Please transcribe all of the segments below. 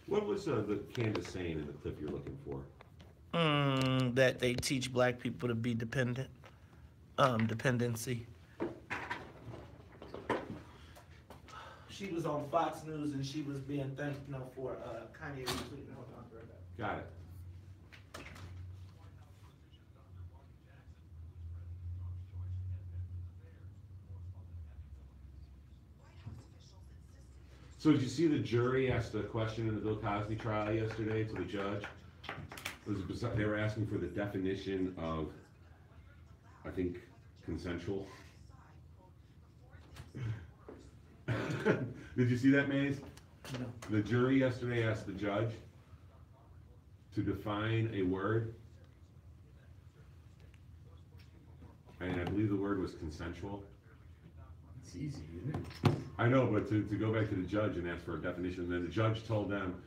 What was the Candace saying in the clip you're looking for? That they teach black people to be dependent, dependency. She was on Fox News and she was being thanked, for Kanye retweeting her. Got it. So did you see the jury asked a question in the Bill Cosby trial yesterday to the judge? They were asking for the definition of, I think, consensual. Did you see that, Maze? No. The jury yesterday asked the judge to define a word, and I believe the word was consensual. It's easy, isn't it? I know, but to go back to the judge and ask for a definition, and then the judge told them,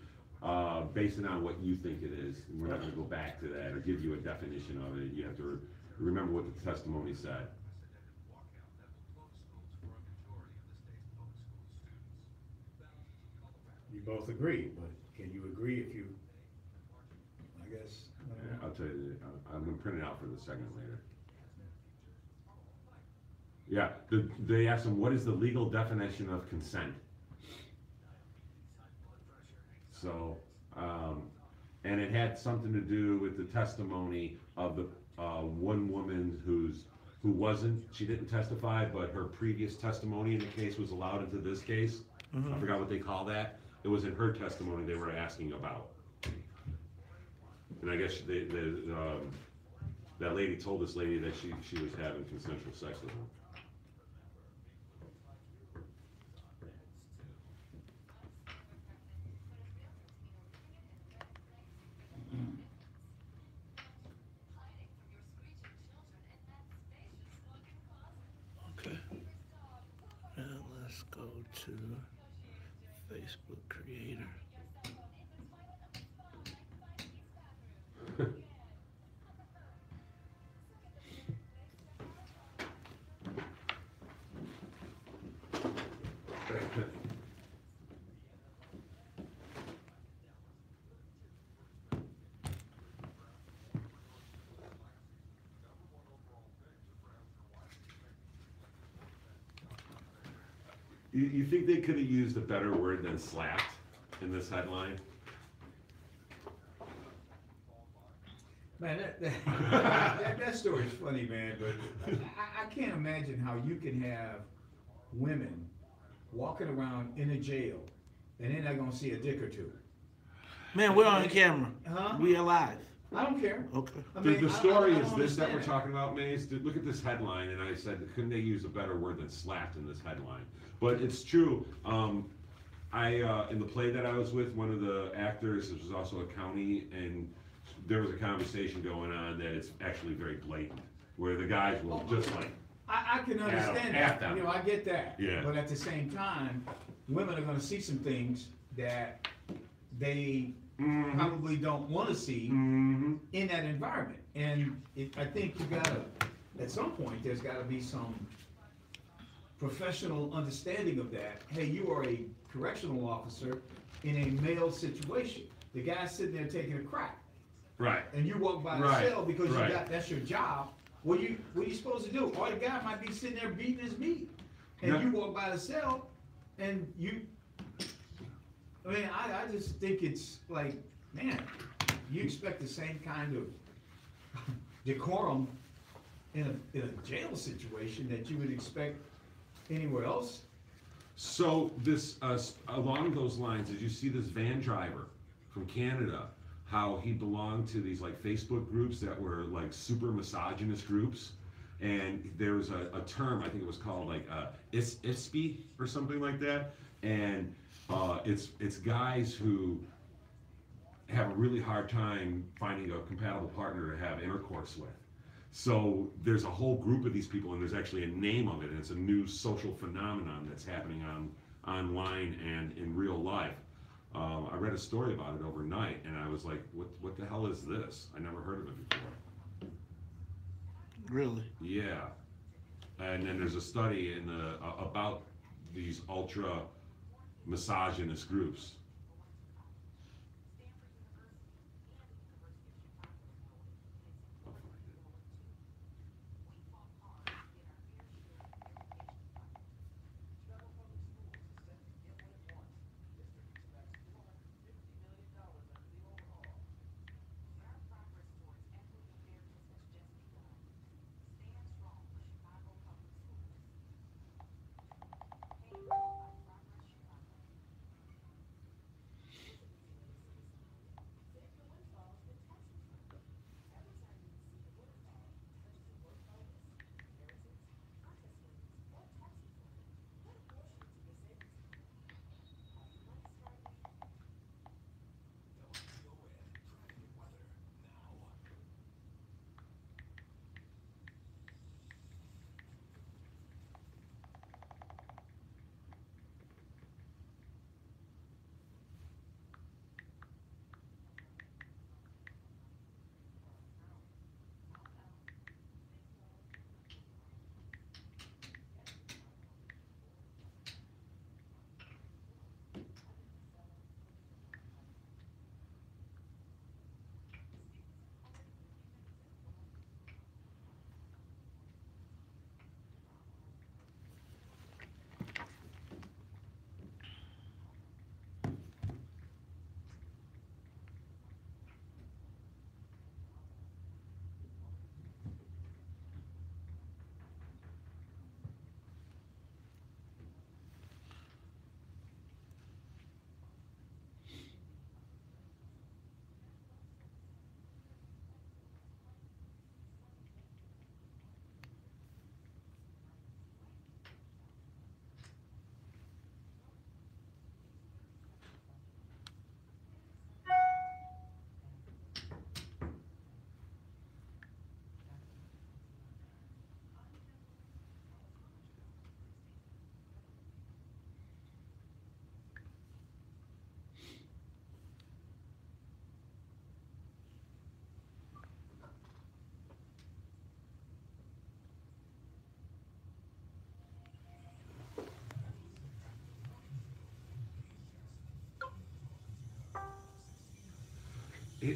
based on what you think it is, and we're not going to go back to that or give you a definition of it. You have to remember what the testimony said. You both agree, but can you agree if you, I guess. Yeah, I'll tell you, I'm going to print it out for the segment later. Yeah, they asked him, what is the legal definition of consent? So, and it had something to do with the testimony of the one woman she didn't testify, but her previous testimony in the case was allowed into this case. Mm-hmm. I forgot what they call that. It was in her testimony they were asking about. And I guess that lady told this lady that she was having consensual sex with him. Okay. Now let's go to Facebook creator. You think they could have used a better word than slapped in this headline? Man, that story's funny, man, but I can't imagine how you can have women walking around in a jail and they're not gonna see a dick or two. Man, we're on camera. Huh? We alive. I don't care. Okay. I mean, The story I is this that we're understand. talking about, Maze. Look at this headline, and I said, couldn't they use a better word than slapped in this headline? But it's true. In the play that I was with, one of the actors, this was also a county, and there was a conversation going on that it's actually very blatant, where the guys will just like. I can understand at that. them. I get that. Yeah. But at the same time, women are gonna see some things that they probably don't want to see in that environment. And I think you gotta, at some point, there's gotta be some professional understanding of that. Hey, you are a correctional officer in a male situation. The guy's sitting there taking a crack. Right. And you walk by the cell because that's your job. What are you supposed to do? Or the guy might be sitting there beating his meat. And you walk by the cell and I just think it's like, man, you expect the same kind of decorum in a jail situation that you would expect anywhere else. So this, along those lines, did you see this van driver from Canada, how he belonged to these like Facebook groups that were like super misogynist groups? And there was a term, I think it was called like ISPI or something like that. And it's guys who have a really hard time finding a compatible partner to have intercourse with. So there's a whole group of these people, and there's actually a name of it, and it's a new social phenomenon that's happening online and in real life. I read a story about it overnight, and I was like, what the hell is this? I never heard of it before. Really? Yeah. And then there's a study about these ultra misogynist groups.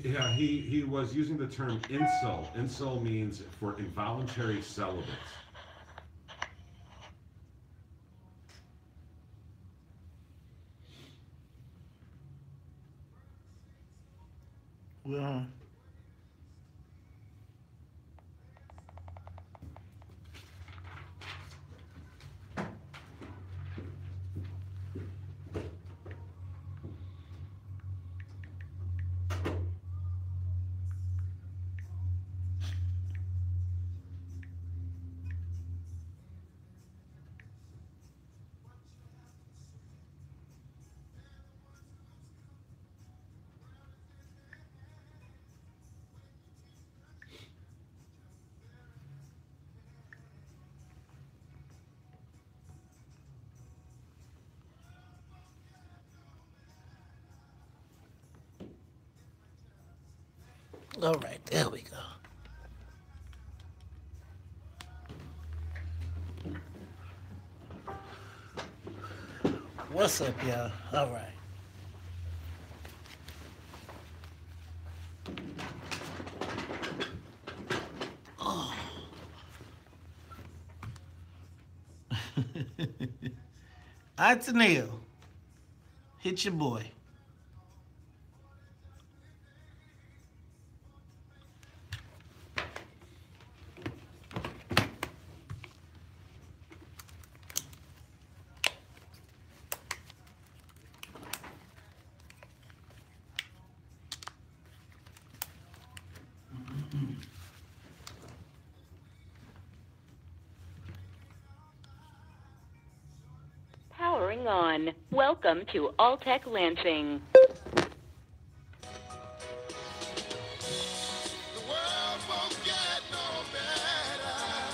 he was using the term incel. Incel means for involuntary celibates. Well, all right, there we go. What's up, y'all? All right. Oh. Auntie Neil, hit your boy. Powering on. Welcome to Alltech Lansing.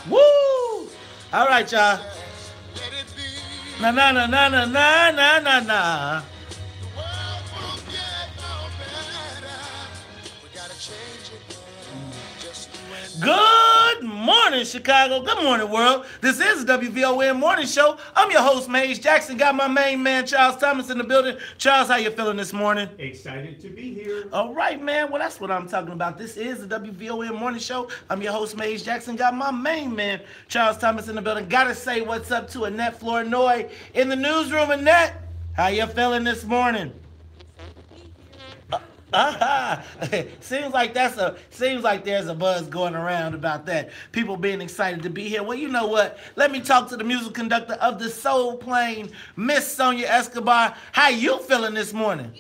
Woo! All right, y'all. Na na na na na na na na na. Good morning, Chicago. Good morning, world. This is the WVON Morning Show. I'm your host, Maze Jackson. Got my main man, Charles Thomas, in the building. Charles, how you feeling this morning? Excited to be here. All right, man. Well, that's what I'm talking about. This is the WVON Morning Show. I'm your host, Maze Jackson. Got my main man, Charles Thomas, in the building. Gotta say what's up to Annette Flournoy in the newsroom. Annette, how you feeling this morning? Seems like there's a buzz going around about that. People being excited to be here. Well, you know what? Let me talk to the musical conductor of the Soul Plane, Miss Sonia Escobar. How you feeling this morning?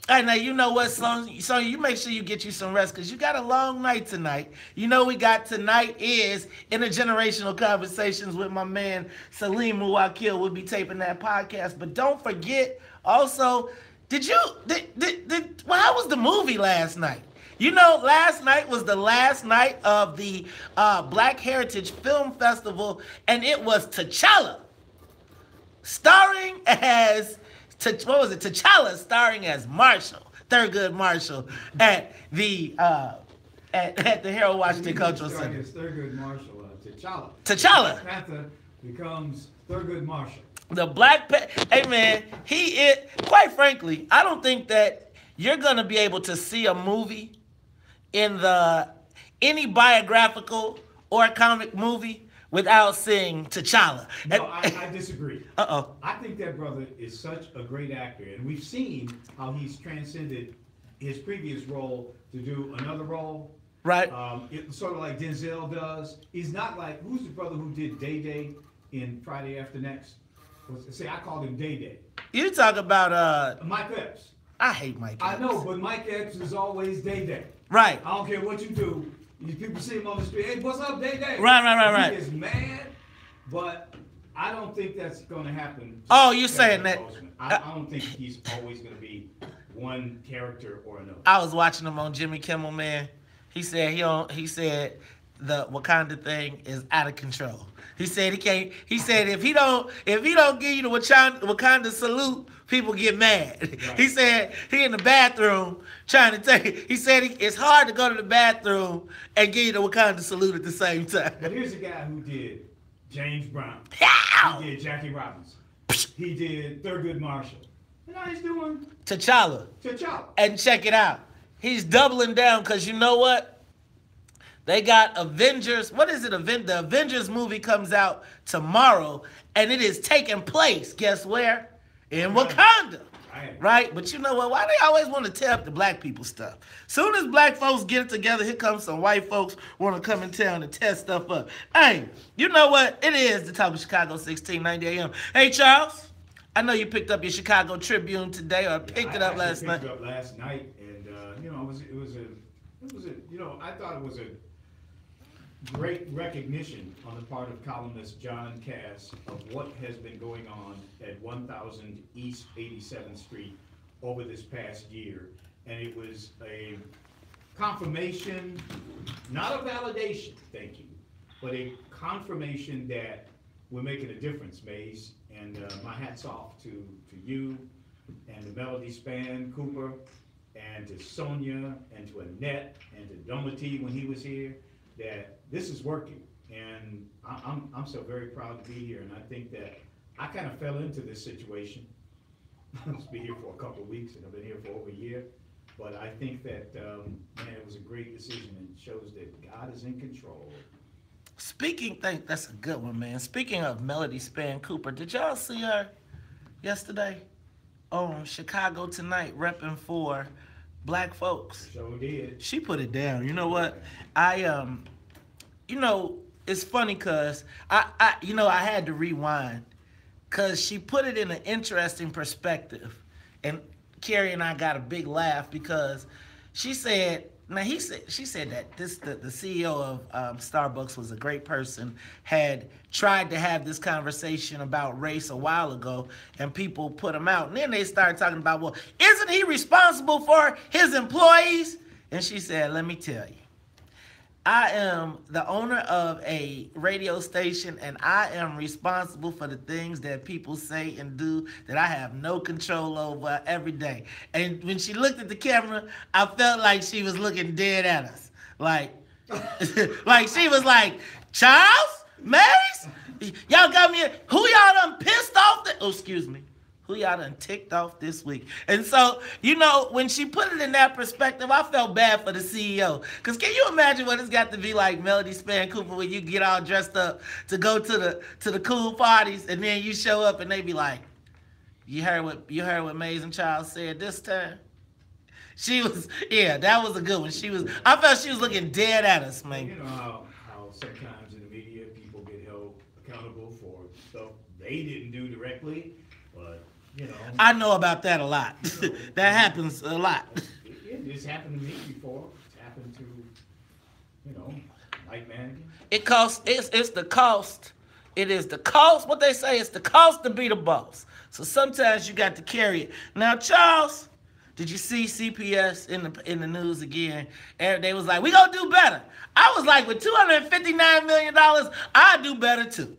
All right, now you know what, Sonia, you make sure you get you some rest because you got a long night tonight. You know we got tonight is Intergenerational Conversations with my man Salim Muwakil. We'll be taping that podcast. But don't forget also, how was the movie last night? You know, last night was the last night of the Black Heritage Film Festival, and it was T'Challa, starring as, T'Challa starring as Marshall, Thurgood Marshall, at the Harold Washington Cultural Center. Thurgood Marshall, T'Challa. T'Challa. Black Panther becomes Thurgood Marshall. The Black Panther, hey man, quite frankly, I don't think that you're gonna be able to see a movie in any biographical or comic movie without seeing T'Challa. No, I disagree. Uh-oh. I think that brother is such a great actor, and we've seen how he's transcended his previous role to do another role. Right. It's sort of like Denzel does. He's not like, who's the brother who did Day Day in Friday After Next? See, I called him Day Day. You talk about Mike Epps. I hate Mike Epps. I know, but Mike Epps is always Day Day. Right. I don't care what you do. People see him on the street. Hey, what's up, Day Day? Right. He is mad, but I don't think that's going to happen. Oh, you're saying that? I don't think he's always going to be one character or another. I was watching him on Jimmy Kimmel, man. He said the Wakanda thing is out of control. He said he can't. He said if he don't give you the Wakanda salute, people get mad. Right. He said he in the bathroom trying to take. He said it's hard to go to the bathroom and give you the Wakanda salute at the same time. But here's a guy who did James Brown. Ow! He did Jackie Robinson. He did Thurgood Marshall. You know what he's doing? T'Challa. T'Challa. And check it out. He's doubling down because you know what? They got Avengers. What is it? The Avengers movie comes out tomorrow, and it is taking place, guess where? In Wakanda. Right? But you know what? Why they always want to tear up the black people stuff? Soon as black folks get it together, here comes some white folks want to come in town and tear stuff up. Hey, you know what? It is the top of Chicago, 1690 AM. Hey, Charles, I know you picked up your Chicago Tribune today, or picked it up last night. I picked it up last night, and I thought it was a great recognition on the part of columnist John Cass of what has been going on at 1000 East 87th Street over this past year. And it was a confirmation, not a validation, thank you, but a confirmation that we're making a difference, Maze. And my hat's off to you and the Melody Span Cooper and to Sonia and to Annette and to Domity when he was here, that this is working. And I'm so very proud to be here. And I think that I kind of fell into this situation. I was been here for a couple of weeks, and I've been here for over a year. But I think that, man, it was a great decision, and it shows that God is in control. That's a good one, man. Speaking of Melody Span Cooper, did y'all see her yesterday on Chicago Tonight repping for black folks? Sure did. She put it down. You know what? It's funny because I had to rewind because she put it in an interesting perspective, and Carrie and I got a big laugh because she said that the CEO of Starbucks was a great person, had tried to have this conversation about race a while ago, and people put him out. And then they started talking about, well, isn't he responsible for his employees? And she said, let me tell you, I am the owner of a radio station, and I am responsible for the things that people say and do that I have no control over every day. And when she looked at the camera, I felt like she was looking dead at us. Like she was like, Charles? Marys? Y'all got me, who y'all done pissed off? Who y'all done ticked off this week? And so, when she put it in that perspective, I felt bad for the CEO. Because can you imagine what it's got to be like, Melody Span Cooper, when you get all dressed up to go to the cool parties, and then you show up and they be like, you heard what Maze and Charles said this time? That was a good one. I felt she was looking dead at us, man. You know how sometimes in the media people get held accountable for stuff they didn't do directly, but I know about that a lot. That happens a lot. It's happened to me before. It's happened to, Mike Mannigan. It's the cost. It is the cost. What they say is the cost to be the boss. So sometimes you got to carry it. Now, Charles, did you see CPS in the news again? And they was like, we gonna do better. I was like, with $259 million, I'd do better too.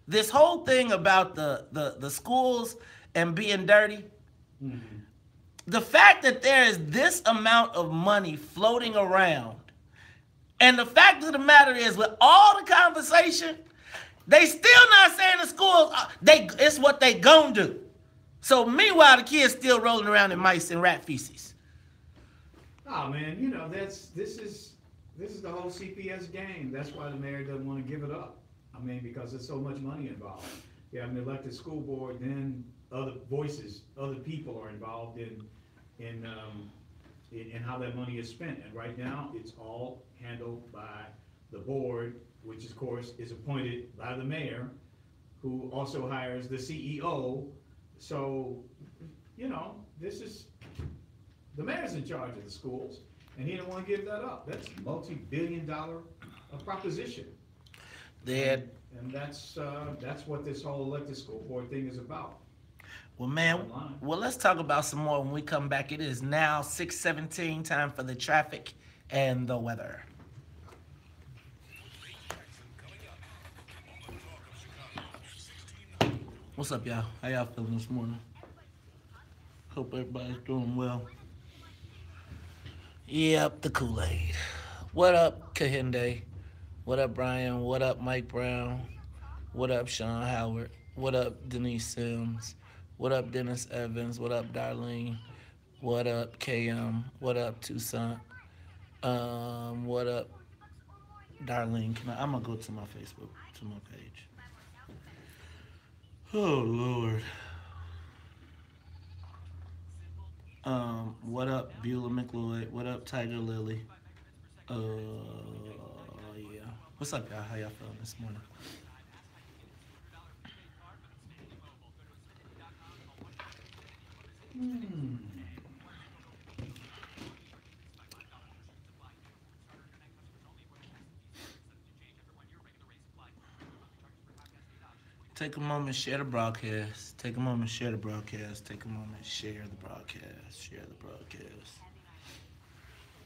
This whole thing about the schools and being dirty, mm-hmm. The fact that there is this amount of money floating around, and the fact of the matter is, with all the conversation, they still not saying the schools, it's what they gonna do. So meanwhile, the kids still rolling around in mice and rat feces. Oh man, this is the whole CPS game. That's why the mayor doesn't want to give it up. I mean, because there's so much money involved. You have an elected school board, then other voices, other people are involved in how that money is spent. And right now, it's all handled by the board, which of course is appointed by the mayor, who also hires the CEO. So, the mayor's in charge of the schools, and he don't want to give that up. That's a multi-billion-dollar proposition. And that's what this whole elected school board thing is about. Well, man, let's talk about some more when we come back. It is now 6:17, time for the traffic and the weather. What's up, y'all? How y'all feeling this morning? Hope everybody's doing well. Yep, the Kool-Aid. What up, Kahinde? What up, Brian? What up, Mike Brown? What up, Sean Howard? What up, Denise Sims? What up, Dennis Evans? What up, Darlene? What up, KM? What up, Tucson? What up, Darlene? I'm gonna go to my Facebook, to my page. Oh Lord. What up, Beulah McLeod? What up, Tiger Lily? Yeah. What's up, y'all? How y'all feeling this morning? Take a moment, share the broadcast. Take a moment, share the broadcast. Take a moment, share the broadcast. Share the broadcast.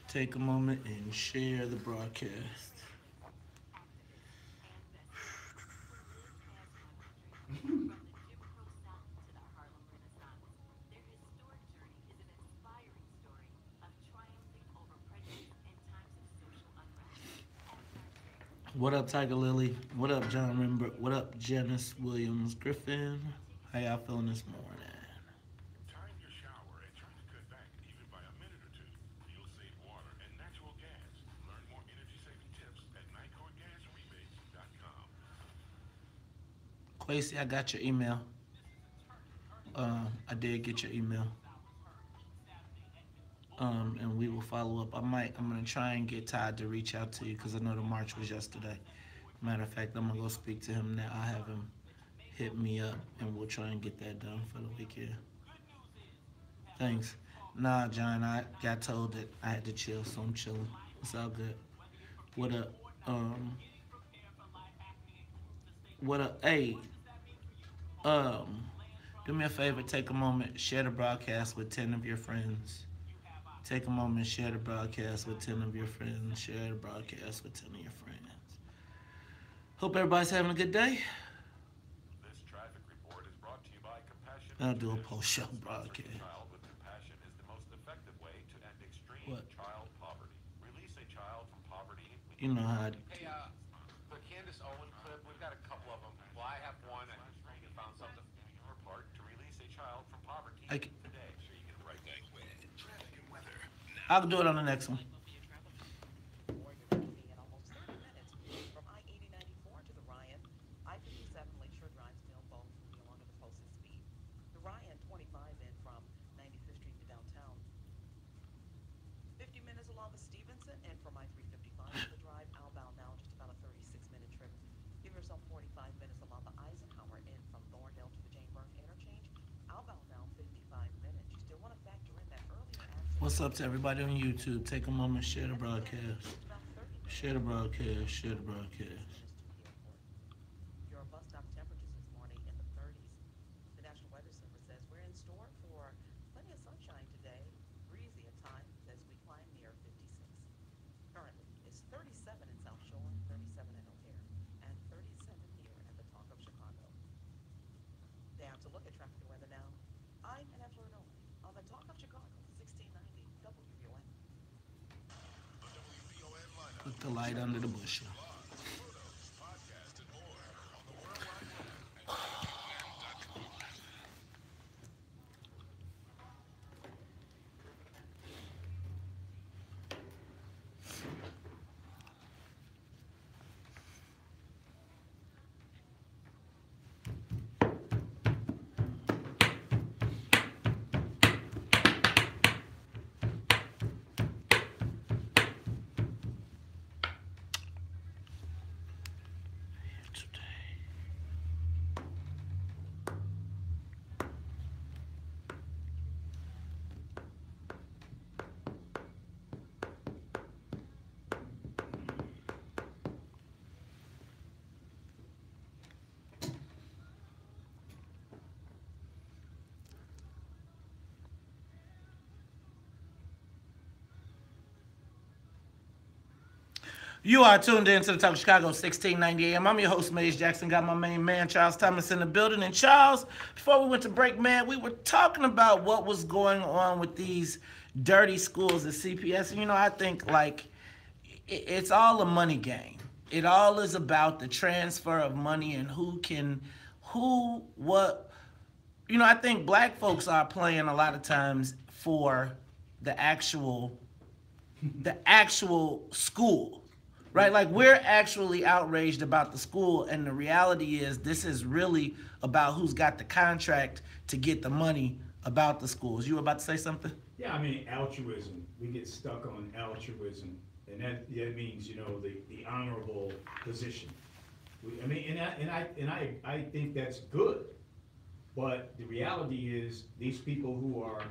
Take a moment and share the broadcast. What up, Tiger Lily? What up, John Rembert? What up, Janice Williams Griffin? How y'all feeling this morning? Time your shower and turn the good back even by a minute or two. You'll save water and natural gas. Learn more energy-saving tips at NicorGasRebates.com. Quasi, I got your email. I did get your email. And we will follow up. I'm gonna try and get Todd to reach out to you because I know the march was yesterday. Matter of fact, I'm gonna go speak to him now. I'll have him hit me up and we'll try and get that done for the weekend. Thanks. Nah, John, I got told that I had to chill, so I'm chilling. It's all good. What up? What up? Hey, do me a favor, take a moment, share the broadcast with 10 of your friends. Take a moment, share the broadcast with 10 of your friends. Share the broadcast with 10 of your friends. Hope everybody's having a good day. This traffic report is brought to you by Compassion. I'll do a post-show broadcast. Child with compassion is the most effective way to end extreme What? child poverty. Release a child from poverty. You know how Hey, the Candace Owen clip, we've got a couple of them. Well, I have one. I think you found something. Your part to release a child from poverty I can, today. So you can write that with traffic and weather. I'll do it on the next one. In almost 30 minutes from I-8094 to the Ryan, I-57 Lakeshore Drive still both moving along at the posted speed. The Ryan 25 in from 95th Street to downtown. 50 minutes along the Stevenson and from I-355 to the drive outbound now, just about a 36-minute trip. Give yourself 45 minutes along the Eisenhower in from Thorndale to the Jane Burke interchange. Outbound now 55 minutes. You still want to factor in that earlier accident. What's up to everybody on YouTube? Take a moment, share the broadcast. Share the broadcast, share the broadcast. Your bus stop temperatures this morning in the 30s. The National Weather Service says we're in store for plenty of sunshine today. Breezy at times as we climb near 56. Currently, it's 37 in South Shore, 37 in O'Hare, and 37 here at the Talk of Chicago. Down to look at traffic and weather now. I'm Emmanuel on the Talk of Chicago, 1690 WVON. Put the light under the bushel. You are tuned in to the Talk of Chicago, 1690 AM. I'm your host, Maze Jackson. Got my main man, Charles Thomas, in the building. And Charles, before we went to break, man, we were talking about what was going on with these dirty schools at CPS. And, you know, I think, like, it's all a money game. It all is about the transfer of money and what. You know, I think black folks are playing a lot of times for the actual school, right? Like, we're actually outraged about the school, and the reality is this is really about who's got the contract to get the money about the schools. You were about to say something? Yeah, I mean, altruism. We get stuck on altruism, and that means, you know, the honorable position. I mean, I think that's good, but the reality is these people who are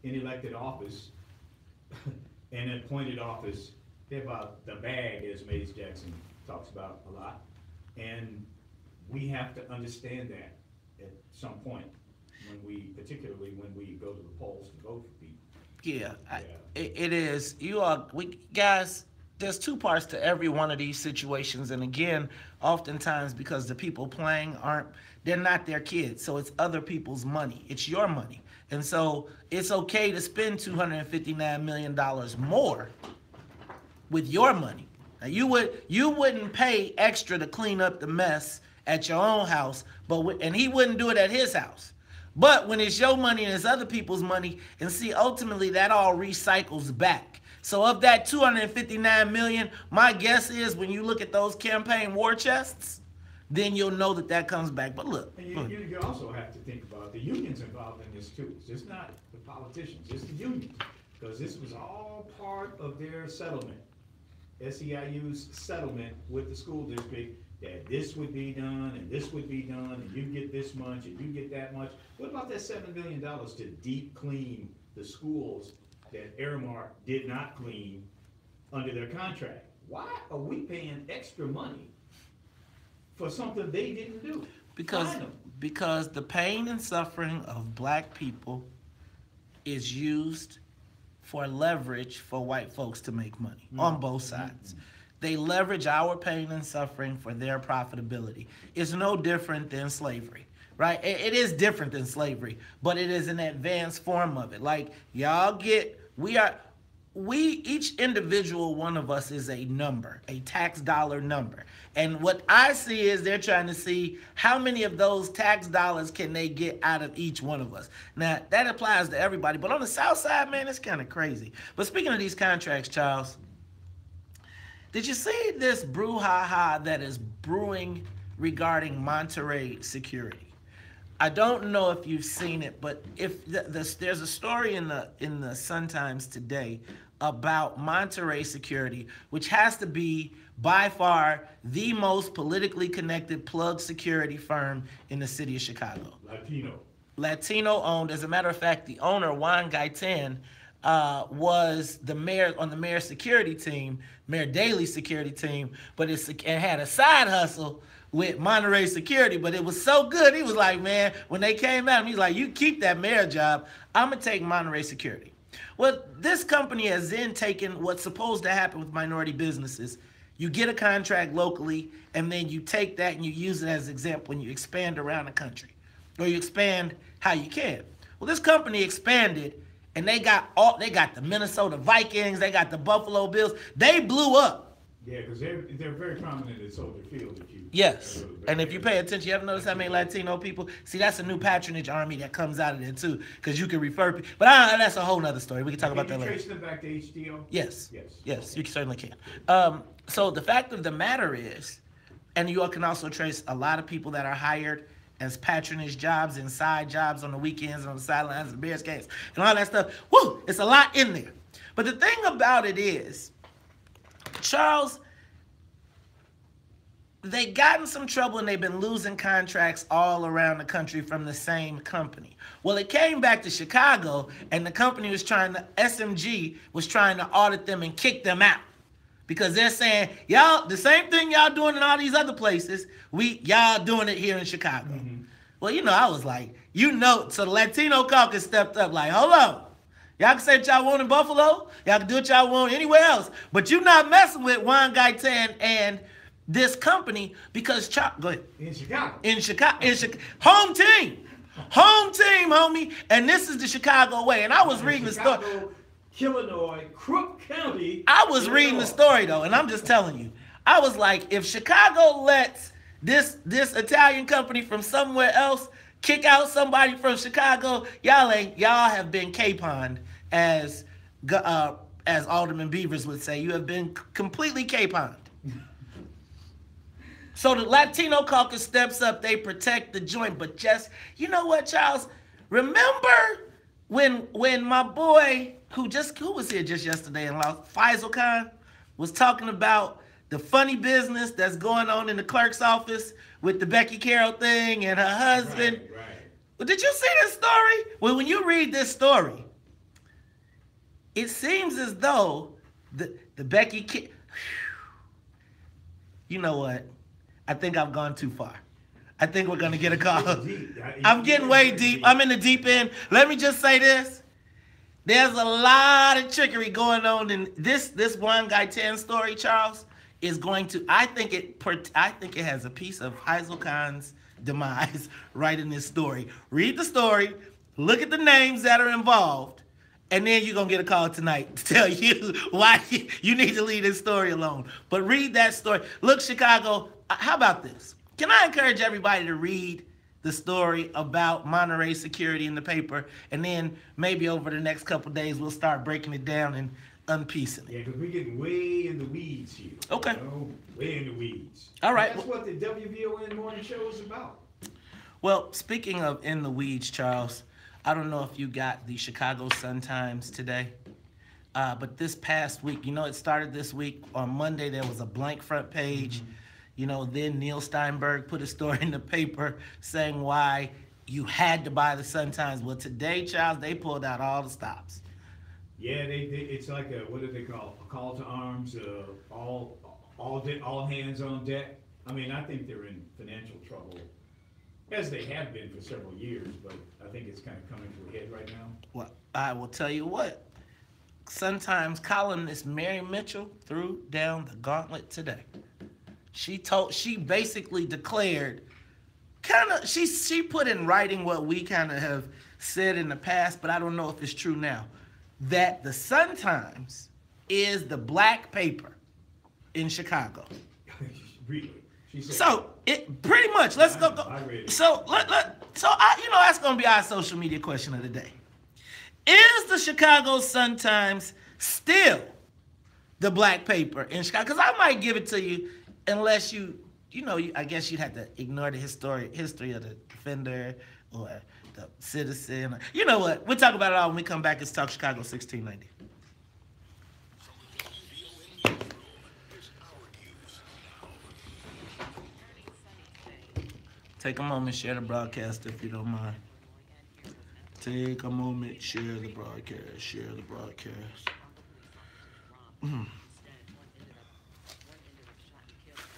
in elected office and appointed office, they're about the bag, as Mays Jackson talks about a lot, and we have to understand that at some point particularly when we go to the polls to vote for people. Yeah, it is. Guys, there's two parts to every one of these situations, and again, oftentimes because the people playing they're not their kids, so it's other people's money. It's your money, and so it's okay to spend $259 million more with your money. Now, you wouldn't pay extra to clean up the mess at your own house, and he wouldn't do it at his house. But when it's your money and it's other people's money, and see, ultimately that all recycles back. So of that $259 million, my guess is when you look at those campaign war chests, then you'll know that comes back. But look. And you also have to think about the unions involved in this too. It's just not the politicians, it's the unions. Because this was all part of their settlement, SEIU's settlement with the school district, that this would be done, and this would be done, and you get this much, and you get that much. What about that $7 million to deep clean the schools that Aramark did not clean under their contract? Why are we paying extra money for something they didn't do? Because the pain and suffering of black people is used for leverage for white folks to make money on both sides. They leverage our pain and suffering for their profitability. It's no different than slavery, right? It is different than slavery, but it is an advanced form of it. Like, each individual one of us is a number, a tax dollar number. And what I see is they're trying to see how many of those tax dollars can they get out of each one of us. Now, that applies to everybody, but on the South Side, man, it's kind of crazy. But speaking of these contracts, Charles, did you see this brouhaha that is brewing regarding Monterey security? I don't know if you've seen it, but if there's a story in the Sun-Times today about Monterey security, which has to be by far the most politically connected plug security firm in the city of Chicago. Latino owned. As a matter of fact, the owner, Juan Gaitan, was the mayor on the mayor's security team, Mayor Daley's security team, but it had a side hustle with Monterey security, but it was so good. He was like, man, when they came out, he's like, you keep that mayor job, I'm gonna take Monterey security. Well, this company has then taken what's supposed to happen with minority businesses. You get a contract locally, and then you take that and you use it as an example when you expand around the country, or you expand how you can. Well, this company expanded, and they got the Minnesota Vikings, they got the Buffalo Bills. They blew up. Yeah, because they're very prominent at Soldier Field. Yes, and if you pay attention, you ever notice how many Latino people? See, that's a new patronage army that comes out of there too, because you can refer people. But that's a whole nother story. We can talk about that later. Can you trace them back to HDO? Yes. Yes, you certainly can. So the fact of the matter is, and you can also trace a lot of people that are hired as patronage jobs and side jobs on the weekends and on the sidelines of the Bears games and all that stuff. Woo! It's a lot in there. But the thing about it is, Charles, they got in some trouble and they've been losing contracts all around the country from the same company. Well, it came back to Chicago, and the company SMG was trying to audit them and kick them out. Because they're saying, y'all, the same thing y'all doing in all these other places, y'all doing it here in Chicago. Well, I was like, so the Latino caucus stepped up like, hold on. Y'all can say what y'all want in Buffalo. Y'all can do what y'all want anywhere else. But you're not messing with Juan Gaitan and this company because, go ahead. In Chicago. Home team, homie. And this is the Chicago way. And I was reading the story. Illinois, Crook County. I was reading the story though, and I'm just telling you. I was like, if Chicago lets this Italian company from somewhere else kick out somebody from Chicago, y'all have been caponed, as Alderman Beavers would say. You have been completely caponed. So the Latino caucus steps up. They protect the joint. But just, you know what, Charles? Remember when my boy, who was here just yesterday in Faisal Khan, was talking about the funny business that's going on in the clerk's office with the Becky Carroll thing and her husband? Right. Well, did you see this story? Well, when you read this story, it seems as though the Becky... You know what? I think I've gone too far. I think we're going to get a call. I'm getting way deep. I'm in the deep end. Let me just say this. There's a lot of trickery going on in this one guy 10 story, Charles, is going to, I think it has a piece of Faisal Khan's demise right in this story. Read the story, look at the names that are involved, and then you're going to get a call tonight to tell you why you need to leave this story alone. But read that story. Look, Chicago, how about this? Can I encourage everybody to read the story about Monterey security in the paper, and then maybe over the next couple of days we'll start breaking it down and unpiecing it. Yeah, because we're getting way in the weeds here. Okay. You know? Way in the weeds. All right. That's what the WVON morning show is about. Well, speaking of in the weeds, Charles, I don't know if you got the Chicago Sun-Times today, but this past week, it started this week. On Monday, there was a blank front page. Mm-hmm. Then Neil Steinberg put a story in the paper saying why you had to buy the Sun-Times. Well, today, Charles, they pulled out all the stops. Yeah, it's like what do they call a call to arms? All hands on deck. I mean, I think they're in financial trouble, as they have been for several years. But I think it's kind of coming to a head right now. Well, I will tell you what. Sun-Times columnist Mary Mitchell threw down the gauntlet today. She basically declared, she put in writing what we kind of have said in the past, but I don't know if it's true now, that the Sun-Times is the black paper in Chicago. Really? She said so it pretty much. Let's go. I read it. So that's going to be our social media question of the day. Is the Chicago Sun-Times still the black paper in Chicago? Because I might give it to you. Unless I guess you'd have to ignore the history of the Defender or the Citizen. You know what? We'll talk about it all when we come back. It's Talk Chicago 1690. Take a moment, share the broadcast if you don't mind. Take a moment, share the broadcast. Share the broadcast.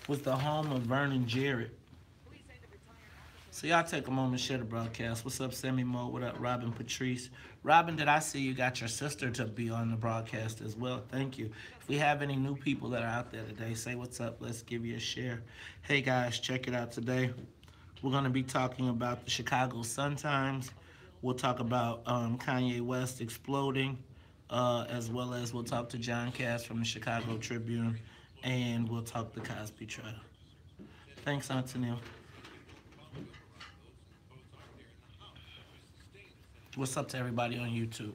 Was the home of Vernon Jarrett. So y'all take a moment, share the broadcast. What's up, Sammy Mo? What up, Robin Patrice? Robin, did I see you got your sister to be on the broadcast as well? Thank you. If we have any new people that are out there today, say what's up. Let's give you a share. Hey guys, check it out today. We're going to be talking about the Chicago Sun-Times. We'll talk about Kanye West exploding, as well as we'll talk to John Cass from the Chicago Tribune. And we'll talk the Cosby trial. Thanks, Auntie Neil. What's up to everybody on YouTube?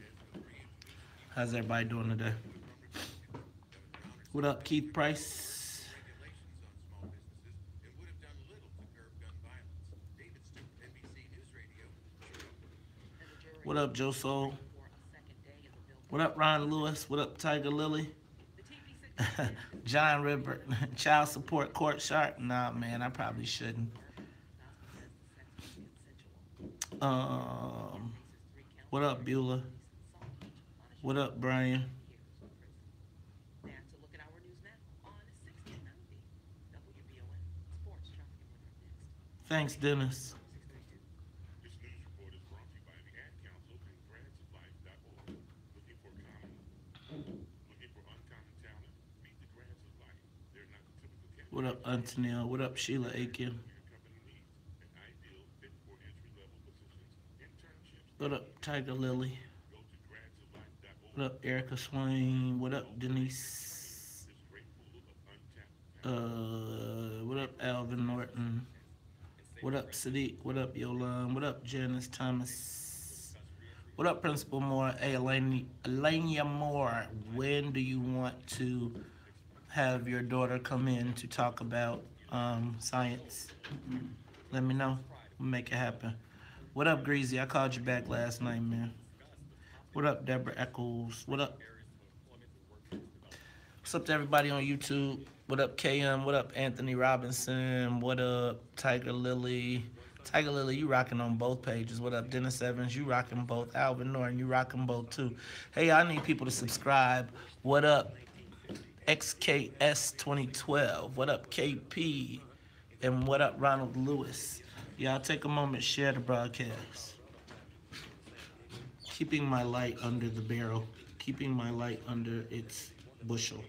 How's everybody doing today? What up, Keith Price? What up, Joe Soul? What up, Ron Lewis? What up, Tiger Lily? John River, child support court shark? Nah, man, I probably shouldn't. What up, Beulah? What up, Brian? Thanks, Dennis. This news report is brought to you by the Ad Council and gradsoflife.org. Looking for uncommon talent? Meet the grads of life. They're not the typical candidate. What up, Antonio? What up, Sheila Aiken? Your company needs an ideal fit for entry-level positions, internships. What up, Tiger Lily? Go to gradsoflife.org. What up, Erica Swain? What up, Denise? This great pool of untapped talent. What up, Alvin Norton? What up, Sadiq? What up, Yolan? What up, Janice Thomas? What up, Principal Moore? Hey, Elenia Moore, when do you want to have your daughter come in to talk about science? Let me know. We'll make it happen. What up, Greasy? I called you back last night, man. What up, Deborah Eccles? What up? What's up to everybody on YouTube? What up, KM? What up, Anthony Robinson? What up, Tiger Lily? Tiger Lily, you rocking on both pages. What up, Dennis Evans? You rocking both. Alvin Norton, you rocking both too. Hey, I need people to subscribe. What up, XKS2012? What up, KP? And what up, Ronald Lewis? Y'all take a moment, share the broadcast. Keeping my light under the barrel. Keeping my light under its bushel.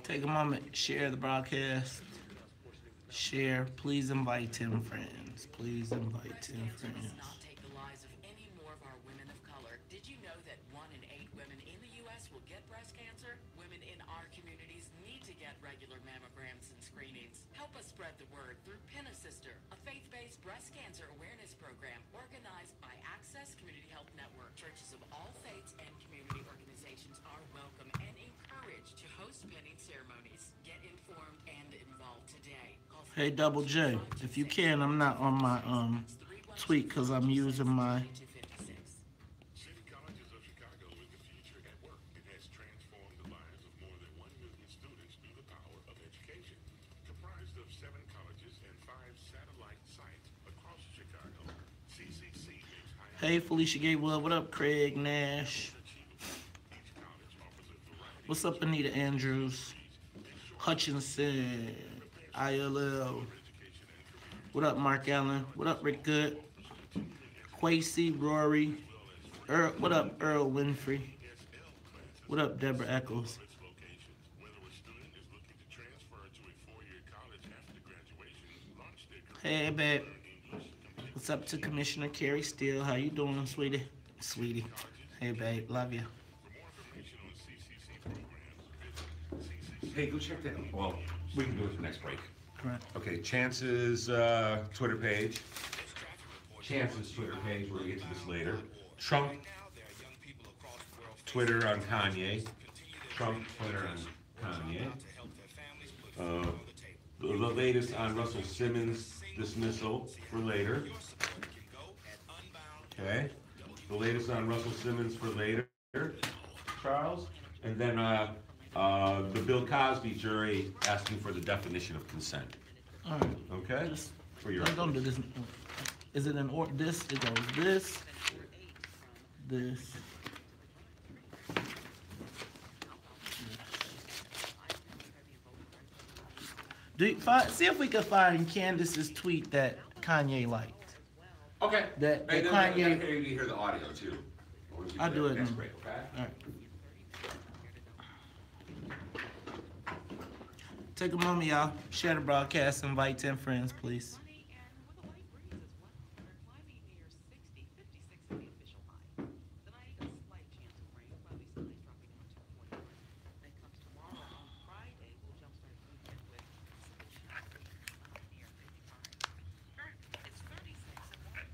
Take a moment, share the broadcast. Share. Please invite 10 friends. Please invite 10 friends. Not take the lives of any more of our women of color. Did you know that 1 in 8 women in the U.S. will get breast cancer? Women in our communities need to get regular mammograms and screenings. Help us spread the word through Pin a Sister, a faith-based breast cancer awareness program organized by Access Community Health Network. Churches of all faiths and community organizations are welcome and encouraged to host pinning ceremonies. Get informed and involved today. Hey, Double J, if you can, I'm not on my tweet because I'm using my. City Colleges of Chicago is the future at work. It has transformed the lives of more than 1 million students through the power of education. Comprised of 7 colleges and 5 satellite sites across Chicago, CCC makes higher. Hey, Felicia Gatewood. What up, Craig Nash? What's up, Anita Andrews? Hutchinson. ILL. What up, Mark Allen? What up, Rick Good? Quasi, Rory. What up, Earl Winfrey? What up, Deborah Eccles? Hey, babe. What's up to Commissioner Carrie Steele? How you doing, sweetie? Sweetie. Hey, babe. Love you. Hey, go check that out. Well, we can do it the next break. Correct. Okay, Chance's Twitter page. Chance's Twitter page, we're gonna get to this later. Trump Twitter on Kanye. Trump Twitter on Kanye. The latest on Russell Simmons' dismissal for later. Okay. The latest on Russell Simmons for later, Charles. And then the Bill Cosby jury asking for the definition of consent. All right. Okay? Just For your don't do this. Is it in order? This, it goes this, this. See if we can find Candace's tweet that Kanye liked. Okay. That Hey, then Kanye. I need to hear the audio too. I'll do it. Next break, okay? All right. Take a moment, y'all. Share the broadcast. Invite 10 friends, please. Sunny and with a light breeze as well. We're climbing near 60, 56 is the official high. Tonight, a slight chance of rain, cloudy skies dropping down to 41. Then comes tomorrow on Friday, we'll jumpstart the weekend with possible showers, near 55. Currently, it's 36 at 1.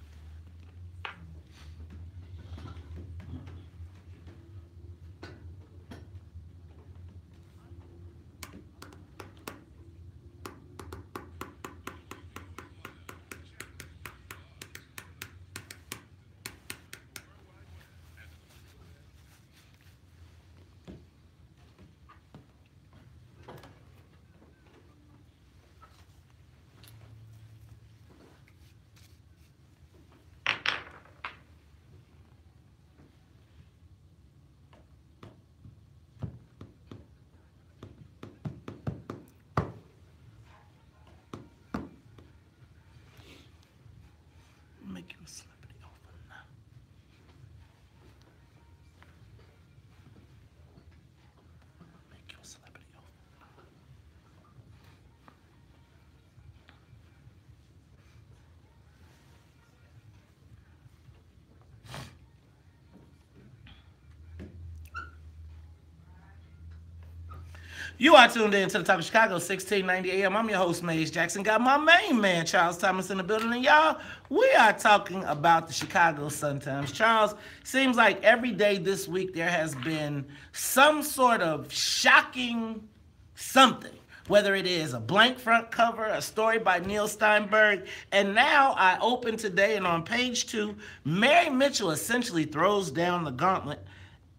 You are tuned in to the Talk of Chicago, 1690 AM. I'm your host, Maze Jackson. Got my main man, Charles Thomas, in the building. And y'all, we are talking about the Chicago Sun-Times. Charles, seems like every day this week there has been some sort of shocking something. Whether it is a blank front cover, a story by Neil Steinberg, and now I open today and on page 2, Mary Mitchell essentially throws down the gauntlet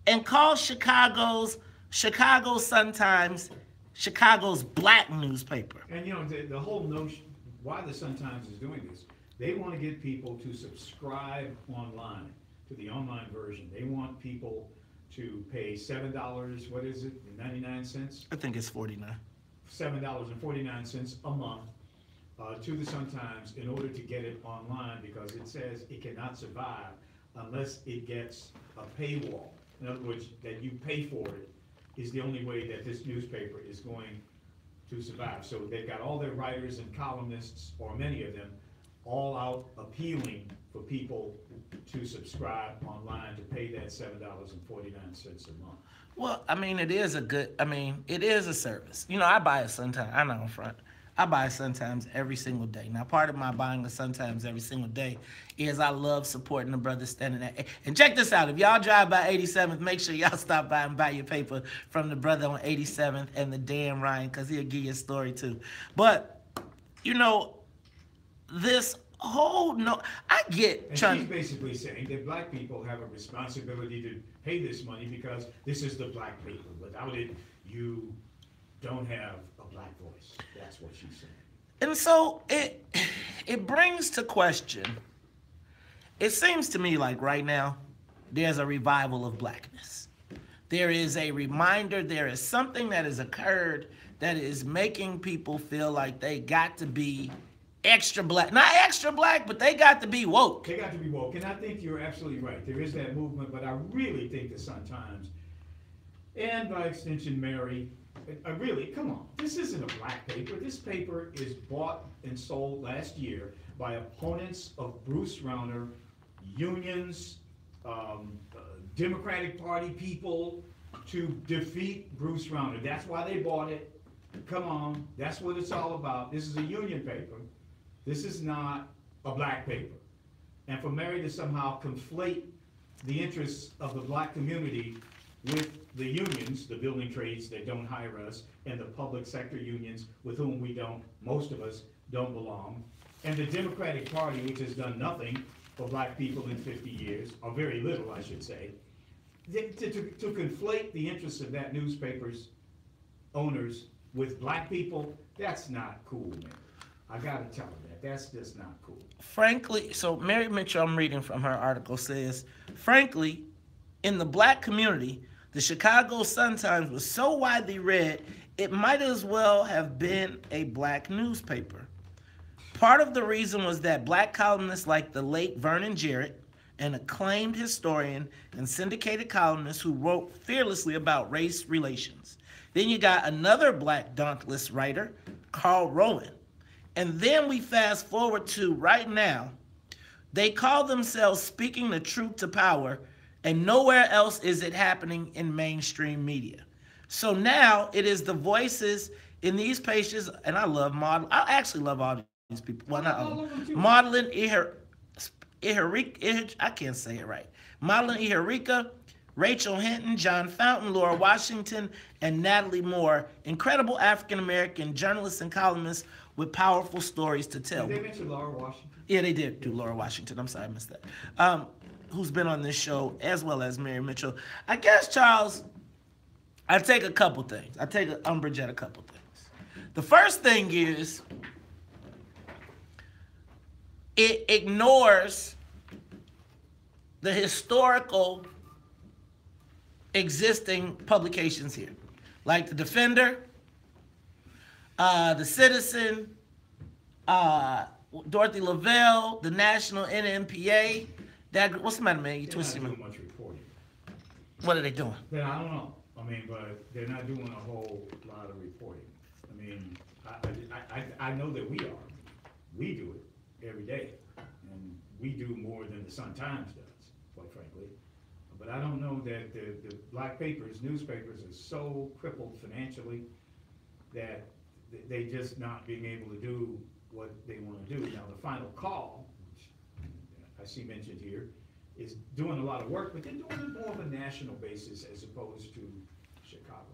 and calls Chicago Sun-Times Chicago's black newspaper. And you know, the whole notion, why the Sun-Times is doing this, they want to get people to subscribe online, to the online version. They want people to pay $7, what is it, 99 cents? I think it's 49. $7.49 a month to the Sun-Times in order to get it online, because it says it cannot survive unless it gets a paywall. In other words, that you pay for it is the only way that this newspaper is going to survive. So they've got all their writers and columnists, or many of them, all out appealing for people to subscribe online, to pay that $7.49 a month. Well, I mean, it is a service. You know, I buy a Sun-Times. I'm not on front. I buy a Sun-Times every single day. Now, part of my buying a Sun-Times every single day is I love supporting the brothers standing there. And check this out. If y'all drive by 87th, make sure y'all stop by and buy your paper from the brother on 87th and the Dan Ryan, because he'll give you a story too. But, you know, this whole I get. And she's basically saying that black people have a responsibility to pay this money because this is the black paper. Without it, you don't have a black voice. That's what she's saying. And so it brings to question. It seems to me like right now there's a revival of blackness. There is a reminder. There is something that has occurred that is making people feel like they got to be extra black. Not extra black, but they got to be woke. They got to be woke. And I think you're absolutely right. There is that movement, but I really think the Sun-Times, and by extension Mary, really, come on. This isn't a black paper. This paper is bought and sold last year by opponents of Bruce Rauner, unions, Democratic Party people, to defeat Bruce Rauner. That's why they bought it. Come on. That's what it's all about. This is a union paper. This is not a black paper. And for Mary to somehow conflate the interests of the black community with the unions, the building trades that don't hire us, and the public sector unions with whom we don't, most of us, don't belong, and the Democratic Party, which has done nothing for black people in 50 years, or very little, I should say, to conflate the interests of that newspaper's owners with black people, that's not cool, man. I gotta tell her that. That's just not cool. Frankly, so Mary Mitchell, I'm reading from her article, says, frankly, in the black community, the Chicago Sun-Times was so widely read, it might as well have been a black newspaper. Part of the reason was that black columnists like the late Vernon Jarrett, an acclaimed historian and syndicated columnist who wrote fearlessly about race relations. Then you got another black dauntless writer, Carl Rowan. And then we fast forward to right now, they call themselves Speaking the Truth to Power, and nowhere else is it happening in mainstream media. So now it is the voices in these pages, and I love model. I actually love all these people. Well, not all. Modeling I can't say it right. Modeling Iherika, Rachel Hinton, John Fountain, Laura Washington, and Natalie Moore, incredible African-American journalists and columnists with powerful stories to tell. Did they mention Laura Washington? Yeah, they did do Laura Washington. I'm sorry, I missed that. Who's been on this show, as well as Mary Mitchell. I guess, Charles, I take a couple things. I take umbrage at a couple things. The first thing is it ignores the historical existing publications here, like the Defender, the Citizen, Dorothy Lavelle, the National NMPA. That, what's the matter, man? You twisting me. They're not doing much reporting. What are they doing? Then I don't know. I mean, but they're not doing a whole lot of reporting. I mean, I know that we are. We do it every day, and we do more than the Sun-Times does, quite frankly. But I don't know that the black papers, newspapers are so crippled financially that they just not being able to do what they want to do. Now, the Final Call, which I see mentioned here, is doing a lot of work, but they're doing it more of a national basis as opposed to Chicago.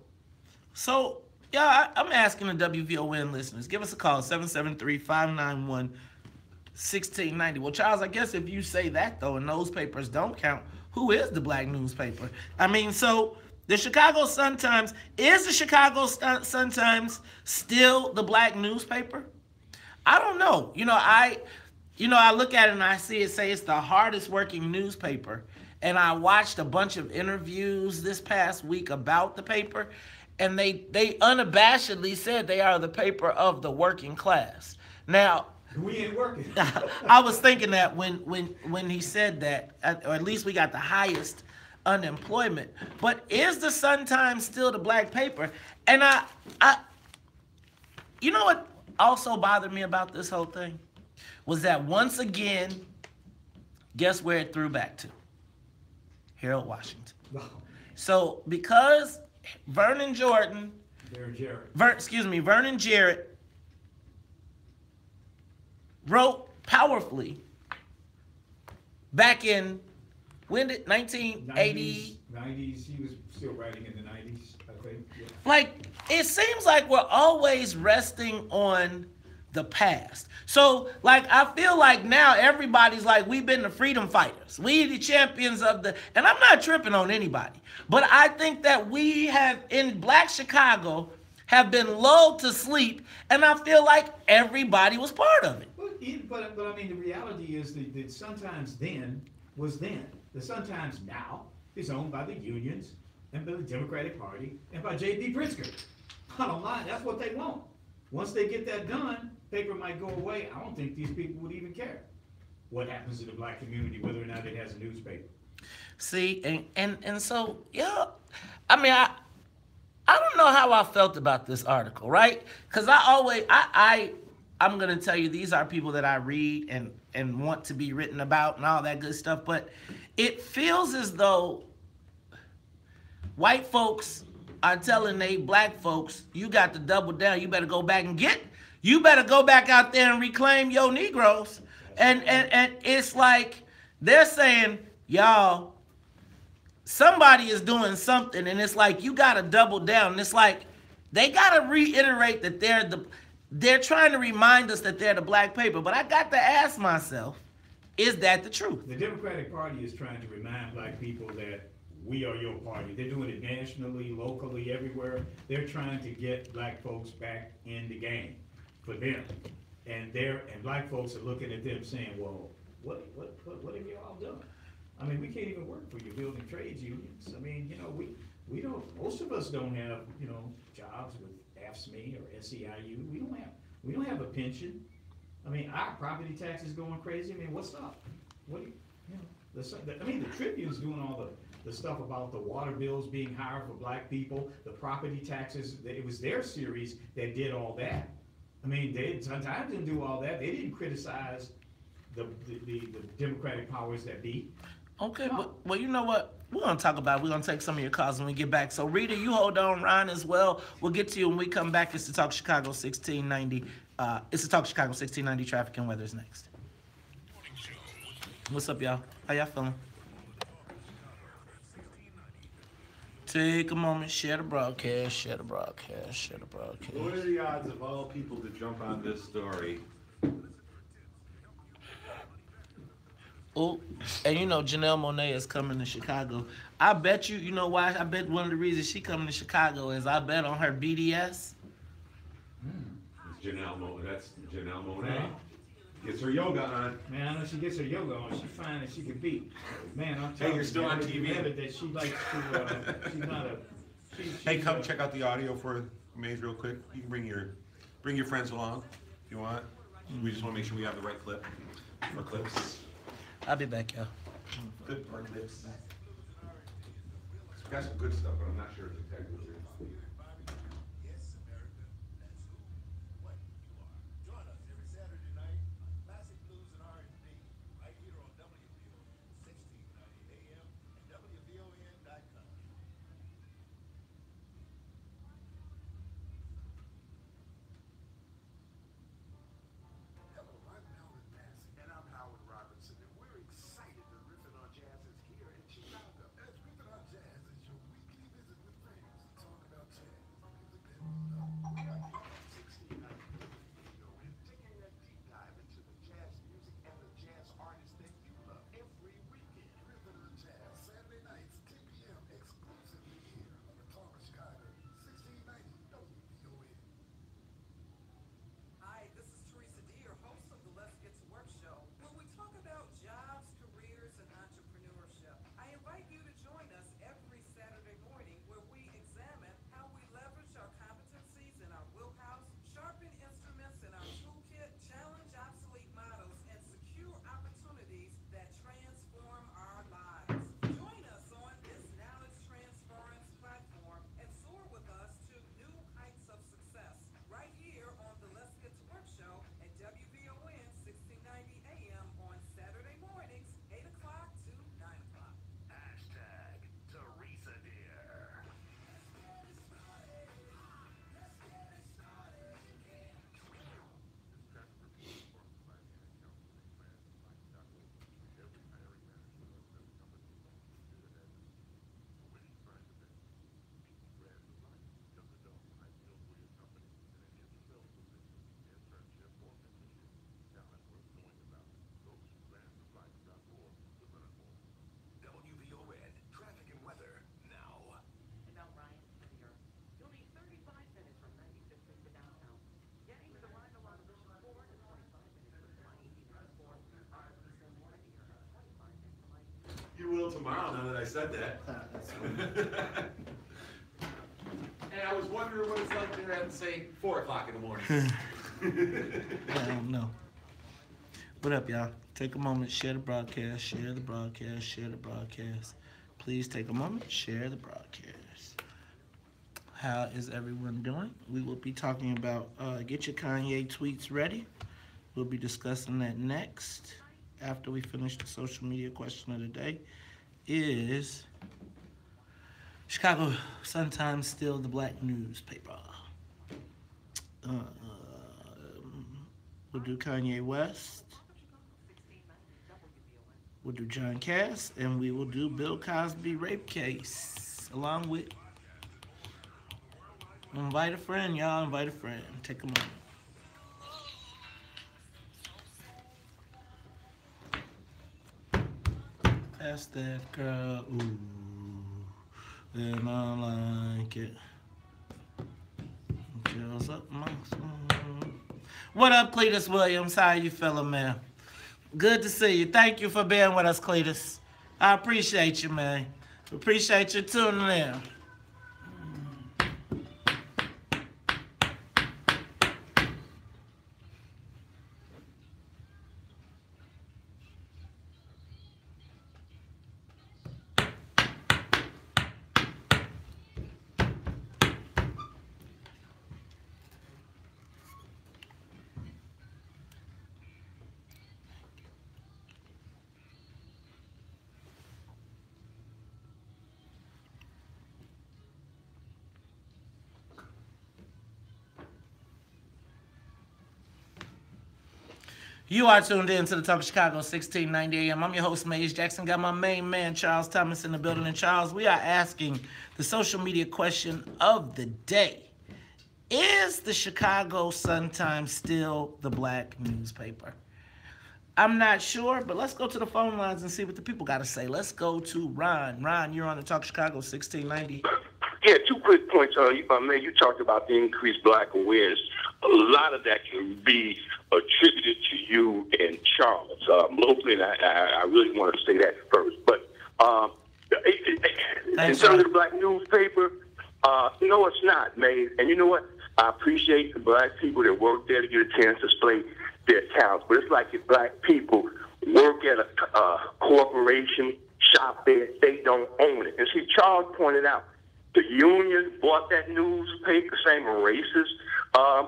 So, yeah, I'm asking the WVON listeners, give us a call, 773-591-1690. Well, Charles, I guess if you say that, though, and those papers don't count, who is the black newspaper? I mean, so the Chicago Sun-Times, is the Chicago Sun-Times still the black newspaper? I don't know. I look at it and I see it say it's the hardest working newspaper. And I watched a bunch of interviews this past week about the paper, and they unabashedly said they are the paper of the working class. Now, we ain't working. I was thinking that when he said that, or at least we got the highest unemployment. But is the Sun-Times still the black paper? And I you know what also bothered me about this whole thing? Was that once again, guess where it threw back to? Harold Washington. So because Vernon Jarrett wrote powerfully back in, when did 1980? 90s, he was still writing in the 90s, I think. Yeah. Like, it seems like we're always resting on the past. So, like, I feel like now everybody's like, we've been the freedom fighters. We the champions of the, and I'm not tripping on anybody, but I think that we have, in black Chicago, have been lulled to sleep, and I feel like everybody was part of it. But I mean, the reality is that Sun-Times then was then. The Sun-Times now is owned by the unions and by the Democratic Party and by J.B. Pritzker. Bottom line, that's what they want. Once they get that done, paper might go away. I don't think these people would even care what happens to the black community, whether or not it has a newspaper. See, and so, yeah, I mean, I don't know how I felt about this article, right? Because I'm going to tell you, these are people that I read and want to be written about and all that good stuff, but it feels as though white folks are telling they black folks, you got to double down, you better go back out there and reclaim your Negroes. And it's like they're saying, y'all, somebody is doing something, and it's like you got to double down. And it's like they got to reiterate that they're trying to remind us that they're the black paper. But I got to ask myself, is that the truth? The Democratic Party is trying to remind black people that we are your party. They're doing it nationally, locally, everywhere. They're trying to get black folks back in the game for them. And black folks are looking at them saying, well, what have you all done? I mean, we can't even work for you building trades unions. I mean, we don't, most of us don't have, jobs with AFSCME or SEIU. We don't have a pension. I mean, our property taxes going crazy. I mean, what's up? The Tribune's doing all the stuff about the water bills being higher for black people, the property taxes. It was their series that did all that. I mean, they sometimes didn't do all that. They didn't criticize the Democratic powers that be. Okay, well, you know what? We're going to take some of your calls when we get back. So, Rita, you hold on. Ryan as well. We'll get to you when we come back. It's the Talk Chicago 1690. It's the Talk Chicago 1690 Traffic and Weather's next. What's up, y'all? How y'all feeling? Take a moment, share the broadcast. What are the odds of all people to jump on this story? Oh, and Janelle Monáe is coming to Chicago. I bet you know why? I bet one of the reasons she coming to Chicago is I bet on her BDS. That's Janelle Monáe. Gets her yoga on. Man, I know she gets her yoga on. She's fine and she can beat. Man, I'm telling you're still on TV. That she likes to. She's not a. Hey, come check out the audio for Maze real quick. You can bring your friends along if you want. We just want to make sure we have the right clip or clips. I'll be back, y'all. Good part clips. It's got some good stuff, but I'm not sure if it's technically. now that I said that. And I was wondering what it's like there at, say, 4 o'clock in the morning. I don't know. What up, y'all? Take a moment, share the broadcast, share the broadcast, share the broadcast. Please take a moment, share the broadcast. How is everyone doing? We will be talking about get your Kanye tweets ready. We'll be discussing that next after we finish the social media question of the day. Is Chicago Sun-Times still the black newspaper? We'll do Kanye West. We'll do John Cass, and we will do Bill Cosby rape case, along with invite a friend, y'all. Invite a friend. Take a moment. That's that girl. Ooh, and I like it. Girls up my song. What up, Cletus Williams? How you feeling, man? Good to see you. Thank you for being with us, Cletus. I appreciate you, man. Appreciate you tuning in. You are tuned in to the Talk of Chicago, 1690 AM. I'm your host, Maze Jackson. Got my main man, Charles Thomas, in the building. And Charles, we are asking the social media question of the day. Is the Chicago Sun-Times still the black newspaper? I'm not sure, but let's go to the phone lines and see what the people got to say. Let's go to Ron. Ron, you're on the Talk of Chicago, 1690. Yeah, 2 quick points. Man, you talked about the increased black awareness. A lot of that can be attributed to you and Charles. Locally, and I really want to say that first. But in terms of the black newspaper, no, it's not, man. And you know what? I appreciate the black people that work there to get a chance to display their talents. But it's like if black people work at a corporation, shop there, they don't own it. And see, Charles pointed out, the union bought that newspaper, same racist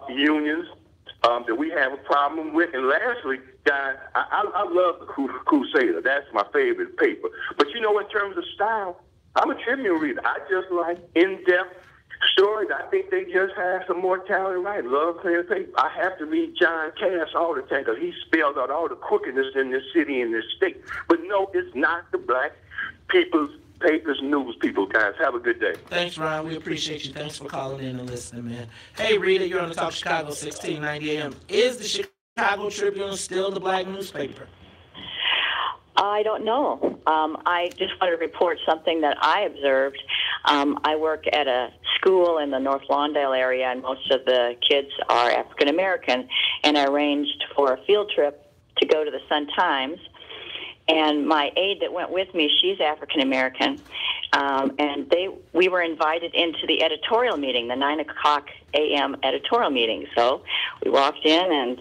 unions that we have a problem with. And lastly, guys, I love the Crusader. That's my favorite paper. But you know, in terms of style, I'm a Tribune reader. I just like in-depth stories. I think they just have some more talent, right? Love playing paper. I have to read John Cass all the time because he spelled out all the crookedness in this city and this state. But no, it's not the black people's papers, news people, guys. Have a good day. Thanks, Ron. We appreciate you. Thanks for calling in and listening, man. Hey, Rita, you're on the Talk Chicago, 1690 AM. Is the Chicago Tribune still the black newspaper? I don't know. I just want to report something that I observed. I work at a school in the North Lawndale area, and most of the kids are African American, and I arranged for a field trip to go to the Sun-Times. And my aide that went with me, she's African American, and we were invited into the editorial meeting, the 9 o'clock a.m. editorial meeting. So we walked in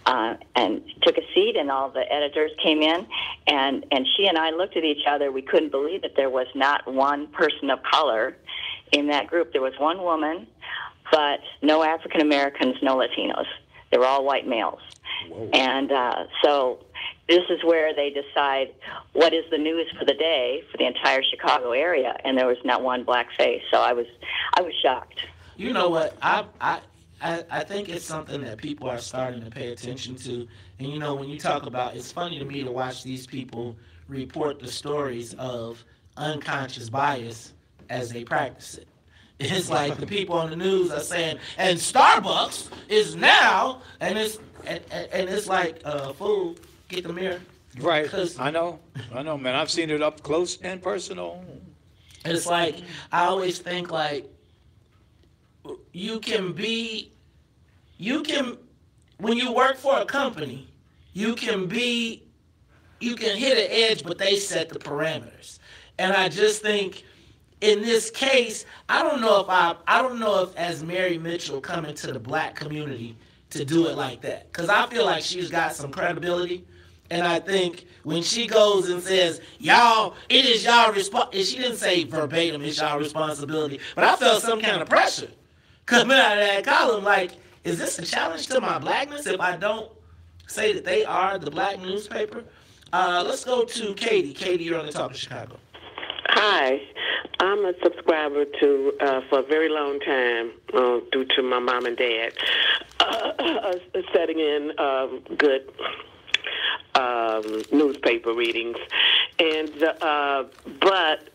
and took a seat, and all the editors came in, and she and I looked at each other. We couldn't believe that there was not one person of color in that group. There was one woman, but no African Americans, no Latinos. They were all white males. Whoa. And so this is where they decide what is the news for the day for the entire Chicago area, and there was not one black face. So I was shocked. You know what? I think it's something that people are starting to pay attention to. And you know, when you talk about, it's funny to me to watch these people report the stories of unconscious bias as they practice it. It's like the people on the news are saying, and Starbucks is now, and it's like, fool, get the mirror. Right. I know, man. I've seen it up close and personal. It's like, I always think like, when you work for a company, you can hit an edge, but they set the parameters. And I just think in this case, I don't know if as Mary Mitchell coming to the black community to do it like that. Because I feel like she's got some credibility. And I think when she goes and says, y'all, it is y'all responsibility, she didn't say verbatim, it's y'all responsibility, but I felt some kind of pressure coming out of that column. Like, is this a challenge to my blackness if I don't say that they are the black newspaper? Let's go to Katie. Katie, you're on the Talk of Chicago. Hi. I'm a subscriber to, for a very long time, due to my mom and dad, setting in good newspaper readings. And but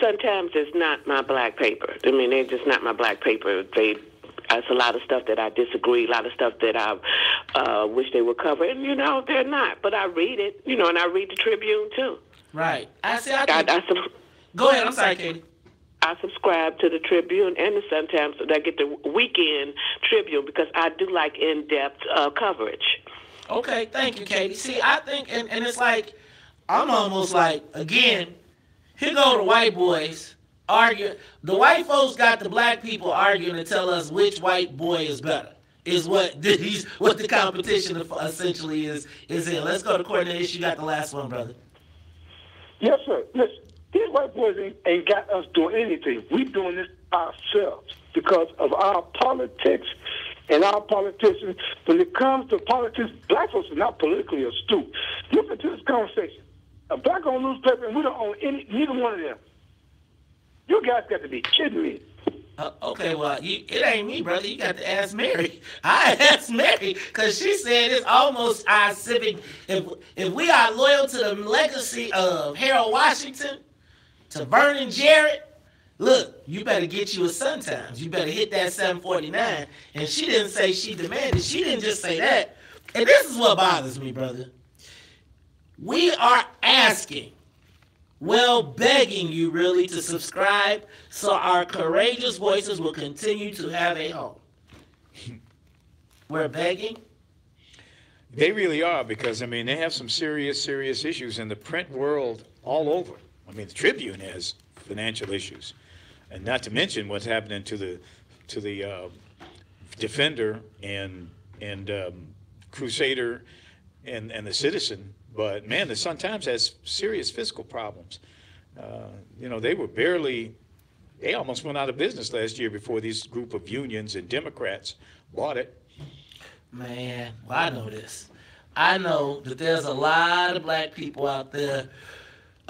sometimes it's not my black paper. I mean, they're just not my black paper. There's a lot of stuff that I disagree, a lot of stuff that I wish they would cover. And, they're not. But I read it, and I read the Tribune, too. Right. Go ahead. I'm sorry, Katie. I subscribe to the Tribune and the Sun-Times, so that I get the weekend Tribune because I do like in-depth coverage. Okay, thank you, Katie. See, I think, and it's like, I'm almost like, again, here go the white boys arguing. The white folks got the black people arguing to tell us which white boy is better. Is what the competition essentially is in. Let's go to Cornelius. You got the last one, brother. Yes, sir. Listen, these white boys ain't got us doing anything. We doing this ourselves because of our politics and our politicians. When it comes to politics, black folks are not politically astute. Listen to this conversation. A black-owned newspaper, and we don't own neither one of them. You guys got to be kidding me. Okay, well, it ain't me, brother. You got to ask Mary. I asked Mary because she said it's almost our civic. If we are loyal to the legacy of Harold Washington, to Vernon Jarrett, look, you better get you a Sun-Times. You better hit that 749. And she didn't say she demanded. She didn't just say that. And this is what bothers me, brother. We are asking, begging you really to subscribe so our courageous voices will continue to have a home. We're begging. They really are because, they have some serious issues in the print world all over. The Tribune has financial issues, and not to mention what's happening to the Defender and Crusader and the Citizen. But man, the Sun-Times has serious fiscal problems. They almost went out of business last year before this group of unions and Democrats bought it. Man, well, I know this. I know that there's a lot of black people out there.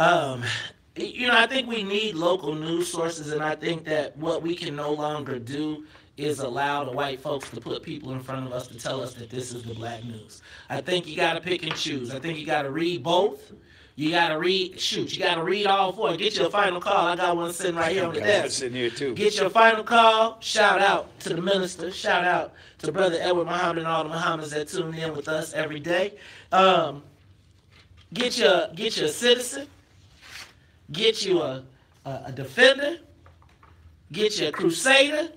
I think we need local news sources, and I think that what we can no longer do is allow the white folks to put people in front of us to tell us that this is the black news. I think you got to pick and choose. I think you got to read both. You got to read all four. Get your final call. I got one sitting right here on the desk. Sitting here too. Get your final call. Shout out to the minister. Shout out to Brother Edward Muhammad and all the Muhammad's that tune in with us every day. Get your Citizen. Get you a Defender. Get your Crusader.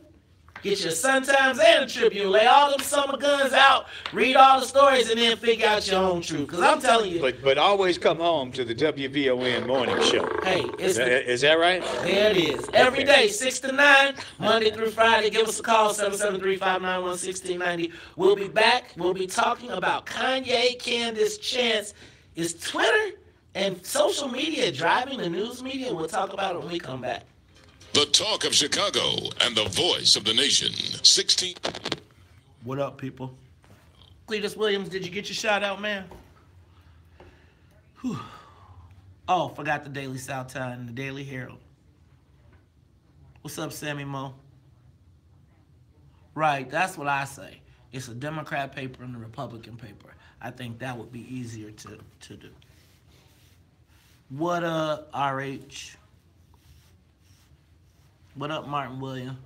Get your Sun-Times and the Tribune. Lay all them summer guns out. Read all the stories and then figure out your own truth. Because I'm telling you. But always come home to the WVON morning show. Hey, is that right? There it is. Every day, 6 to 9, Monday through Friday. Give us a call, 773-591-1690. We'll be back. We'll be talking about Kanye, Candace, Chance. Is Twitter and social media driving the news media? We'll talk about it when we come back. The talk of Chicago and the voice of the nation. 16. What up, people? Cletus Williams, did you get your shout out, man? Whew. Oh, forgot the Daily South Time and the Daily Herald. What's up, Sammy Mo? Right, that's what I say. It's a Democrat paper and a Republican paper. I think that would be easier to do. What up, RH? What up, Martin William?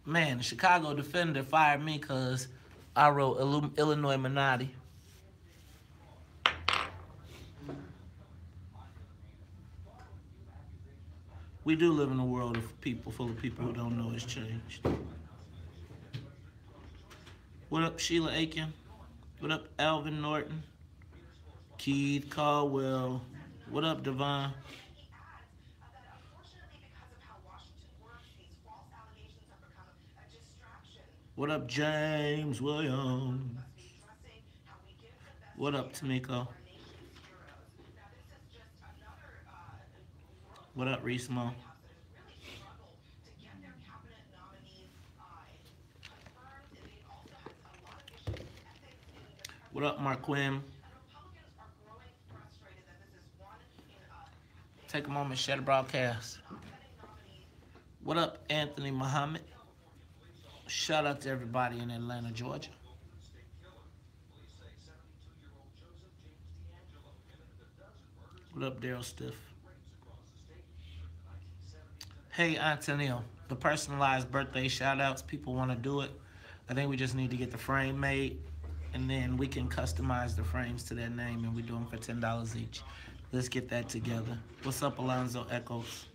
Man, the Chicago Defender fired me because I wrote Illinois Minotti. We do live in a world of people, full of people who don't know it's changed. What up, Sheila Aiken? What up, Alvin Norton? Keith Caldwell. What up, Devon? What up, James Williams? What up, Tamiko? What up, Reese Mo? What up, Marquim? Take a moment, share the broadcast. What up, Anthony Muhammad? Shout out to everybody in Atlanta, Georgia. What up, Daryl Stiff? Hey, Antonio, the personalized birthday shout-outs, people want to do it. I think we just need to get the frame made, and then we can customize the frames to their name, and we do them for $10 each. Let's get that together. What's up, Alonzo Echoes?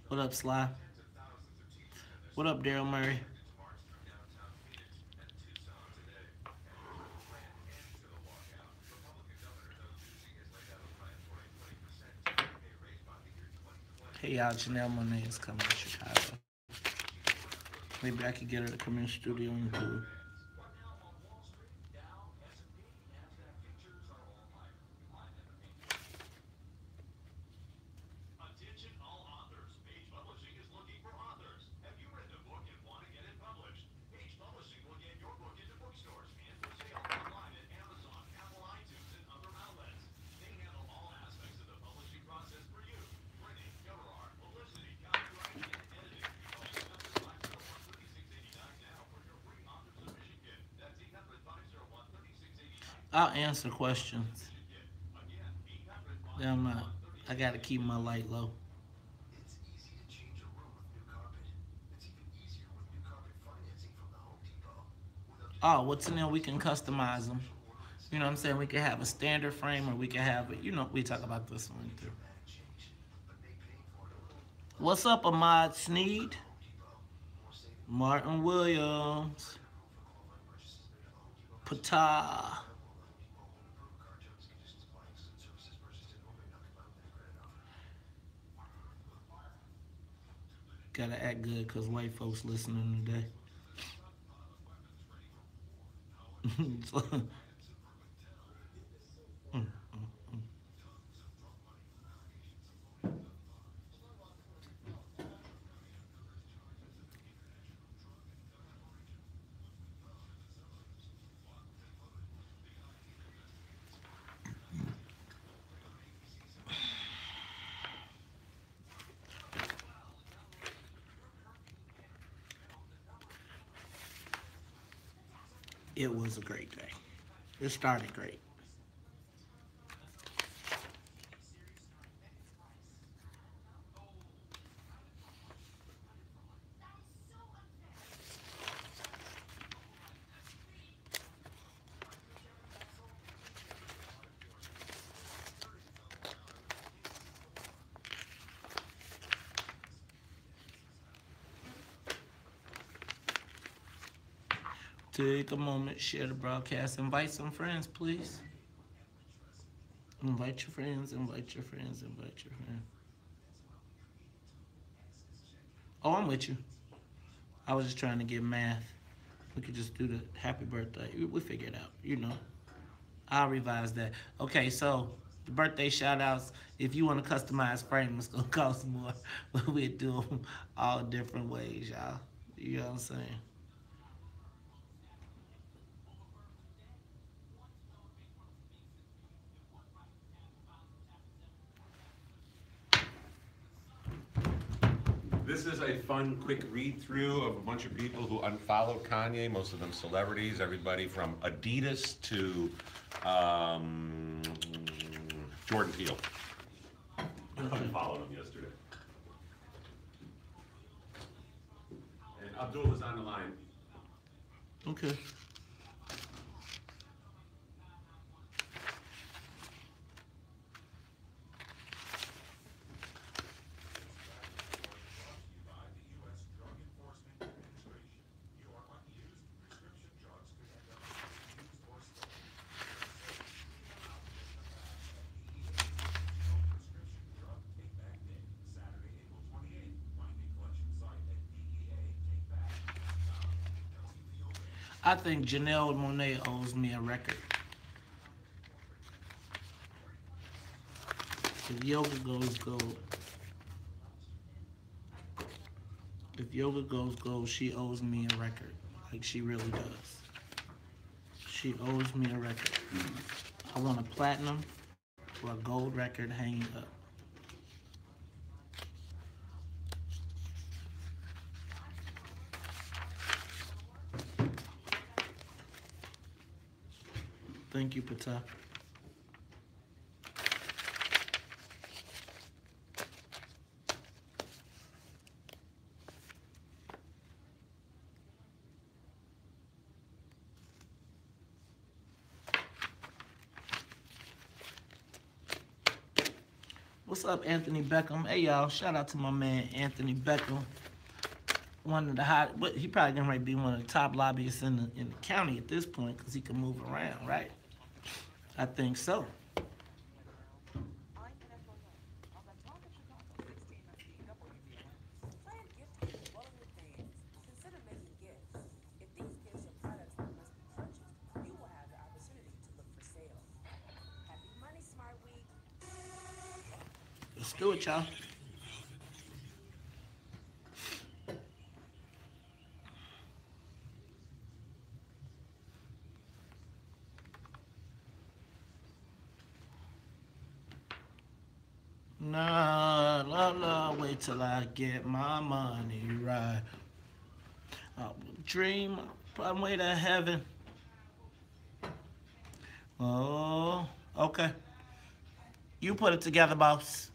What up, Sly? What up, Daryl Murray? Hey, y'all, Janelle Monae is coming to Chicago. Maybe I could get her to come in the studio and do it. I'll answer questions. Yeah, I'm not. I gotta keep my light low. Oh, what's in there? We can customize them. You know what I'm saying? We can have a standard frame, or we can have it. You know, we talk about this one too. What's up, Ahmad Sneed? Martin Williams. Patah. Gotta act good because white folks listening today. It was a great day. It started great. Take a moment, share the broadcast, invite some friends, please. Invite your friends, invite your friends, invite your friends. Oh, I'm with you. I was just trying to get math. We could just do the happy birthday. We'll figure it out, you know. I'll revise that. Okay, so the birthday shout outs, if you want to customize frame, it's going to cost more. But we'll do them all different ways, y'all. You know what I'm saying? This is a fun, quick read-through of a bunch of people who unfollowed Kanye, most of them celebrities, everybody from Adidas to Jordan Peele. I unfollowed him yesterday. And Abdul is on the line. Okay. I think Janelle Monáe owes me a record. If yoga goes gold. If yoga goes gold, she owes me a record. Like, she really does. She owes me a record. I want a platinum or a gold record hanging up. Thank you, Pata. What's up, Anthony Beckham? Hey, y'all, shout out to my man, Anthony Beckham. One of the hot, but he probably gonna be one of the top lobbyists in the county at this point because he can move around, right? I think so. Let's do it, y'all. Nah, wait till I get my money right. I dream on way to heaven. Oh, okay. You put it together, boss.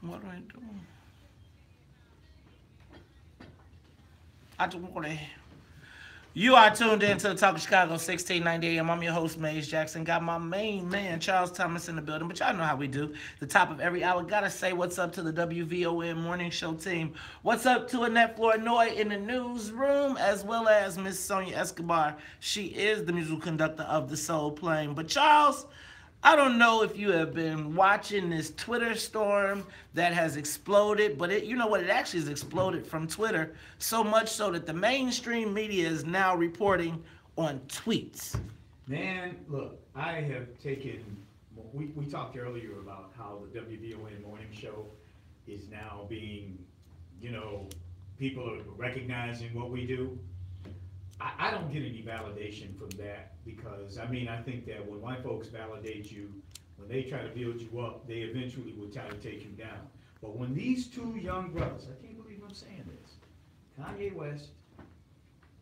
What am I doing? I just want to. You are tuned in to the Talk of Chicago, 1690 AM. I'm your host, Maze Jackson. Got my main man, Charles Thomas, in the building, but y'all know how we do. The top of every hour, gotta say what's up to the WVON Morning Show team. What's up to Annette Flournoy in the newsroom, as well as Miss Sonia Escobar. She is the musical conductor of the Soul Plane. But Charles, I don't know if you have been watching this Twitter storm that has exploded, but you know what? It actually has exploded from Twitter, so much so that the mainstream media is now reporting on tweets. Man, look, I have taken, we talked earlier about how the WVON morning show is now being, you know, people are recognizing what we do. I don't get any validation from that because, I mean, I think that when white folks validate you, when they try to build you up, they eventually will try to take you down. But when these two young brothers, I can't believe I'm saying this, Kanye West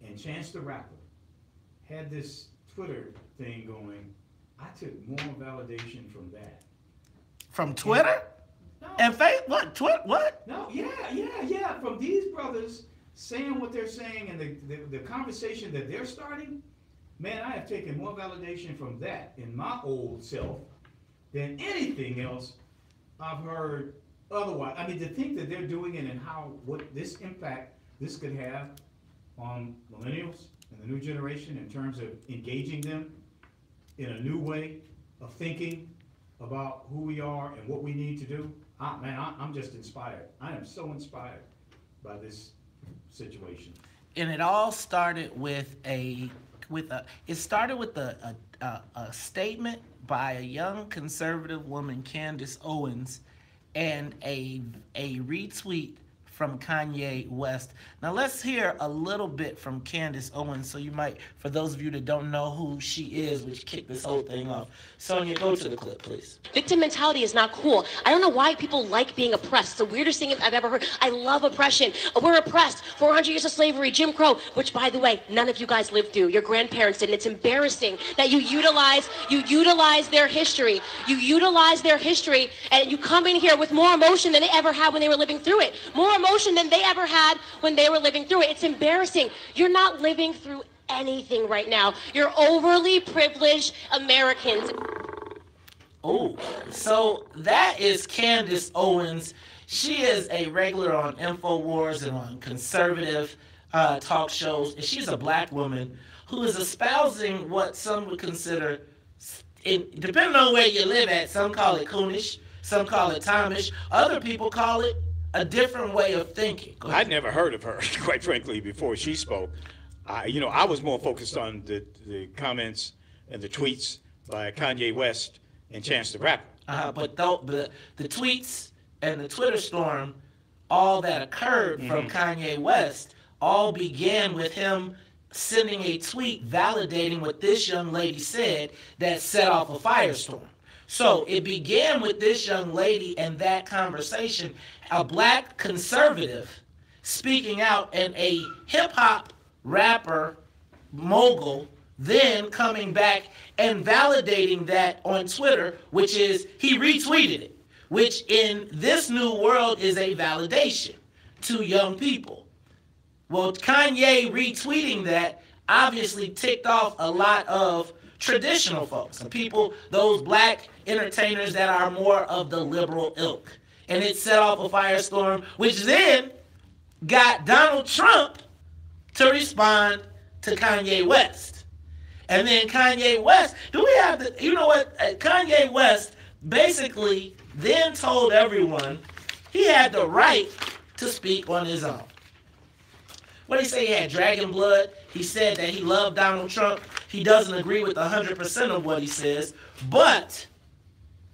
and Chance the Rapper had this Twitter thing going, I took more validation from that. From Twitter? No. And what? What? No, yeah. From these brothers saying what they're saying and the conversation that they're starting, man, I have taken more validation from that in my old self than anything else I've heard otherwise. I mean, to think that they're doing it and what this impact this could have on millennials and the new generation in terms of engaging them in a new way of thinking about who we are and what we need to do. I'm just inspired. I am so inspired by this situation. And it all started with a statement by a young conservative woman, Candace Owens, and a retweet from Kanye West. Now let's hear a little bit from Candace Owens, so you might, for those of you that don't know who she is, which kicked this whole thing off. Sonia, go to the clip, please. Victim mentality is not cool. I don't know why people like being oppressed. It's the weirdest thing I've ever heard. I love oppression. We're oppressed. 400 years of slavery, Jim Crow, which, by the way, none of you guys lived through. Your grandparents did, and it's embarrassing that you utilize their history. You utilize their history, and you come in here with more emotion than they ever had when they were living through it. More emotion than they ever had when they were living through it. It's embarrassing. You're not living through anything right now. You're overly privileged Americans. Oh, so that is Candace Owens. She is a regular on InfoWars and on conservative talk shows, and she's a black woman who is espousing what some would consider, depending on where you live at, some call it coonish, some call it Thomish, other people call it a different way of thinking. I'd never heard of her, quite frankly, before she spoke. I was more focused on the comments and the tweets by Kanye West and Chance the Rapper. But the tweets and the Twitter storm, all that occurred from Kanye West, all began with him sending a tweet validating what this young lady said that set off a firestorm. So it began with this young lady and that conversation, a black conservative speaking out, and a hip-hop rapper mogul then coming back and validating that on Twitter, which is he retweeted it, which in this new world is a validation to young people. Well, Kanye retweeting that obviously ticked off a lot of traditional folks, and people, those black entertainers that are more of the liberal ilk. And it set off a firestorm, which then got Donald Trump to respond to Kanye West. And then Kanye West, Kanye West basically then told everyone he had the right to speak on his own. What did he say? He had dragon blood. He said that he loved Donald Trump. He doesn't agree with 100% of what he says, but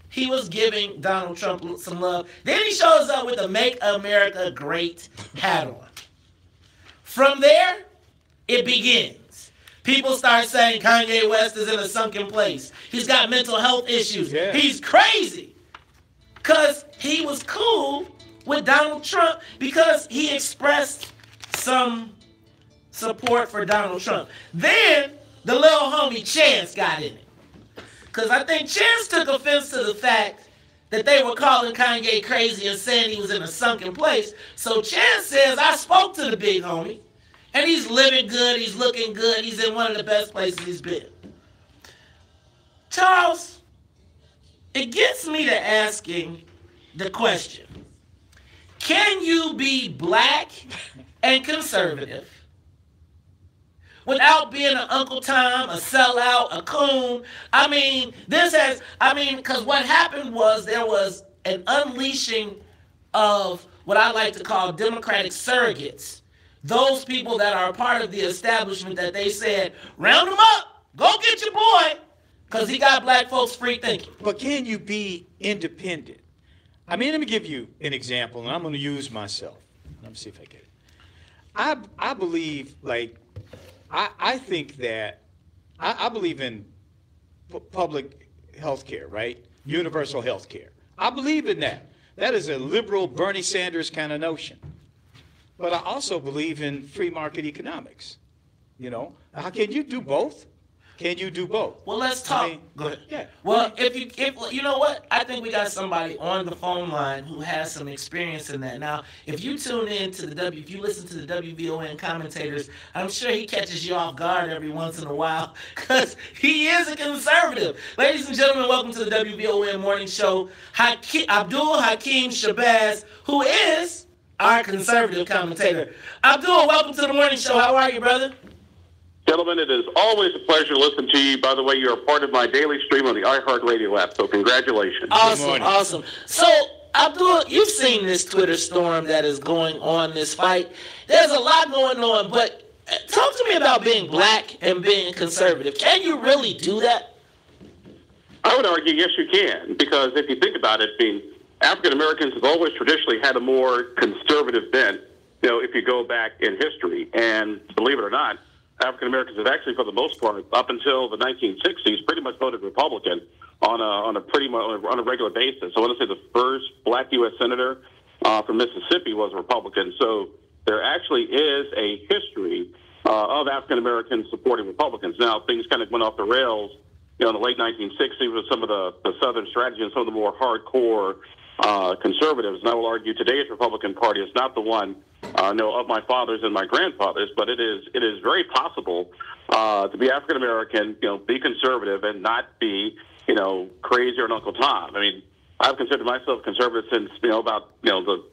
he was giving Donald Trump some love. Then he shows up with a Make America Great hat on. From there, it begins. People start saying Kanye West is in a sunken place. He's got mental health issues. Yeah. He's crazy. Because he was cool with Donald Trump because he expressed some support for Donald Trump. Then the little homie Chance got in it. Because I think Chance took offense to the fact that they were calling Kanye crazy and saying he was in a sunken place. So Chance says, I spoke to the big homie, and he's living good, he's looking good, he's in one of the best places he's been. Charles, it gets me to asking the question, can you be black and conservative without being an Uncle Tom, a sellout, a coon? Because what happened was there was an unleashing of what I like to call Democratic surrogates. Those people that are a part of the establishment that they said, round them up, go get your boy, because he got black folks free thinking. But can you be independent? Let me give you an example, and I'm going to use myself. Let me see if I get it. I believe, I think that I believe in public health care, right? Universal health care. I believe in that. That is a liberal Bernie Sanders kind of notion. But I also believe in free market economics. How can you do both? Can you do both? Well, let's talk. Go ahead. Yeah. Well, if you know what, I think we got somebody on the phone line who has some experience in that. Now, if you tune in to if you listen to the WVON commentators, I'm sure he catches you off guard every once in a while because he is a conservative. Ladies and gentlemen, welcome to the WVON morning show. Abdul Hakim Shabazz, who is our conservative commentator. Abdul, welcome to the morning show. How are you, brother? Gentlemen, it is always a pleasure to listen to you. By the way, you are part of my daily stream on the iHeartRadio app, so congratulations. Awesome. So, Abdul, you've seen this Twitter storm that is going on, this fight. There's a lot going on, but talk to me about being black and being conservative. Can you really do that? I would argue, yes, you can, because if you think about it, African Americans have always traditionally had a more conservative bent, if you go back in history. And believe it or not, African Americans have actually, for the most part, up until the 1960s, pretty much voted Republican on a regular basis. I want to say the first black U.S. senator from Mississippi was a Republican. So there actually is a history of African Americans supporting Republicans. Now things kind of went off the rails, in the late 1960s with some of the Southern strategy and some of the more hardcore conservatives. And I will argue today's Republican Party is not the one of my fathers and my grandfathers, but it is very possible to be African American, be conservative, and not be crazier than Uncle Tom. I mean, I've considered myself conservative since, about, the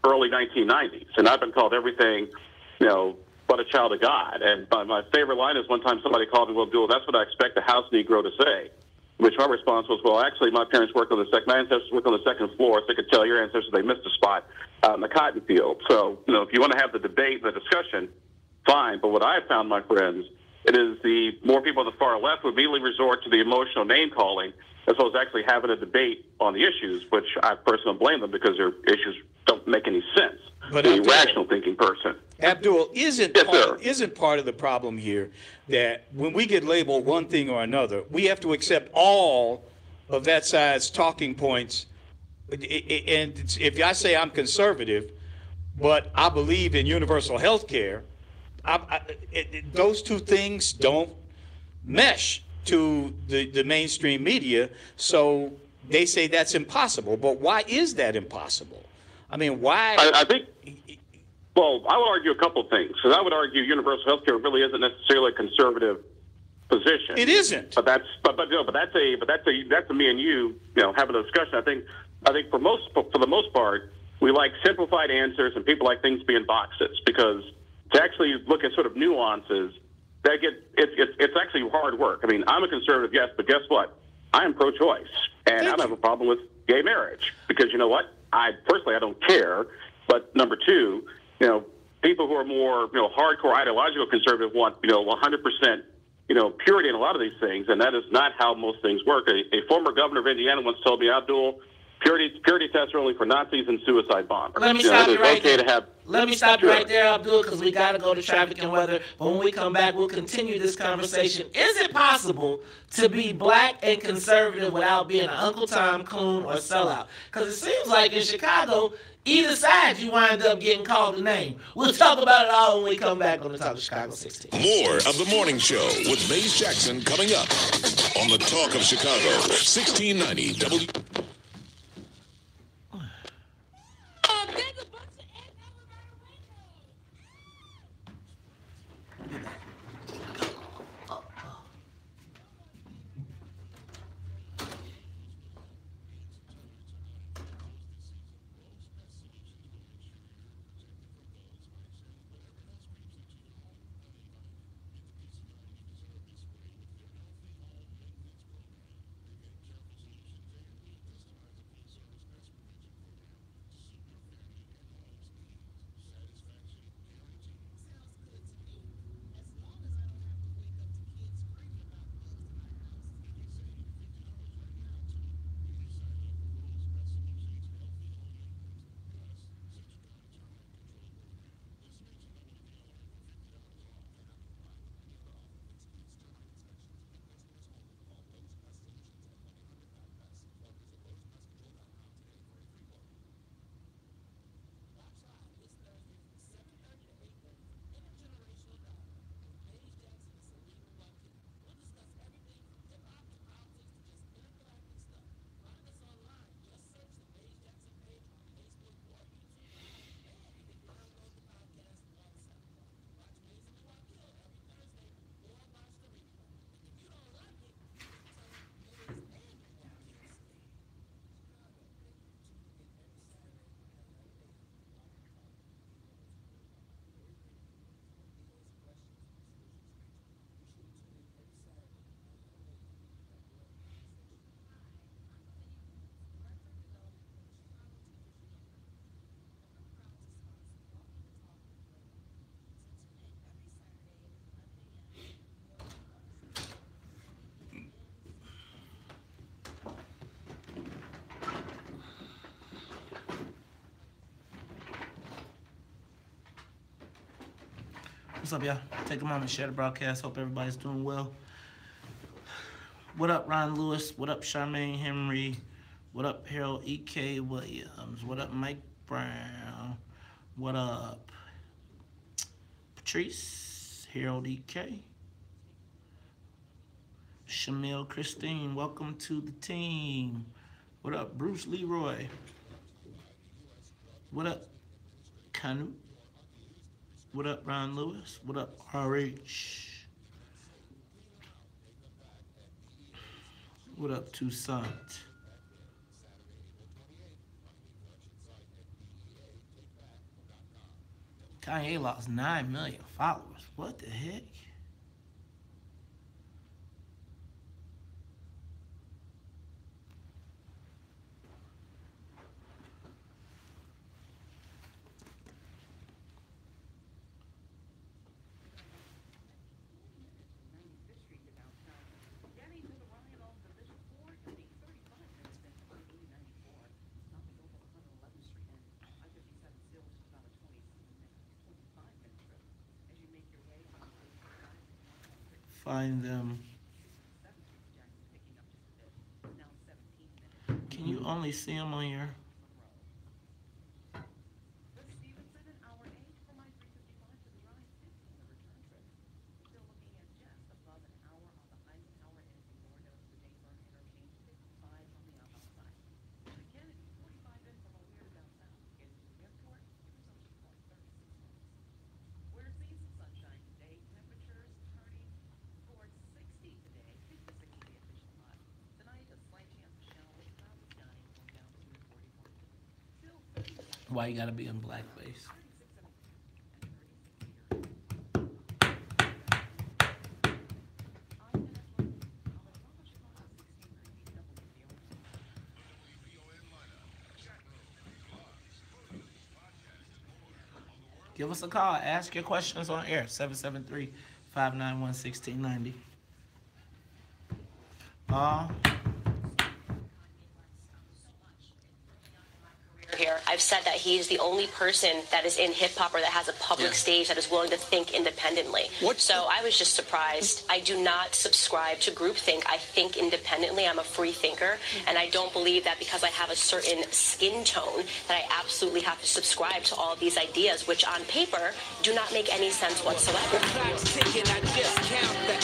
early 1990s. And I've been called everything, but a child of God. And my favorite line is one time somebody called me, well, Duel, that's what I expect a house Negro to say. Which my response was, well, actually, my parents worked on my ancestors worked on the second floor, so I could tell your ancestors they missed a spot out in the cotton field. So, if you want to have the debate, the discussion, fine. But what I found, my friends, it is the more people on the far left would immediately resort to the emotional name calling as well as actually having a debate on the issues, which I personally blame them because their issues don't make any sense. But to a rational thinking person. Abdul, isn't part of the problem here that when we get labeled one thing or another, we have to accept all of that side's talking points? And if I say I'm conservative, but I believe in universal health care, those two things don't mesh to the mainstream media, so they say that's impossible. But why is that impossible? I mean, why? I think, well, I would argue a couple of things. Because I would argue universal health care really isn't necessarily a conservative position. It isn't. But that's a me and you, having a discussion. I think for the most part, we like simplified answers, and people like things to be in boxes, because to actually look at sort of nuances, it's actually hard work. I mean, I'm a conservative, yes, but guess what? I am pro-choice, and I don't have a problem with gay marriage, because you know what? I don't care. But number two, people who are more hardcore ideological conservative want 100% purity in a lot of these things, and that is not how most things work. A former governor of Indiana once told me, Abdul, purity tests are only for Nazis and suicide bombers. Let me stop you right there. Let me stop you right there, Abdul, because we got to go to traffic and weather. But when we come back, we'll continue this conversation. Is it possible to be black and conservative without being an Uncle Tom, coon, or sellout? Because it seems like in Chicago, either side you wind up getting called a name. We'll talk about it all when we come back on the Talk of Chicago 16. More of The Morning Show with Maze Jackson coming up on the Talk of Chicago 1690 W. What's up, y'all? Take a moment, share the broadcast. Hope everybody's doing well. What up, Ron Lewis? What up, Charmaine Henry? What up, Harold E.K. Williams? What up, Mike Brown? What up, Patrice? Harold E.K. Shamil Christine, welcome to the team. What up, Bruce Leroy? What up, Kanu? What up, Ron Lewis? What up, RH? What up, Toussaint? Kanye lost 9 million followers. What the heck? Find them. Can you only see them on your? Why you gotta be in blackface? Give us a call. Ask your questions on air. 773-591-1690. Here, I've said that he is the only person that is in hip hop or that has a public stage that is willing to think independently. So I was just surprised. I do not subscribe to groupthink. I think independently. I'm a free thinker, and I don't believe that because I have a certain skin tone that I absolutely have to subscribe to all of these ideas, which on paper do not make any sense whatsoever. The clock's ticking, I just count the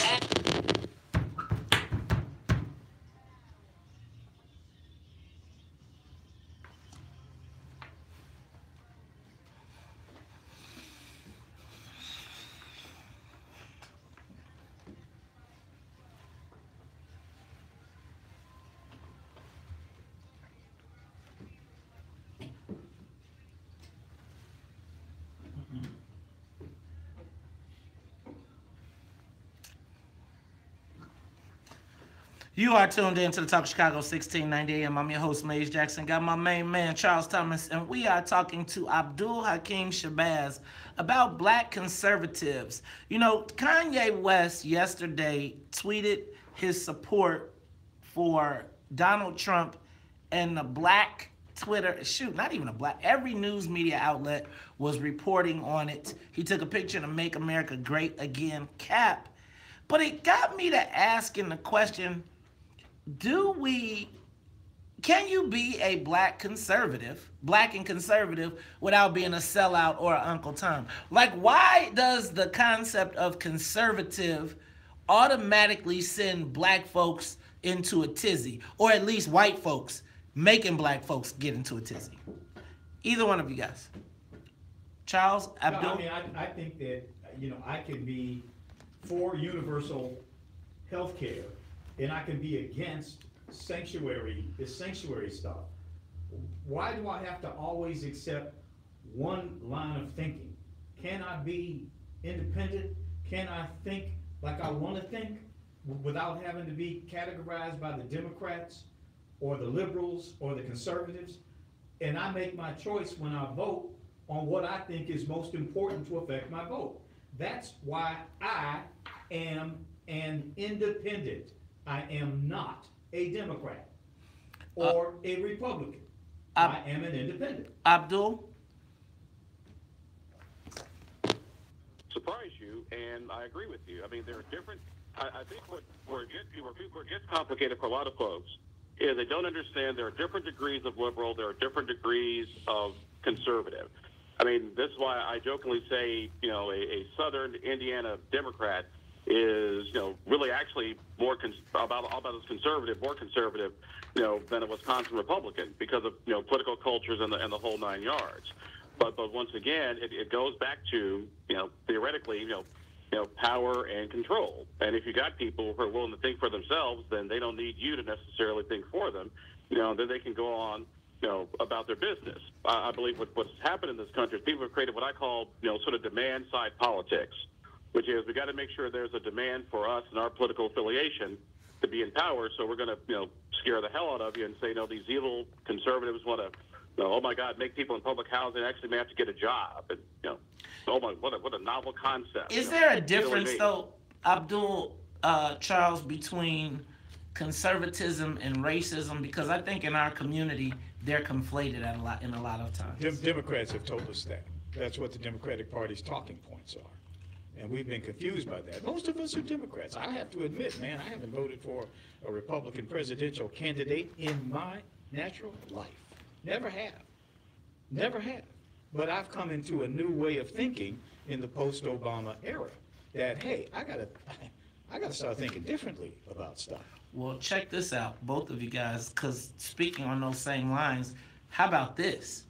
You are tuned in to the Talk Chicago 1690 AM. I'm your host, Maze Jackson. Got my main man, Charles Thomas, and we are talking to Abdul Hakim Shabazz about black conservatives. You know, Kanye West yesterday tweeted his support for Donald Trump, and the black Twitter, not even a black, every news media outlet was reporting on it. He took a picture to Make America Great Again cap. But it got me to asking the question, can you be a black and conservative without being a sellout or an Uncle Tom? Like, why does the concept of conservative automatically send black folks into a tizzy, or at least white folks making black folks get into a tizzy? Either one of you guys. Charles, Abdul? No, I mean, I think that, I can be for universal health care, and I can be against sanctuary stuff. Why do I have to always accept one line of thinking? Can I be independent? Can I think like I want to think without having to be categorized by the Democrats or the liberals or the conservatives? And I make my choice when I vote on what I think is most important to affect my vote. That's why I am an independent. I am not a Democrat or a Republican. I am an independent. Abdul? Surprise you, and I agree with you. I mean, there are different. I think where it gets complicated for a lot of folks is they don't understand there are different degrees of liberal, there are different degrees of conservative. I mean, this is why I jokingly say, a Southern Indiana Democrat is, really actually more about as conservative, more conservative, than a Wisconsin Republican because of, political cultures and the whole 9 yards. But once again, it goes back to, theoretically, power and control. And if you got people who are willing to think for themselves, then they don't need you to necessarily think for them. Then they can go on, about their business. I believe what's happened in this country is people have created what I call, sort of demand side politics, which is we got to make sure there's a demand for us and our political affiliation to be in power. So we're going to, scare the hell out of you and say, these evil conservatives want to, oh my God, make people in public housing actually may have to get a job. And, oh my, what a novel concept. Is there a difference, though, Abdul, Charles, between conservatism and racism? Because I think in our community, they're conflated in a lot of times. Democrats have told us that. That's what the Democratic Party's talking points are. And we've been confused by that. Most of us are Democrats. I have to admit, man, I haven't voted for a Republican presidential candidate in my natural life. Never have. Never have. But I've come into a new way of thinking in the post-Obama era that, hey, I gotta start thinking differently about stuff. Well, check this out, both of you guys, because speaking on those same lines, how about this?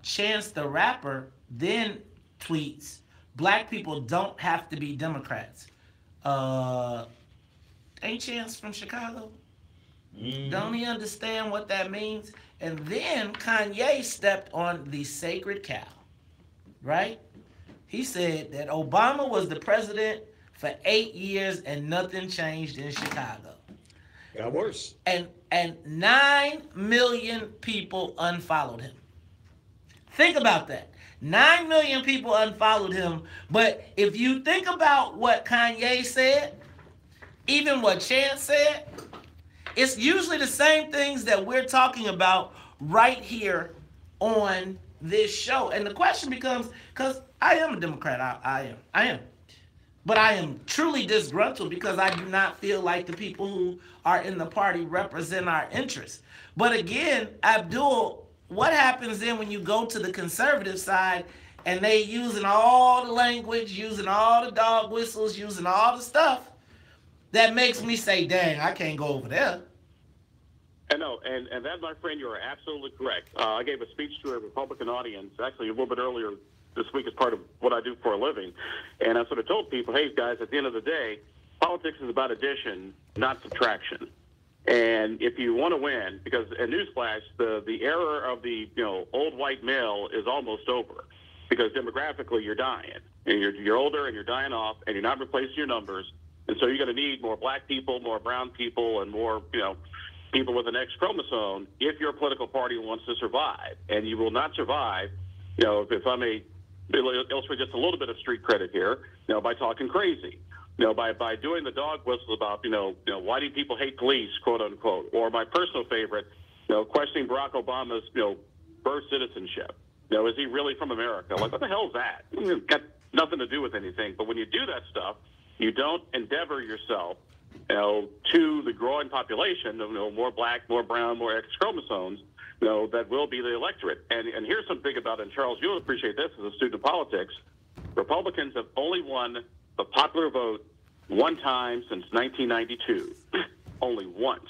Chance the Rapper then tweets, black people don't have to be Democrats. Ain't Chance from Chicago? Don't he understand what that means? And then Kanye stepped on the sacred cow, right? He said that Obama was the president for 8 years and nothing changed in Chicago. Got worse. And 9 million people unfollowed him. Think about that. 9 million people unfollowed him. But if you think about what Kanye said, even what Chance said, it's usually the same things that we're talking about right here on this show. And the question becomes, because I am a Democrat, I am. But I am truly disgruntled because I do not feel like the people who are in the party represent our interests. But again, Abdul, what happens then when you go to the conservative side and they using all the language, using all the dog whistles, using all the stuff that makes me say, dang, I can't go over there. And no, and that, my friend, you are absolutely correct. I gave a speech to a Republican audience, actually a little bit earlier this week as part of what I do for a living. And I sort of told people, hey, guys, at the end of the day, politics is about addition, not subtraction. And if you want to win, because a newsflash, the era of the old white male is almost over, because demographically you're dying, and you're older and you're dying off, and you're not replacing your numbers, and so you're going to need more black people, more brown people, and more people with an X chromosome if your political party wants to survive. And you will not survive, if I may illustrate just a little bit of street credit here, by talking crazy. By doing the dog whistle about, why do people hate police, quote unquote, or my personal favorite, questioning Barack Obama's, birth citizenship. Is he really from America? Like, what the hell is that? It's got nothing to do with anything. But when you do that stuff, you don't endeavor yourself, to the growing population of, more black, more brown, more X chromosomes, that will be the electorate. And here's something about it, and Charles, you'll appreciate this as a student of politics. Republicans have only won the popular vote one time since 1992, only once.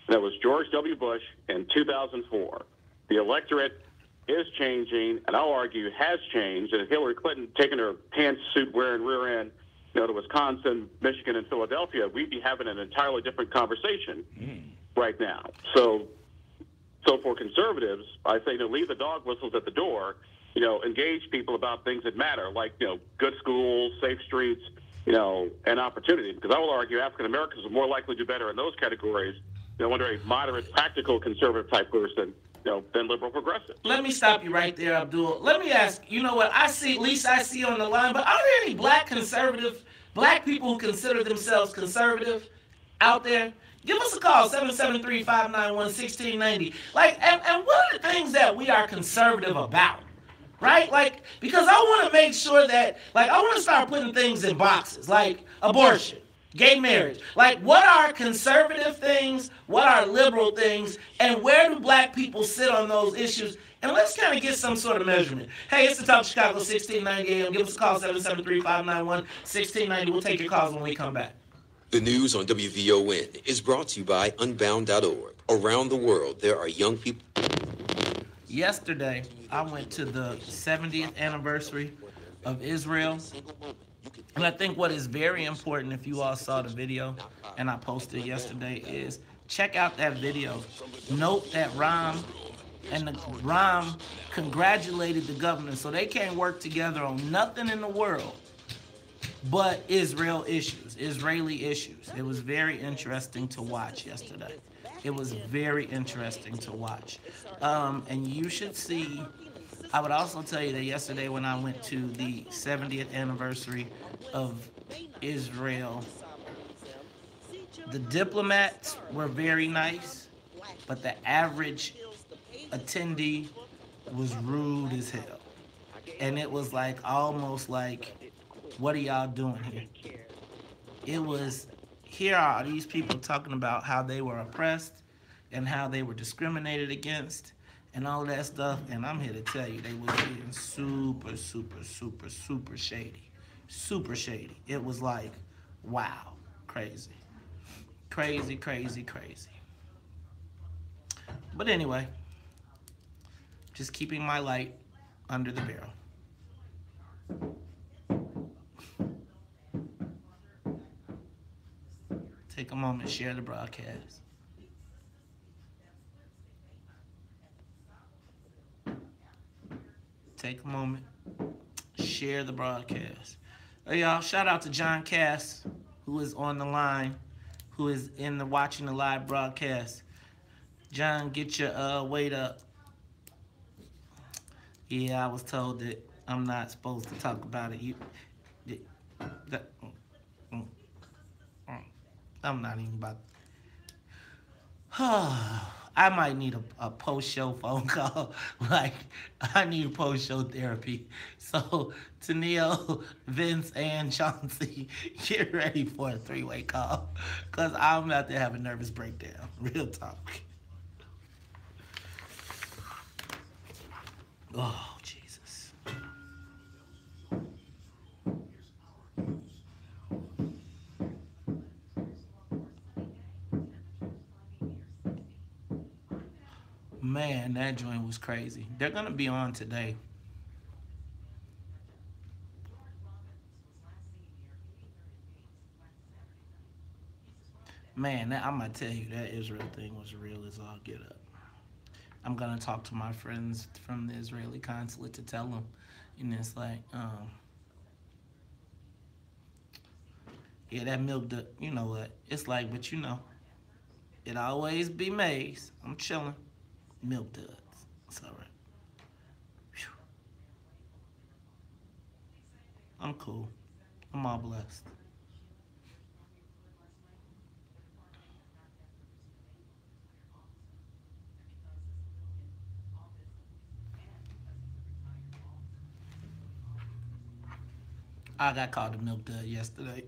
That was George W. Bush in 2004. The electorate is changing, and I'll argue has changed. And if Hillary Clinton taking her pantsuit wearing rear end, to Wisconsin, Michigan, and Philadelphia, we'd be having an entirely different conversation right now. So for conservatives, I say, leave the dog whistles at the door. Engage people about things that matter, like, good schools, safe streets, and opportunity. Because I will argue African Americans are more likely to do better in those categories, under a moderate, practical, conservative type person, than liberal progressive. Let me stop you right there, Abdul. Let me ask, what I see, at least I see on the line, but are there any black people who consider themselves conservative out there? Give us a call, 773-591-1690. And what are the things that we are conservative about? Right? Because I want to make sure that, I want to start putting things in boxes, like abortion, gay marriage. What are conservative things? What are liberal things? And where do black people sit on those issues? And let's kind of get some sort of measurement. Hey, it's the Talk Chicago, 1690 AM. Give us a call, 773-591-1690. We'll take your calls when we come back. The news on WVON is brought to you by Unbound.org. Around the world, there are young people. Yesterday, I went to the 70th anniversary of Israel. And I think what is very important, if you all saw the video, and I posted yesterday, is check out that video. Note that Ram congratulated the governor, so they can't work together on nothing in the world but Israeli issues. It was very interesting to watch yesterday. It was very interesting to watch. And you should see, I would also tell you that yesterday when I went to the 70th anniversary of Israel, the diplomats were very nice, but the average attendee was rude as hell. And it was like almost like, what are y'all doing here? It was, here are these people talking about how they were oppressed and how they were discriminated against and all that stuff, and I'm here to tell you they was being super, super, super, super shady. Super shady. It was like, wow, crazy. Crazy, crazy, crazy. But anyway, just keeping my light under the barrel. Take a moment, share the broadcast. Take a moment, share the broadcast. Hey, y'all, shout out to John Cass, who is on the line, who is watching the live broadcast. John, get your weight up. Yeah, I was told that I'm not supposed to talk about it. I'm not even about. I might need a post-show phone call. Like, I need post-show therapy. So, Tennille, Vince, and Chauncey, get ready for a three-way call. Because I'm about to have a nervous breakdown. Real talk. Oh, Jesus. Man, that joint was crazy. They're going to be on today. Man, I'm going to tell you, that Israel thing was real as all get up. I'm going to talk to my friends from the Israeli consulate to tell them. And it's like, yeah, that milk, you know what? It's like, but you know, it always be maize. I'm chilling. Milk duds. It's all right. Whew. I'm cool. I'm all blessed. I got called a milk dud yesterday.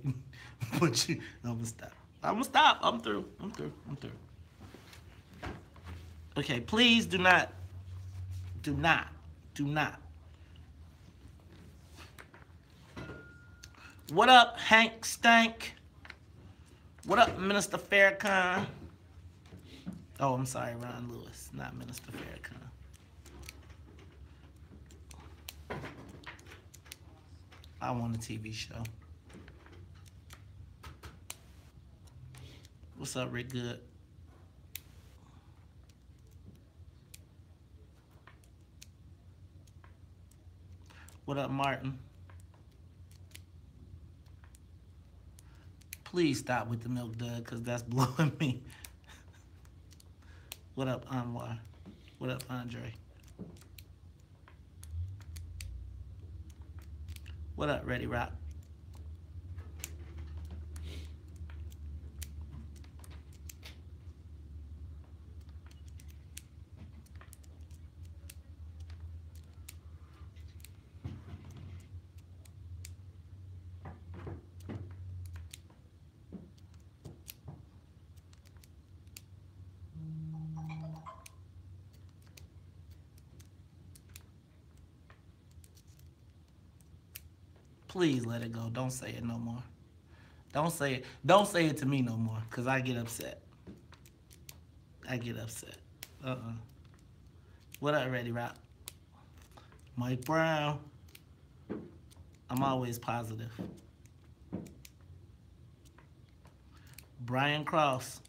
But I'm gonna stop. I'm gonna stop. I'm through. Okay, please do not. What up, Hank Stank? What up, Minister Farrakhan? Oh, I'm sorry, Ron Lewis, not Minister Farrakhan. I want a TV show. What's up, Rick Good? What up, Martin? Please stop with the milk dud, because that's blowing me. What up, Anwar? What up, Andre? What up, Ready Rock? Please let it go. Don't say it no more. Don't say it. Don't say it to me no more, because I get upset. What up, Ready Rock? Mike Brown. I'm always positive. Brian Cross.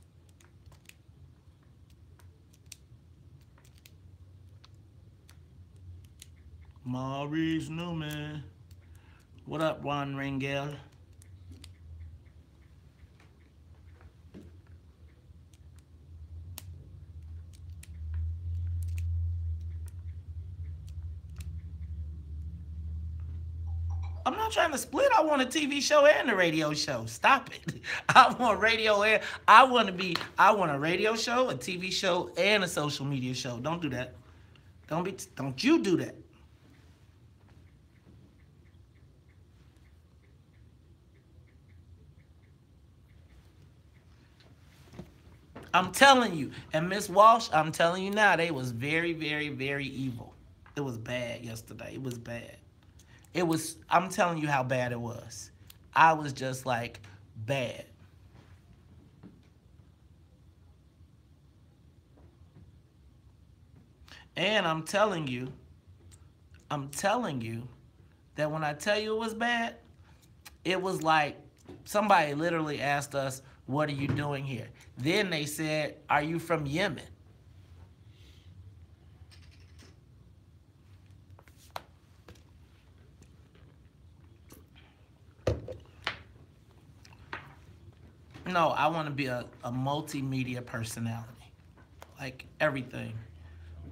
Maurice Newman. What up, Juan Rangel? I'm not trying to split. I want a TV show and a radio show. Stop it. I want radio and I want a radio show, a TV show, and a social media show. Don't do that. Don't you do that. I'm telling you. And Miss Walsh, I'm telling you now, they was very, very, very evil. It was bad yesterday. It was bad. I'm telling you how bad it was. I was just like, bad. And I'm telling you that when I tell you it was bad, it was like somebody literally asked us, what are you doing here? Then they said, are you from Yemen? No, I want to be a multimedia personality. Like everything.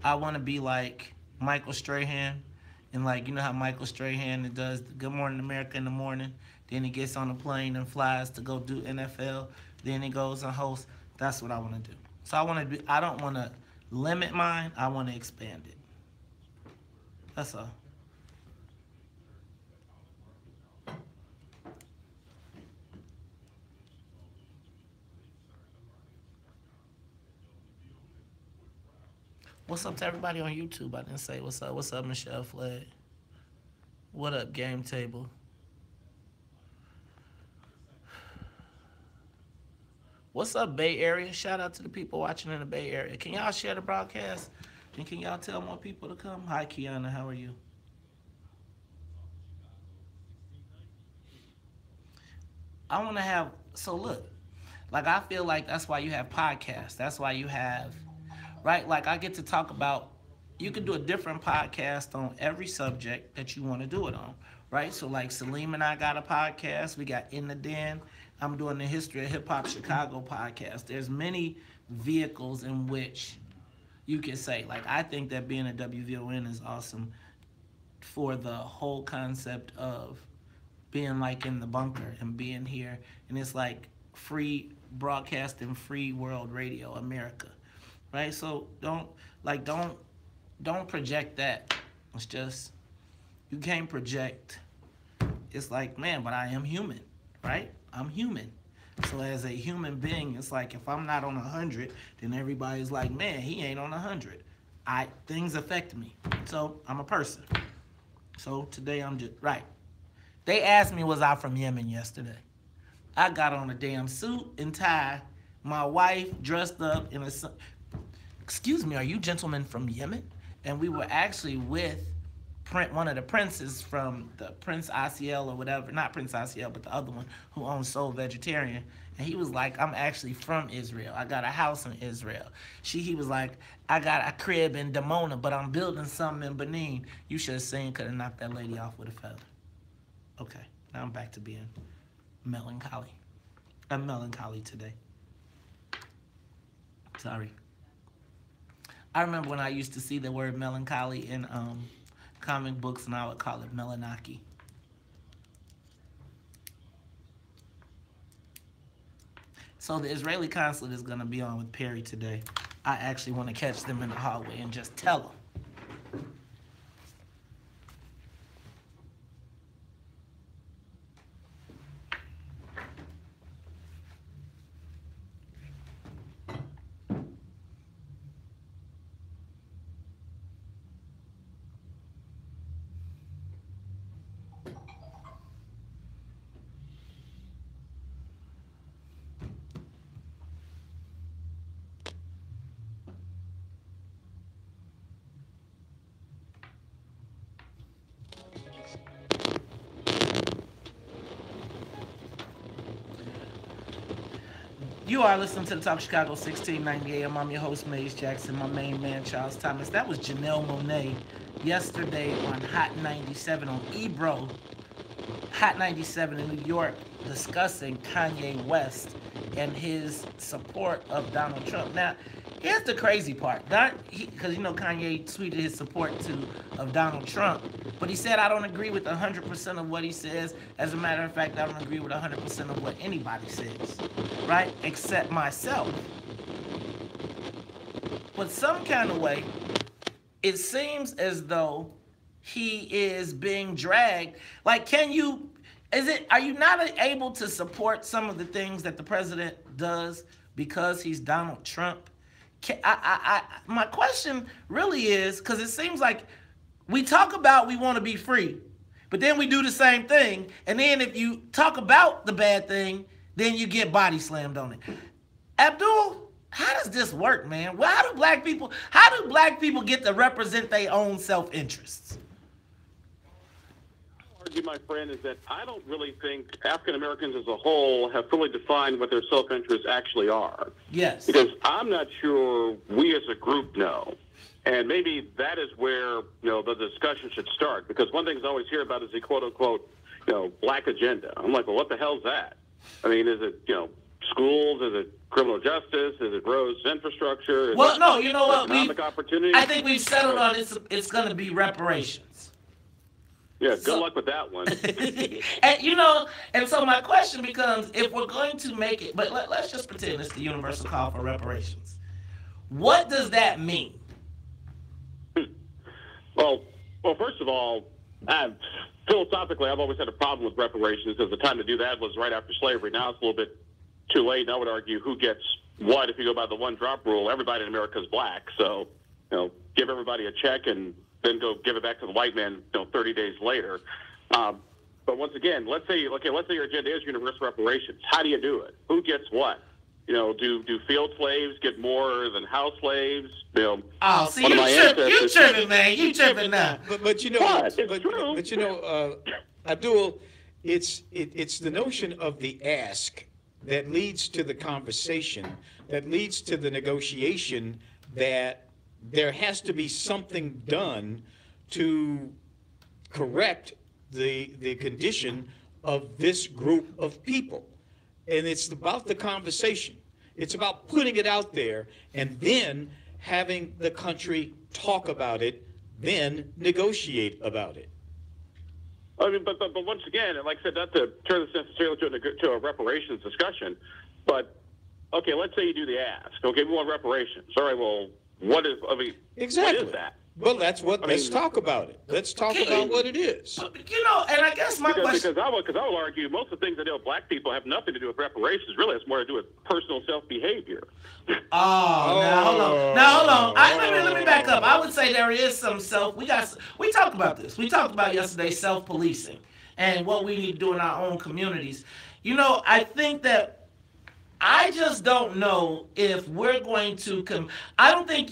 I want to be like Michael Strahan. And like, you know how Michael Strahan does Good Morning America in the morning. Then he gets on a plane and flies to go do NFL. Then he goes and hosts. That's what I want to do. So I don't want to limit mine. I want to expand it. That's all. What's up to everybody on YouTube? I didn't say what's up. What's up, Michelle Flagg? What up, Game Table? What's up, Bay Area? Shout out to the people watching in the Bay Area. Can y'all share the broadcast? And can y'all tell more people to come? Hi, Kiana. How are you? I want to have, so look, like I feel like that's why you have podcasts. That's why you have, right? Like I get to talk about, you can do a different podcast on every subject that you want to do it on, right? So like Salim and I got a podcast. We got In the Den. I'm doing the History of Hip Hop Chicago podcast. There's many vehicles in which you can say, like, I think that being a WVON is awesome for the whole concept of being like in the bunker and being here. And it's like free broadcasting, free world radio, America, right? So don't project that. It's just, you can't project. It's like, man, but I am human, right? I'm human. So as a human being, it's like if I'm not on 100, then everybody's like, man, he ain't on 100. Things affect me. So I'm a person. So today I'm just, right. They asked me, was I from Yemen yesterday? I got on a damn suit and tie. My wife dressed up in a, excuse me, are you gentlemen from Yemen? And we were actually with one of the princes from the Prince Asiel or whatever, not Prince Asiel, but the other one who owns Soul Vegetarian. And he was like, I'm actually from Israel. I got a house in Israel. He was like, I got a crib in Dimona, but I'm building something in Benin. You should have seen, could have knocked that lady off with a feather. Okay, now I'm back to being melancholy. I'm melancholy today. Sorry. I remember when I used to see the word melancholy in comic books, and I would call it Melanaki. So the Israeli consulate is going to be on with Perry today. I actually want to catch them in the hallway and just tell them. You are listening to the Talk Chicago 1690 AM. I'm your host, Maze Jackson, my main man, Charles Thomas. That was Janelle Monáe yesterday on Hot 97 on Ebro. Hot 97 in New York, discussing Kanye West and his support of Donald Trump. Now, here's the crazy part. Because, you know, Kanye tweeted his support of Donald Trump, but he said, I don't agree with 100% of what he says. As a matter of fact, I don't agree with 100% of what anybody says, right? Except myself. But some kind of way, it seems as though he is being dragged. Like, are you not able to support some of the things that the president does because he's Donald Trump? My question really is, because it seems like we talk about we want to be free, but then we do the same thing, and then if you talk about the bad thing, then you get body slammed on it. Abdul, how does this work, man? Well, how do black people get to represent their own self-interests? My friend, is that I don't really think African Americans as a whole have fully defined what their self-interests actually are. Yes. Because I'm not sure we as a group know. And maybe that is where, the discussion should start. Because one thing I always hear about is the quote-unquote, black agenda. I'm like, well, what the hell's that? I mean, is it, schools? Is it criminal justice? Is it roads, infrastructure? Well, no, you know what? Economic opportunity? I think we've settled on it's going to be reparations. Yeah, good luck with that one. And so my question becomes, if we're going to make it, but let's just pretend it's the universal call for reparations. What does that mean? Well, first of all, philosophically, I've always had a problem with reparations because the time to do that was right after slavery. Now it's a little bit too late, and I would argue who gets what. If you go by the one-drop rule, everybody in America is black. So, give everybody a check and then go give it back to the white man, 30 days later. But once again, let's say your agenda is universal reparations. How do you do it? Who gets what? Do field slaves get more than house slaves? See, you tripping, man. You tripping now. But you know, Abdul, it's the notion of the ask that leads to the conversation, that leads to the negotiation, that there has to be something done to correct the condition of this group of people. And it's about the conversation. It's about putting it out there and then having the country talk about it, then negotiate about it. I mean, but once again, and like I said, not to turn this necessarily to a reparations discussion, but, okay, let's say you do the ask. Okay, we want reparations. All right, well, exactly. What is that? Well, let's talk about it. Let's talk about what it is. And I guess my question... Because I will argue most of the things that black people have nothing to do with reparations. Really, it's more to do with personal self-behavior. Now hold on. Let me back up. I would say there is some we talked about this. We talked about yesterday self-policing and what we need to do in our own communities. I think that I just don't know if we're going to I don't think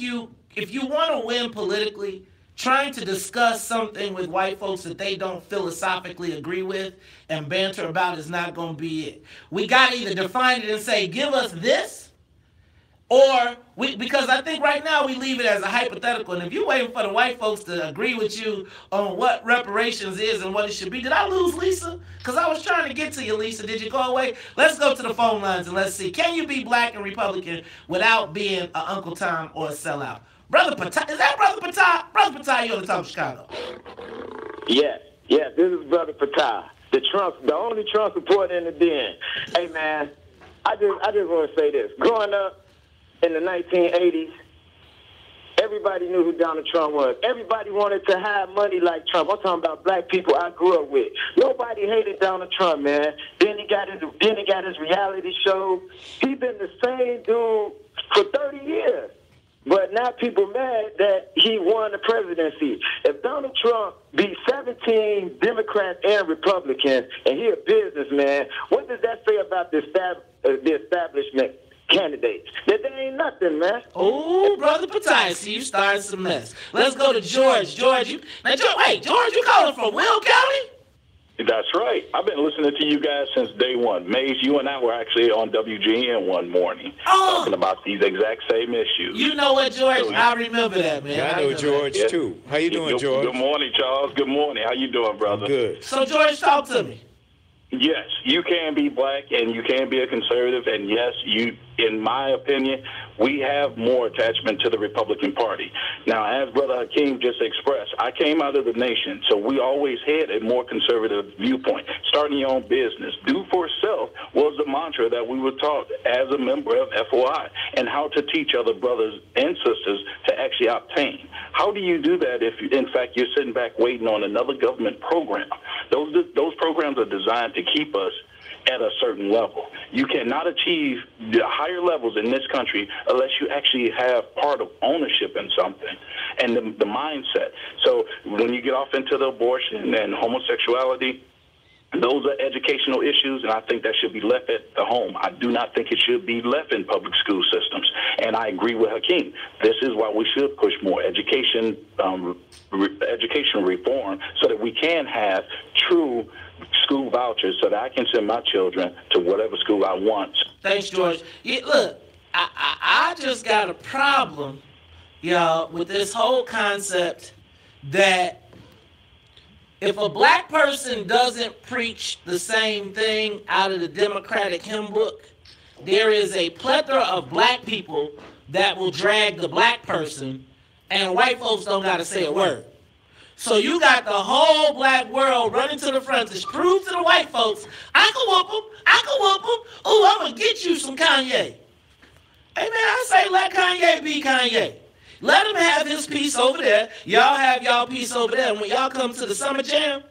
if you want to win politically, trying to discuss something with white folks that they don't philosophically agree with and banter about is not going to be it. We got to either define it and say, give us this, or because I think right now we leave it as a hypothetical. And if you're waiting for the white folks to agree with you on what reparations is and what it should be, did I lose Lisa? Because I was trying to get to you, Lisa. Did you go away? Let's go to the phone lines and let's see. Can you be black and Republican without being an Uncle Tom or a sellout? Brother Patah, is that Brother Patah? Brother Patah, you're on the Talk of Chicago. Yes, this is Brother Patah, the only Trump supporter in the den. Hey man, I just want to say this. Growing up in the 1980s, everybody knew who Donald Trump was. Everybody wanted to have money like Trump. I'm talking about black people I grew up with. Nobody hated Donald Trump, man. Then he got his reality show. He's been the same dude for 30 years. But now people mad that he won the presidency. If Donald Trump beat 17 Democrats and Republicans, and he a businessman, what does that say about the establishment candidates? That they ain't nothing, man. Oh, Brother Patah, see you starting some mess. Let's go to George. George, you calling from Will County? That's right. I've been listening to you guys since day one. Maze, you and I were actually on WGN one morning talking about these exact same issues. You know what, George? I remember that, man. Yeah, I know George, too. How you doing, George? Good morning, Charles. Good morning. How you doing, brother? Good. So, George, talk to me. Yes, you can be black and you can be a conservative, and yes, you, in my opinion, we have more attachment to the Republican Party. Now, as Brother Hakeem just expressed, I came out of the nation, so we always had a more conservative viewpoint. Starting your own business, do for self was the mantra that we were taught as a member of FOI, and how to teach other brothers and sisters to actually obtain. How do you do that if, in fact, you're sitting back waiting on another government program? Those programs are designed to keep us at a certain level. You cannot achieve the higher levels in this country unless you actually have part of ownership in something and the mindset. So when you get off into the abortion and homosexuality, those are educational issues, and I think that should be left at the home. I do not think it should be left in public school systems. And I agree with Hakeem. This is why we should push more education, education reform, so that we can have true school vouchers, so that I can send my children to whatever school I want. Thanks, George. Yeah, look, I just got a problem, y'all, with this whole concept that if a black person doesn't preach the same thing out of the Democratic hymn book, there is a plethora of black people that will drag the black person, and white folks don't got to say a word. So you got the whole black world running to the front to prove to the white folks, I can whoop them, I can whoop them. Ooh, I'm going to get you some Kanye. Hey, man, I say let Kanye be Kanye. Let him have his piece over there. Y'all have y'all piece over there. And when y'all come to the Summer Jam,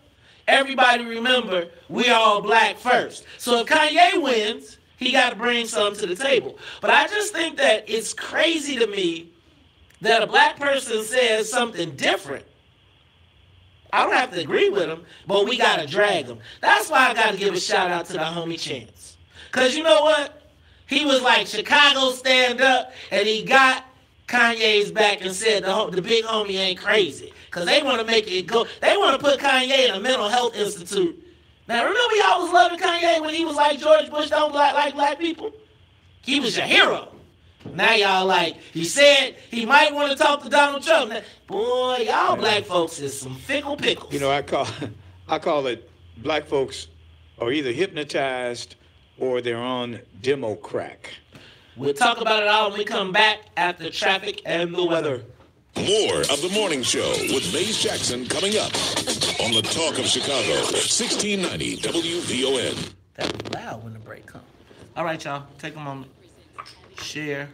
everybody remember, we all black first. So if Kanye wins, he got to bring something to the table. But I just think that it's crazy to me that a black person says something different. I don't have to agree with him, but we got to drag him. That's why I got to give a shout out to the homie Chance. Because you know what? He was like, Chicago stand up, and he got Kanye's back and said the big homie ain't crazy. Because they want to make it go. They want to put Kanye in a mental health institute. Now, remember y'all was loving Kanye when he was like, George Bush don't like black people? He was your hero. Now y'all like, he said he might want to talk to Donald Trump. Now, boy, y'all black folks is some fickle pickles. You know, I call it black folks are either hypnotized or they're on demo crack. We'll talk about it all when we come back after traffic and the weather. More of the morning show with Maze Jackson coming up on the Talk of Chicago, 1690 WVON. That was loud when the break comes. All right, y'all, take a moment. Share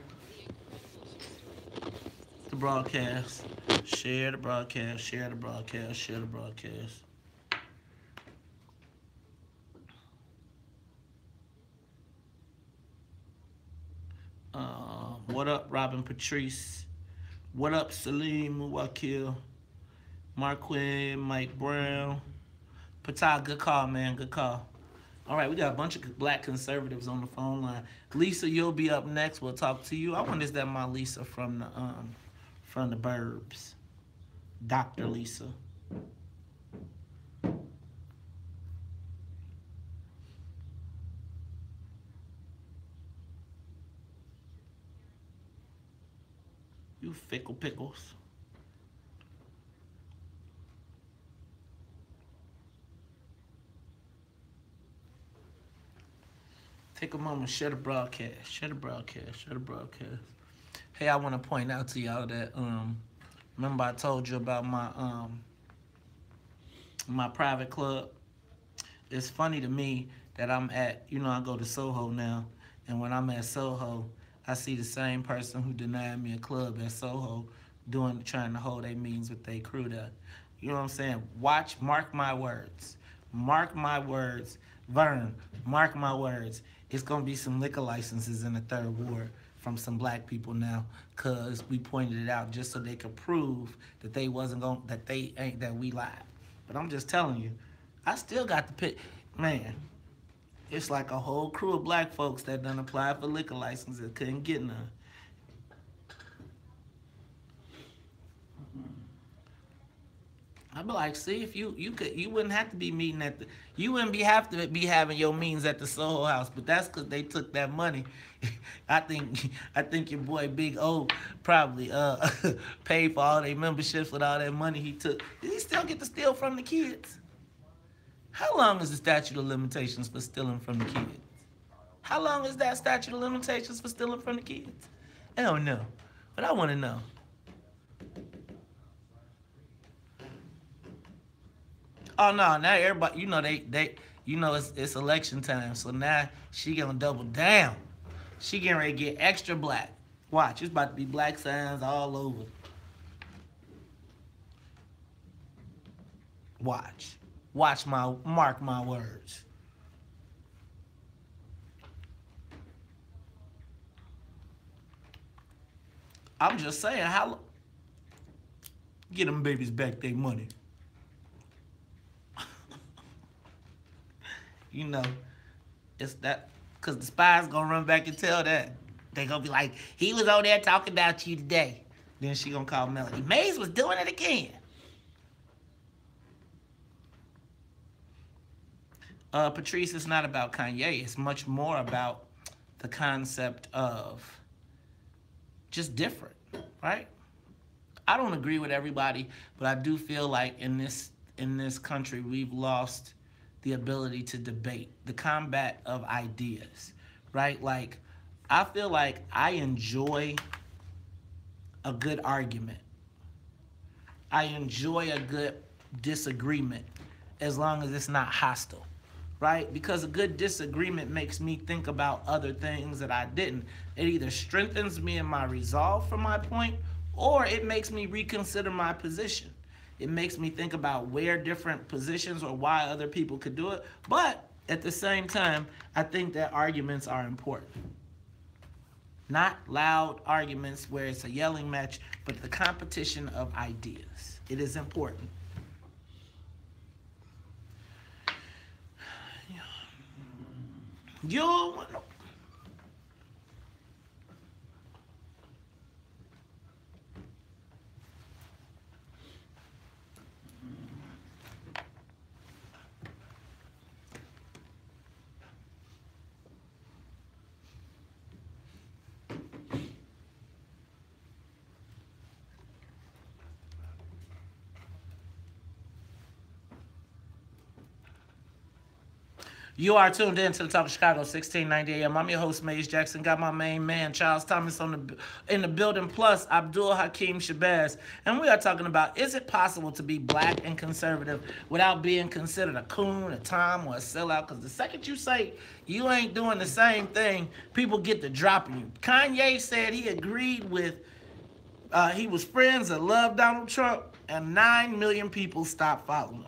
the broadcast. Share the broadcast. Share the broadcast. Share the broadcast. What up, Robin Patrice? What up, Salim Muwakil? Marquin, Mike Brown. Patah, good call, man. Good call. All right, we got a bunch of black conservatives on the phone line. Lisa, you'll be up next. We'll talk to you. I wonder is that my Lisa from the Burbs, Dr. Lisa. You fickle pickles. Take a moment, share the broadcast, share the broadcast, share the broadcast. Hey, I want to point out to y'all that remember I told you about my my private club. It's funny to me that I'm at, you know, I go to Soho now, and when I'm at Soho, I see the same person who denied me a club at Soho trying to hold their meetings with their crew there. You know what I'm saying? Mark my words. Mark my words. Vern, mark my words. It's going to be some liquor licenses in the third ward from some black people now, because we pointed it out just so they could prove that they wasn't going, that we lied. But I'm just telling you, I still got the pick. Man, it's like a whole crew of black folks that done applied for liquor licenses that couldn't get none. I'd be like, see, if you wouldn't have to be meeting you wouldn't have to be having your meetings at the Soho House, but that's because they took that money. I think your boy Big O probably paid for all their memberships with all that money he took. Did he still get to steal from the kids? How long is the statute of limitations for stealing from the kids? How long is that statute of limitations for stealing from the kids? I don't know, but I want to know. Oh no! Now everybody, it's election time, so now she gonna double down. She getting ready to get extra black. Watch, it's about to be black signs all over. Mark my words. I'm just saying, get them babies back their money. It's that, because the spies gonna run back and tell that. They gonna be like, he was over there talking about you today. Then she gonna call Melody. Maze was doing it again. Patrice, it's not about Kanye. It's much more about the concept of just different, right? I don't agree with everybody, but I do feel like in this country, we've lost the ability to debate, the combat of ideas, right? Like, I feel like I enjoy a good argument. I enjoy a good disagreement as long as it's not hostile, right? Because a good disagreement makes me think about other things that I didn't. It either strengthens me in my resolve for my point, or it makes me reconsider my position. It makes me think about where different positions or why other people could do it. But at the same time, I think that arguments are important. Not loud arguments where it's a yelling match, but the competition of ideas. It is important. You are tuned in to the Talk of Chicago, 1690 AM. I'm your host, Maze Jackson. Got my main man, Charles Thomas, in the building, plus Abdul Hakeem Shabazz. And we are talking about, is it possible to be black and conservative without being considered a coon, a tom, or a sellout? Because the second you say you ain't doing the same thing, people get to dropping you. Kanye said he agreed with, he was friends that loved Donald Trump, and 9 million people stopped following him.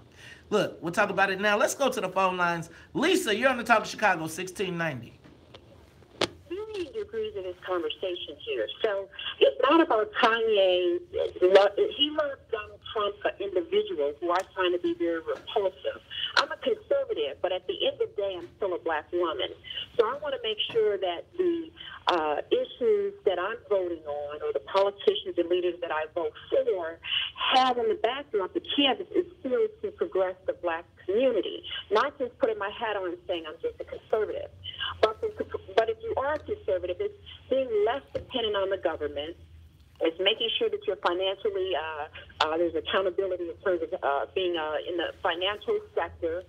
Look, we'll talk about it now. Let's go to the phone lines. Lisa, you're on the Talk of Chicago, 1690. Varying degrees of this conversation here. So it's not about Kanye. He loves Donald Trump for individuals who I find to be very repulsive. I'm a conservative, but at the end of the day, I'm still a black woman. So I want to make sure that the issues that I'm voting on, or the politicians and leaders that I vote for, have in the backdrop the canvas is still to progress the black community, not just putting my hat on and saying I'm just a conservative. But if you are a conservative, it's being less dependent on the government. It's making sure that you're financially, there's accountability in terms of being in the financial sector,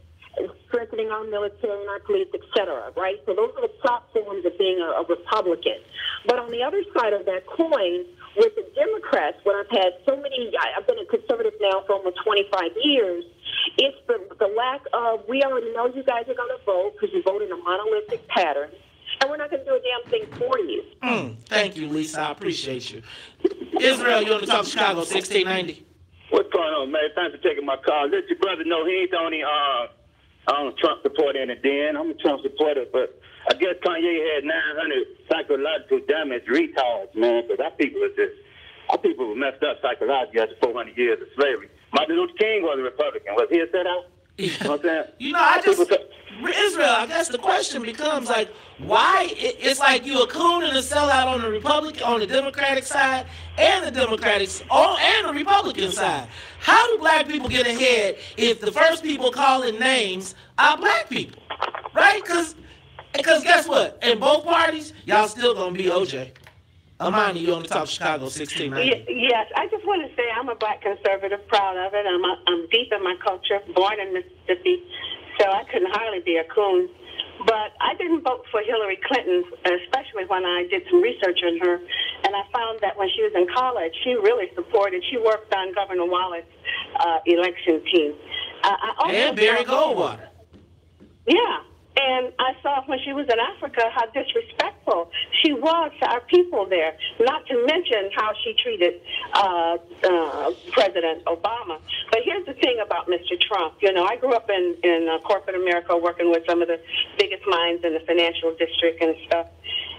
strengthening our military and our police, etc., right? So those are the platforms of being a Republican. But on the other side of that coin, with the Democrats, when I've had so many, I've been a conservative now for almost 25 years, it's the lack of, we already know you guys are going to vote because you vote in a monolithic pattern, and we're not going to do a damn thing for you. Thank you, Lisa. I appreciate you. Israel, you're on the Talk of Chicago, 1690. What's going on, man? Thanks for taking my call. Let your brother know he ain't the only Trump supporter in the den. I'm a Trump supporter, but I guess Kanye had 900 psychological damage retards, man, because our people were messed up psychologically after 400 years of slavery. Martin Luther King was a Republican. Was he a sellout? What's that? You know, Israel, I guess the question becomes like, why? It's like you a coon and a sellout on the Democratic side, and the and the Republican side. How do black people get ahead if the first people calling names are black people, right? Because guess what? In both parties, y'all still gonna be OJ. Amani, you on the Talk Chicago 1690. Yes, I just want to say I'm a black conservative, proud of it. I'm deep in my culture, born in Mississippi, so I couldn't hardly be a coon. But I didn't vote for Hillary Clinton, especially when I did some research on her, and I found that when she was in college, she really she worked on Governor Wallace's election team. And Barry Goldwater. Yeah. And I saw when she was in Africa how disrespectful she was to our people there, not to mention how she treated President Obama. But here's the thing about Mr. Trump. You know, I grew up in corporate America working with some of the biggest minds in the financial district and stuff.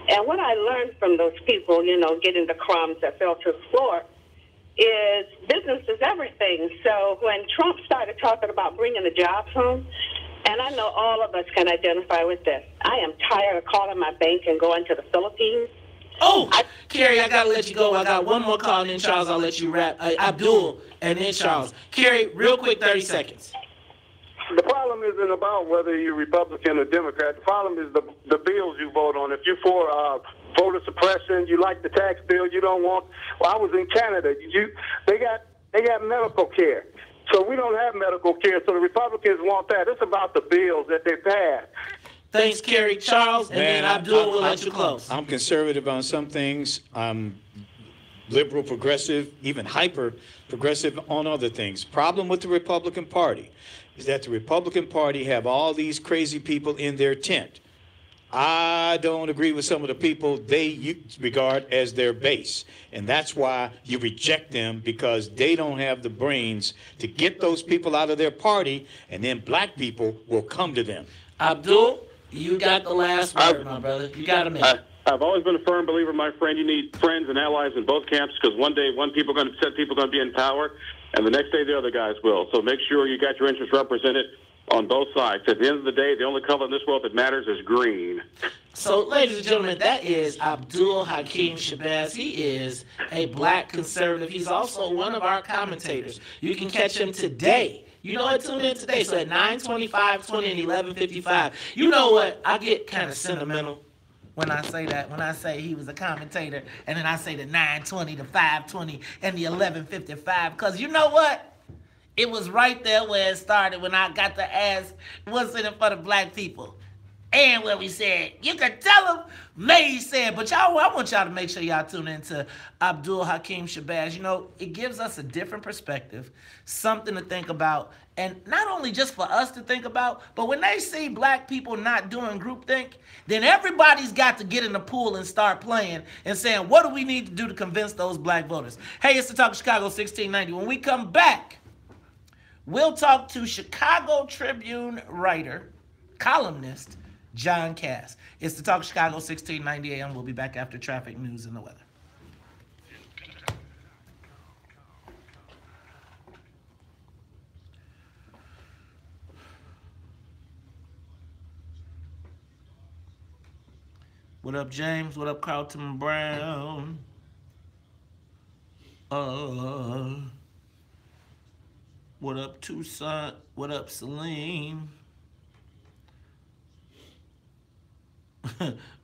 And what I learned from those people, you know, getting the crumbs that fell to the floor, is business is everything. So when Trump started talking about bringing the jobs home, and I know all of us can identify with this, I am tired of calling my bank and going to the Philippines. Oh, Carrie, I got to let you go. I got one more call, and then Charles, I'll let you wrap. Abdul, and then Charles. Carrie, real quick, 30 seconds. The problem isn't about whether you're Republican or Democrat. The problem is the bills you vote on. If you're for voter suppression, you like the tax bill, you don't want. Well, I was in Canada. They got medical care. So we don't have medical care, so the Republicans want that. It's about the bills that they pass. Thanks, Kerry. Charles, and then Abdul will let you close. I'm conservative on some things. I'm liberal, progressive, even hyper progressive on other things. Problem with the Republican Party is that the Republican Party have all these crazy people in their tent. I don't agree with some of the people they regard as their base. And that's why you reject them, because they don't have the brains to get those people out of their party, and then black people will come to them. Abdul, you got the last word, my brother. You got a minute. I've always been a firm believer, my friend, you need friends and allies in both camps, because one day some people are going to be in power, and the next day the other guys will. So make sure you got your interests represented on both sides. At the end of the day, the only color in this world that matters is green. So, ladies and gentlemen, that is Abdul Hakim Shabazz. He is a black conservative. He's also one of our commentators. You can catch him today. You know what? Tune in today. So at 9:25, 20, and 11:55. You know what? I get kind of sentimental when I say that. When I say he was a commentator, and then I say the 9:20, the 5:20, and the 11:55. Because you know what? It was right there where it started when I got to ask what's in it for the black people. And where we said, you can tell them, May said, but y'all, I want y'all to make sure y'all tune into Abdul Hakim Shabazz. You know, it gives us a different perspective, something to think about, and not only just for us to think about, but when they see black people not doing groupthink, then everybody's got to get in the pool and start playing and saying, what do we need to do to convince those black voters? Hey, it's the Talk Chicago 1690. When we come back, we'll talk to Chicago Tribune writer, columnist, John Cass. It's the Talk Chicago 1690 AM. We'll be back after traffic, news, and the weather. What up, James? What up, Carlton Brown? What up, Tucson? What up, Celine?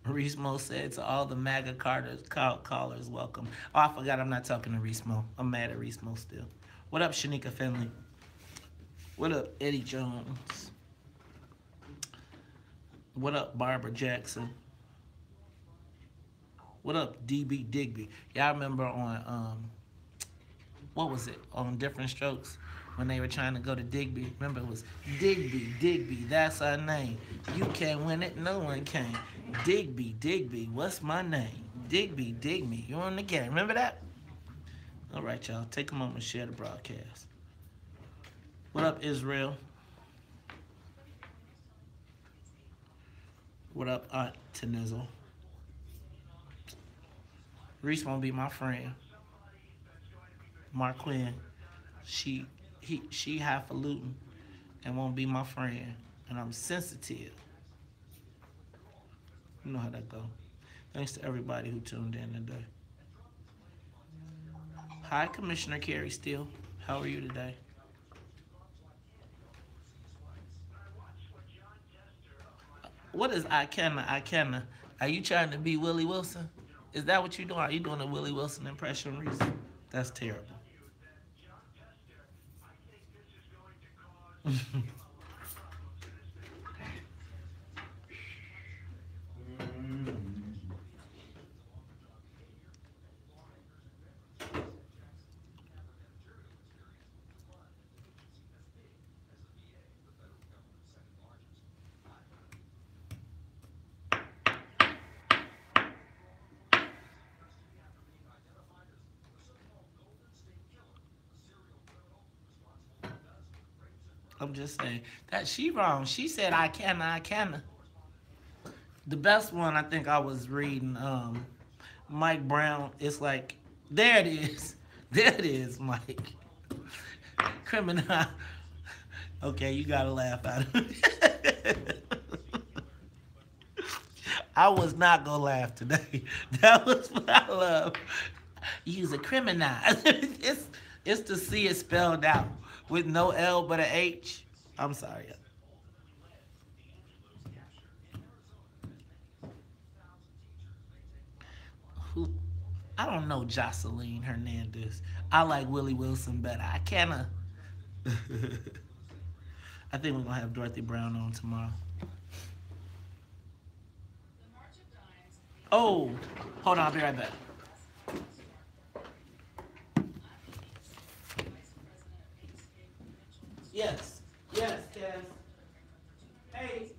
Reese Mo said to all the MAGA callers, welcome. Oh, I forgot I'm not talking to Reese Mo. I'm mad at Reese Mo still. What up, Shanika Finley? What up, Eddie Jones? What up, Barbara Jackson? What up, DB Digby? Y'all remember on, what was it? On Different Strokes? When they were trying to go to Digby. Remember, it was Digby, that's our name. You can't win it, no one can. Digby, what's my name? Digby, dig me, you're on the game. Remember that? All right, y'all, take a moment to share the broadcast. What up, Israel? What up, Aunt Tenizzle? Reese won't be my friend. Mark Quinn, she highfalutin, and won't be my friend. And I'm sensitive. You know how that go. Thanks to everybody who tuned in today. Hi, Commissioner Carey Steele. How are you today? What is I canna? Are you trying to be Willie Wilson? Is that what you're doing? Are you doing a Willie Wilson impression, Reese? That's terrible. I'm just saying that she wrong. She said I canna. The best one I think I was reading, Mike Brown. It's like, there it is. There it is, Mike. Criminal. Okay, you gotta laugh at it. I was not gonna laugh today. That was what I love. Use a criminal. It's to see it spelled out with no L but a H. I'm sorry. Who? I don't know Jocelyn Hernandez. I like Willie Wilson better. I canna. I think we're gonna have Dorothy Brown on tomorrow. Oh, hold on, I'll be right back. Yes, yes, Cass. Hey.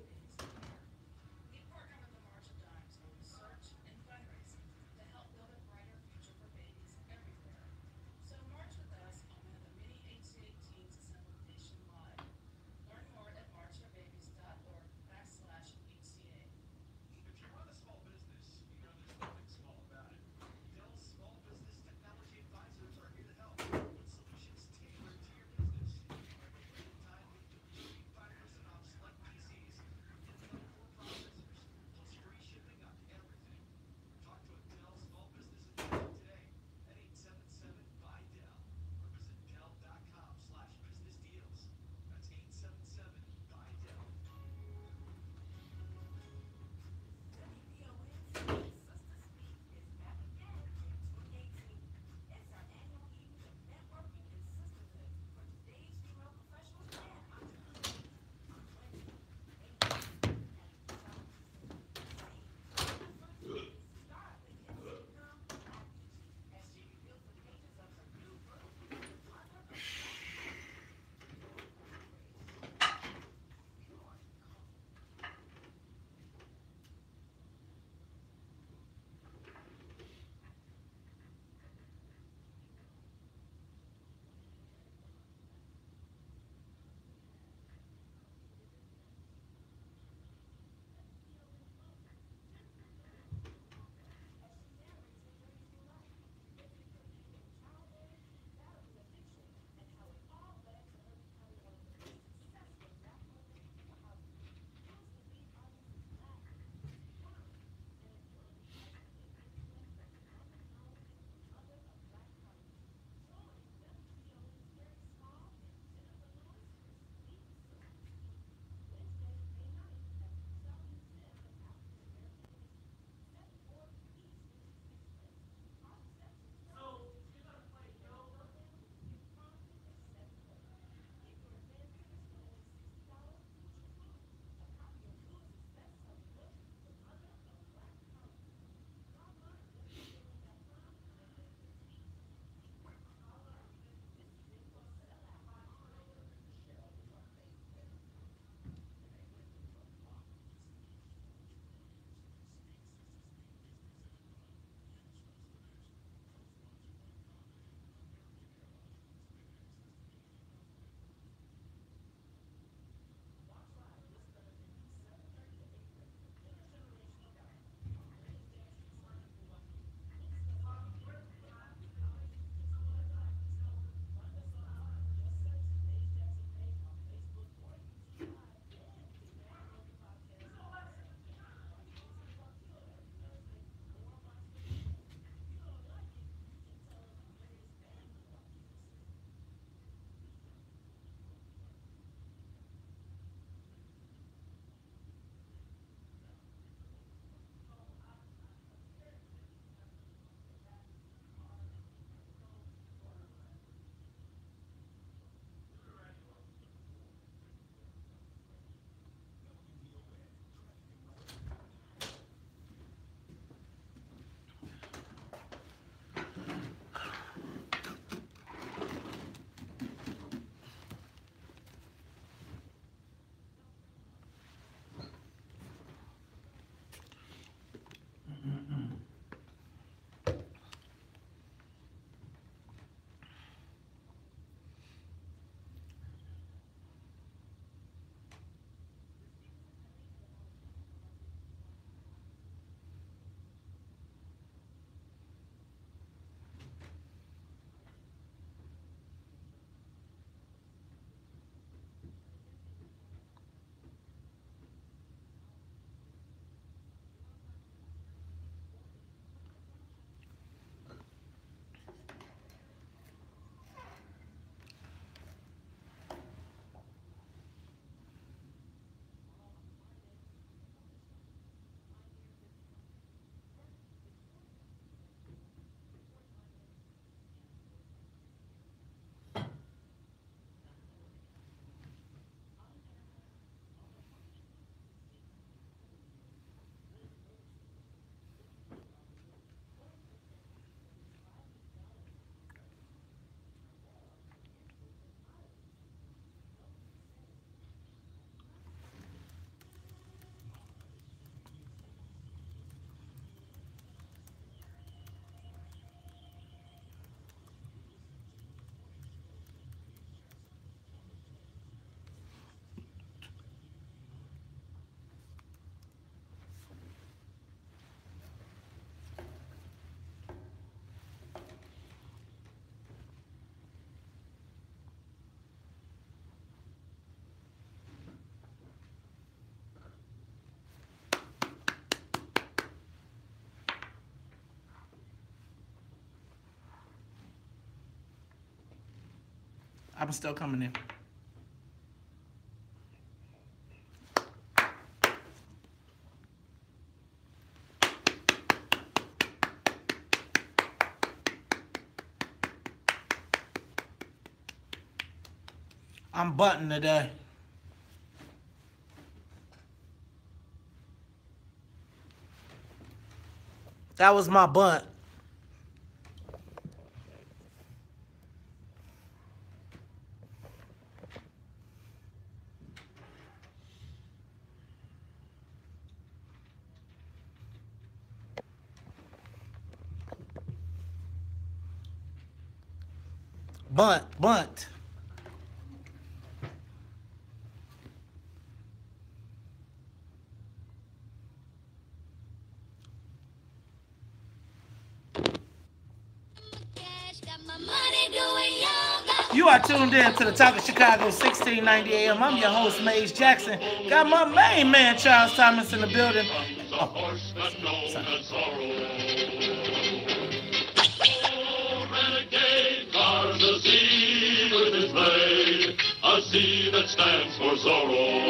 I'm still coming in. I'm button today. That was my bunt. Bunt. You are tuned in to the Talk of Chicago, 1690 AM. I'm your host, Maze Jackson. Got my main man, Charles Thomas, in the building. Oh, A C that stands for Zorro.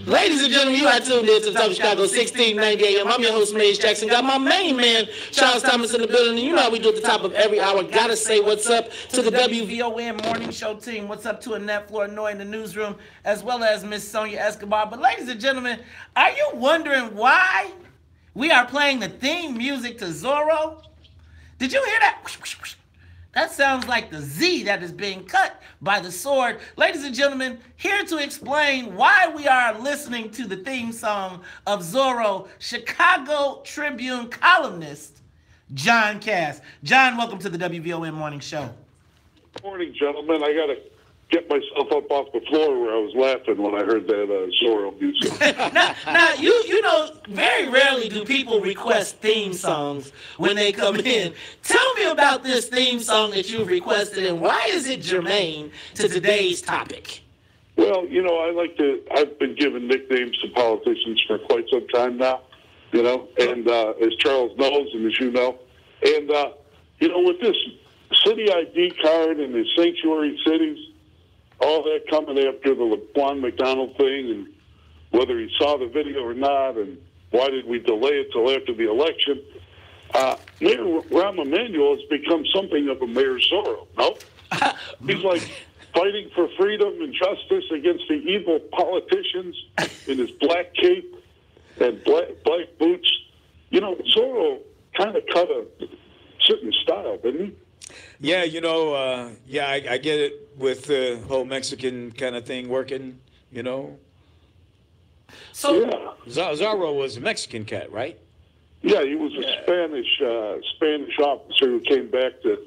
Ladies and gentlemen, you are tuned in to the Talk of Chicago, 1690 AM. I'm your host, Maze Jackson. Got my main man, Charles Thomas, in the building. And you know how we do at the top of every hour. Gotta say what's up to the WVON Morning Show team. What's up to Annette Flournoy in the newsroom, as well as Miss Sonia Escobar. But ladies and gentlemen, are you wondering why we are playing the theme music to Zorro? Did you hear that? That sounds like the Z that is being cut by the sword. Ladies and gentlemen, here to explain why we are listening to the theme song of Zorro, Chicago Tribune columnist, John Cass. John, welcome to the WVON Morning Show. Good morning, gentlemen. I got to get myself up off the floor where I was laughing when I heard that Zorro music. now you know, very rarely do people request theme songs when they come in. Tell me about this theme song that you've requested, and why is it germane to today's topic? Well, you know, I've been giving nicknames to politicians for quite some time now, you know, and as Charles knows and as you know, and, you know, with this city ID card and the sanctuary cities, all that coming after the Laquan McDonald thing, and whether he saw the video or not, and why did we delay it till after the election? Mayor Rahm Emmanuel has become something of a Mayor Zorro, no? He's like fighting for freedom and justice against the evil politicians in his black cape and black boots. You know, Zorro kind of cut a certain style, didn't he? Yeah, you know, I get it with the whole Mexican kind of thing working, you know. So yeah. Zorro was a Mexican cat, right? Yeah, he was a Spanish officer who came back to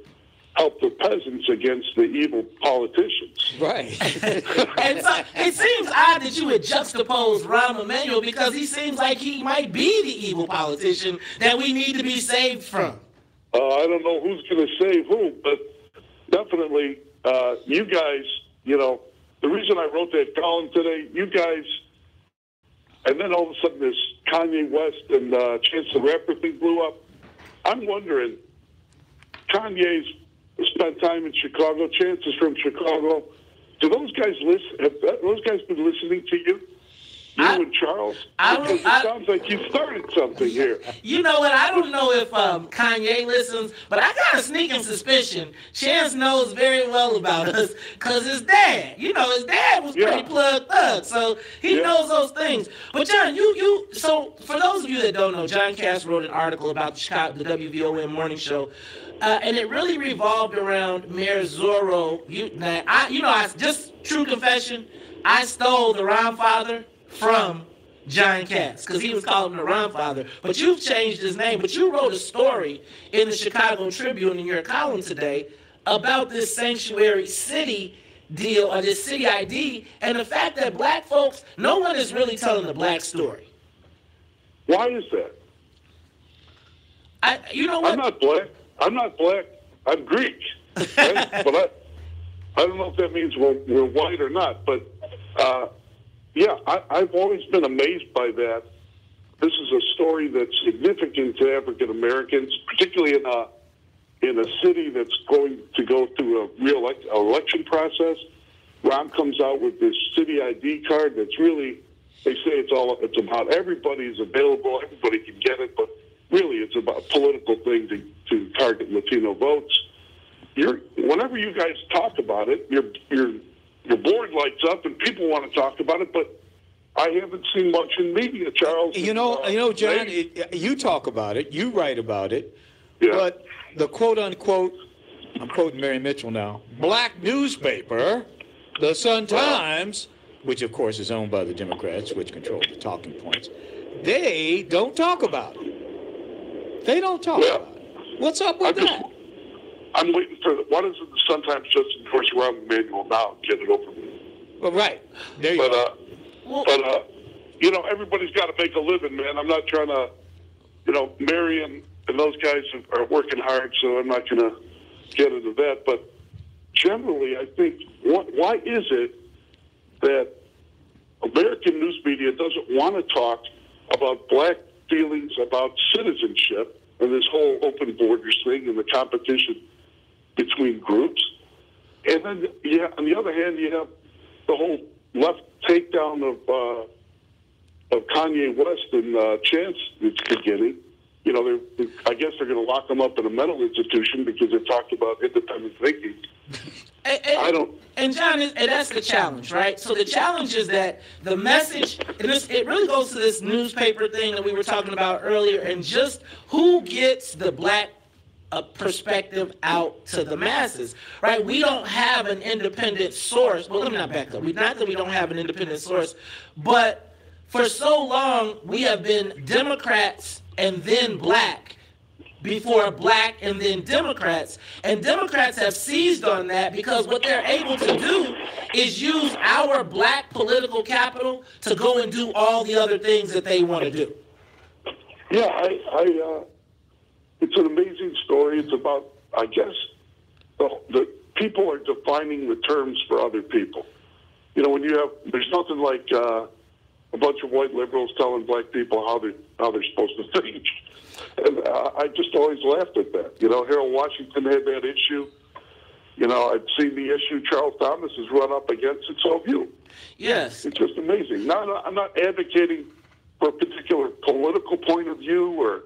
help the peasants against the evil politicians. Right. And so it seems odd that you would juxtapose Rahm Emanuel, because he seems like he might be the evil politician that we need to be saved from. I don't know who's going to save who, but definitely you guys, you know, the reason I wrote that column today, you guys, and then all of a sudden this Kanye West and Chance the Rapper thing blew up. I'm wondering, Kanye's spent time in Chicago, Chance is from Chicago. Do those guys listen? Have those guys been listening to you? You and Charles? Because it sounds like you started something here. You know what? I don't know if Kanye listens, but I got a sneaking suspicion Chance knows very well about us, because his dad, you know, his dad was pretty plugged up, so he knows those things. But John, so for those of you that don't know, John Cass wrote an article about the WVON Morning Show, and it really revolved around Mayor Zorro. Just true confession, I stole the Ron father from John Cass, because he was calling him the Ron father. But you've changed his name. But you wrote a story in the Chicago Tribune in your column today about this sanctuary city deal, or this city ID, and the fact that black folks, no one is really telling the black story. Why is that? You know what? I'm not black. I'm Greek. Right? But I don't know if that means we're white or not. But yeah, I've always been amazed by that. This is a story that's significant to African Americans, particularly in in a city that's going to go through a election process, Ron comes out with this city ID card that's really, they say it's about everybody's available, everybody can get it, but really it's about a political thing to target Latino votes. Whenever you guys talk about it, your board lights up and people want to talk about it, but I haven't seen much in media, Charles. You know, John, you talk about it, you write about it, yeah. But the quote-unquote, I'm quoting Mary Mitchell now, black newspaper, the Sun-Times, which of course is owned by the Democrats, which control the talking points, they don't talk about it. They don't talk about it. What's up with that? I'm waiting for, why doesn't the Sun-Times just endorse Ron Emmanuel now and get it over with? Well, right. There you go. But you know, everybody's got to make a living, man. I'm not trying to, you know, Mary and those guys are working hard, so I'm not going to get into that. But generally, I think, why is it that American news media doesn't want to talk about black feelings about citizenship and this whole open borders thing and the competition between groups? And then, on the other hand, you have the whole left takedown of Kanye West and Chance it's beginning. You know, I guess they're going to lock them up in a mental institution because they're talking about independent thinking. And John, and that's the challenge, right? So the challenge is that the message, and it really goes to this newspaper thing that we were talking about earlier, and just who gets the black perspective out to the masses, right? We don't have an independent source. Well, let me not back up. Not that we don't have an independent source, but for so long we have been Democrats and then black, before black and then Democrats. And Democrats have seized on that because what they're able to do is use our black political capital to go and do all the other things that they want to do. Yeah, it's an amazing story. It's about, I guess, the people are defining the terms for other people. You know, when you have, there's nothing like a bunch of white liberals telling black people how they're supposed to think. And I just always laughed at that. You know, Harold Washington had that issue. You know, I've seen the issue Charles Thomas has run up against it, so have you. Yes. It's just amazing. Now, I'm not advocating for a particular political point of view or,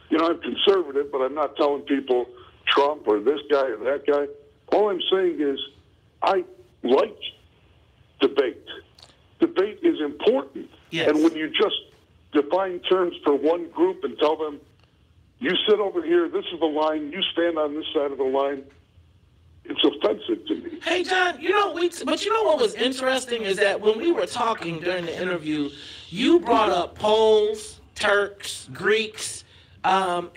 you know, I'm conservative, but I'm not telling people Trump or this guy or that guy. All I'm saying is I like debate. Debate is important. Yes. And when you just define terms for one group and tell them, you sit over here, this is the line, you stand on this side of the line, it's offensive to me. Hey, John, but you know what was interesting is that when we were talking during the interview, you brought up Poles, Turks, Greeks, and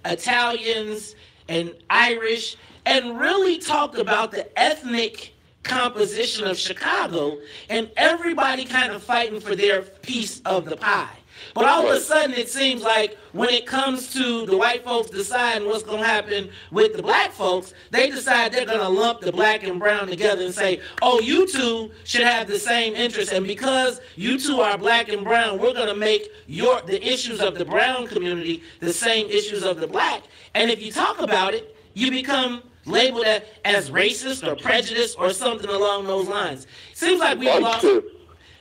Italians and Irish, and really talked about the ethnic composition of Chicago and everybody kind of fighting for their piece of the pie. But all of a sudden, it seems like when it comes to the white folks deciding what's going to happen with the black folks, they decide they're going to lump the black and brown together and say, oh, you two should have the same interests. And because you two are black and brown, we're going to make the issues of the brown community the same issues of the black. And if you talk about it, you become labeled as racist or prejudiced or something along those lines. Seems like we've lost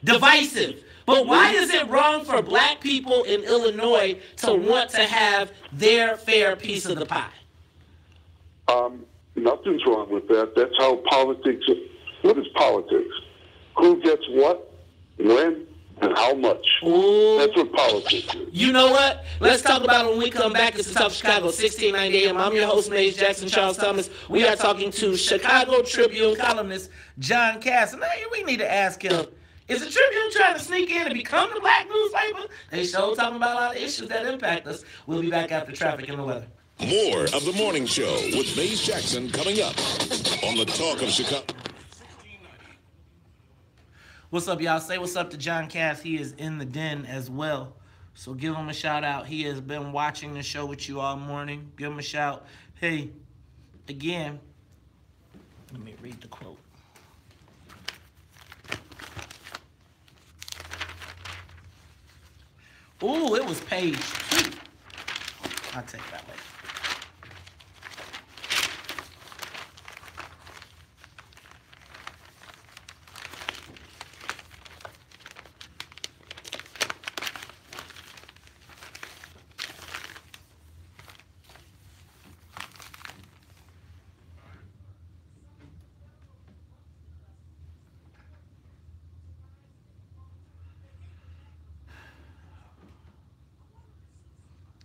divisive. But why is it wrong for black people in Illinois to want to have their fair piece of the pie? Nothing's wrong with that. That's how politics, what is politics? Who gets what, when, and how much. Ooh. That's what politics is. You know what? Let's talk about it when we come back. It's the Talk Chicago, 1690 AM. I'm your host, Maze Jackson Charles Thomas. We are talking to Chicago Tribune columnist John Cass. And we need to ask him, is the Tribune trying to sneak in and become the black newspaper? They sure talking about a lot of issues that impact us. We'll be back after traffic and the weather. More of the morning show with Maze Jackson coming up on the Talk of Chicago. What's up, y'all? Say what's up to John Cass. He is in the den as well. So give him a shout out. He has been watching the show with you all morning. Give him a shout. Hey, again, let me read the quote. Ooh, it was page 2. I'll take that later.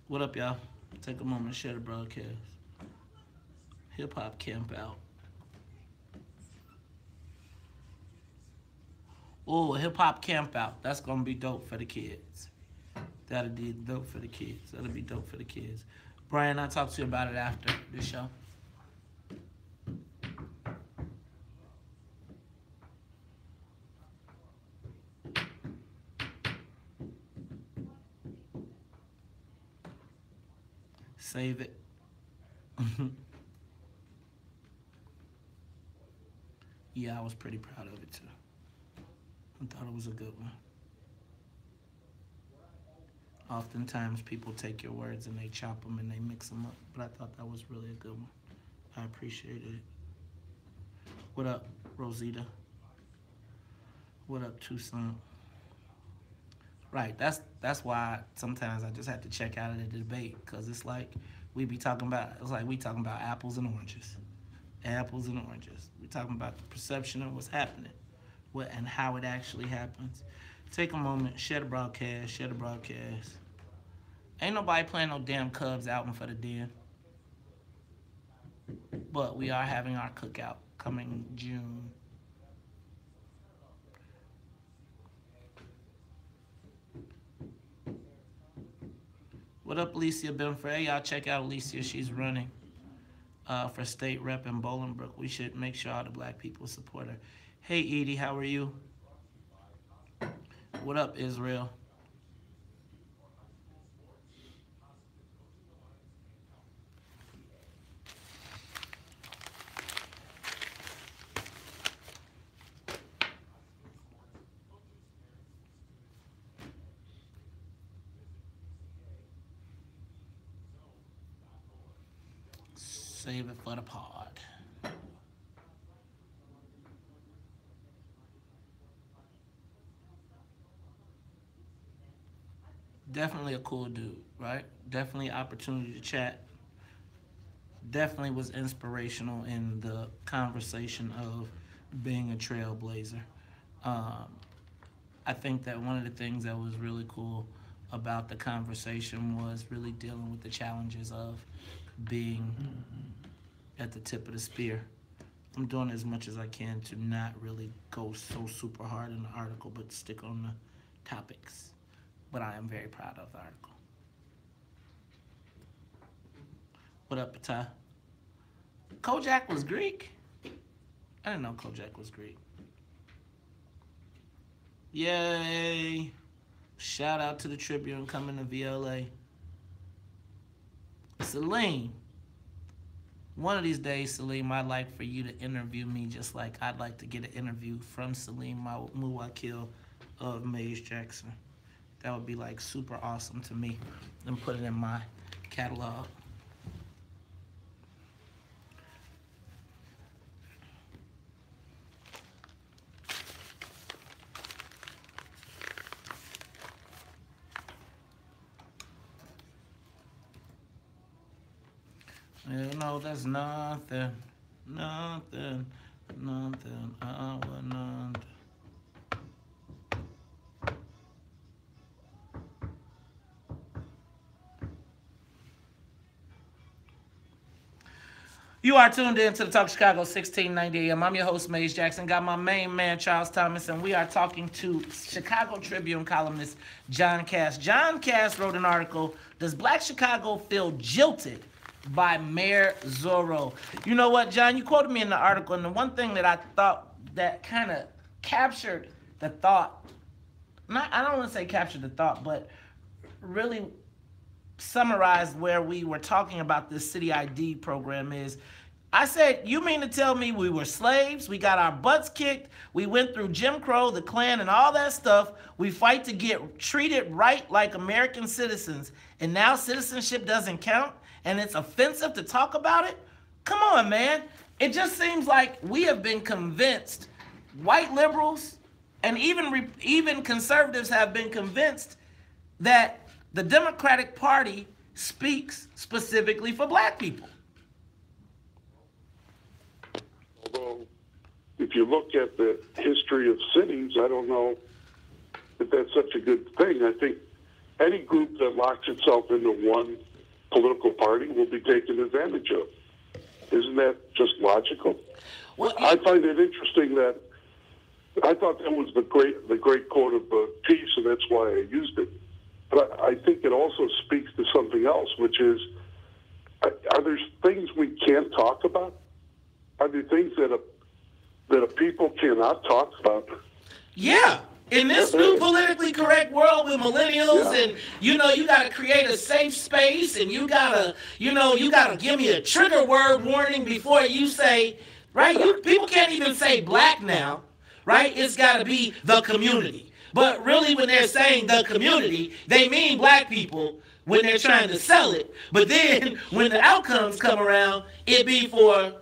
What up, y'all? Take a moment to share the broadcast. Hip hop camp out. Oh, hip hop camp out. That's gonna be dope for the kids. That'll be dope for the kids. That'll be dope for the kids. Brian, I'll talk to you about it after this show. Save it. Yeah, I was pretty proud of it too. I thought it was a good one. Oftentimes people take your words and they chop them and they mix them up, but I thought that was really a good one. I appreciated it. What up, Rosita? What up, Tucson? Right, that's why sometimes I just have to check out of the debate, because it's like we talking about apples and oranges. Apples and oranges. We talking about the perception of what's happening, and how it actually happens. Take a moment, share the broadcast, share the broadcast. Ain't nobody playing no damn Cubs album for the Den. But we are having our cookout coming June. What up, Alicia Benford? Hey, y'all check out Alicia. She's running for state rep in Bolingbrook. We should make sure all the black people support her. Hey, Edie, how are you? What up, Israel? Save it for the pod. Definitely a cool dude, right? Definitely opportunity to chat. Definitely was inspirational in the conversation of being a trailblazer. I think that one of the things that was really cool about the conversation was really dealing with the challenges of being at the tip of the spear. I'm doing as much as I can to not really go so super hard in the article, but stick on the topics. But I am very proud of the article. What up, Pata? Kojak was Greek? I didn't know Kojak was Greek. Yay! Shout out to the Tribune coming to VLA. Salim, one of these days, Salim, I'd like for you to interview me just like I'd like to get an interview from Salim Muwakil of Maze Jackson. That would be like super awesome to me, and put it in my catalog. You know, that's nothing, nothing, nothing, nothing. You are tuned in to the Talk Chicago 1690 AM. I'm your host, Maze Jackson. Got my main man, Charles Thomas, and we are talking to Chicago Tribune columnist John Cass. John Cass wrote an article, Does Black Chicago Feel Jilted by Mayor Zorro? You know what, John? You quoted me in the article, and the one thing that I thought that kind of captured the thought, I don't want to say captured the thought, but really summarized where we were talking about this city ID program is, I said, you mean to tell me we were slaves, we got our butts kicked, we went through Jim Crow, the Klan, and all that stuff, we fight to get treated right like American citizens, and now citizenship doesn't count, and it's offensive to talk about it? Come on, man. It just seems like we have been convinced, white liberals and even conservatives have been convinced that the Democratic Party speaks specifically for black people. Although, if you look at the history of cities, I don't know if that's such a good thing. I think any group that locks itself into one political party will be taken advantage of. Isn't that just logical? Well, I find it interesting that I thought that was the great quote of the piece, and that's why I used it. But I think it also speaks to something else, which is, are there things we can't talk about? Are there things that a people cannot talk about? Yeah. In this new politically correct world with millennials, and you got to create a safe space, and you got to give me a trigger word warning before you say, right? People can't even say black now, right? It's got to be the community. But really, when they're saying the community, they mean black people when they're trying to sell it. But then when the outcomes come around, it be for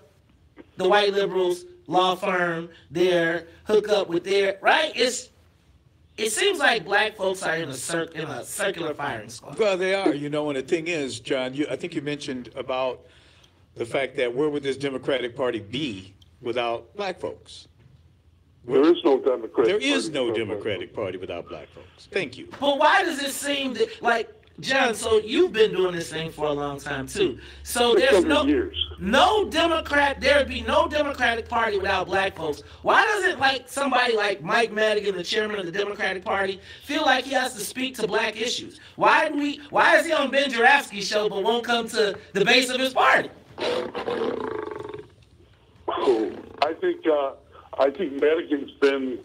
the white liberals, law firm, their hookup with their, right? It seems like black folks are in a circular firing squad. Well, they are, and the thing is, John, I think you mentioned about the fact that where would this Democratic Party be without black folks? There is no Democratic Party. There is no Democratic Party without black folks. Thank you. But why does it seem that, like, John, so you've been doing this thing for a long time, too. So there'd be no Democratic Party without black folks. Why doesn't, like, somebody like Mike Madigan, the chairman of the Democratic Party, feel like he has to speak to black issues? Why is he on Ben Jarofsky's show but won't come to the base of his party? I think Madigan's been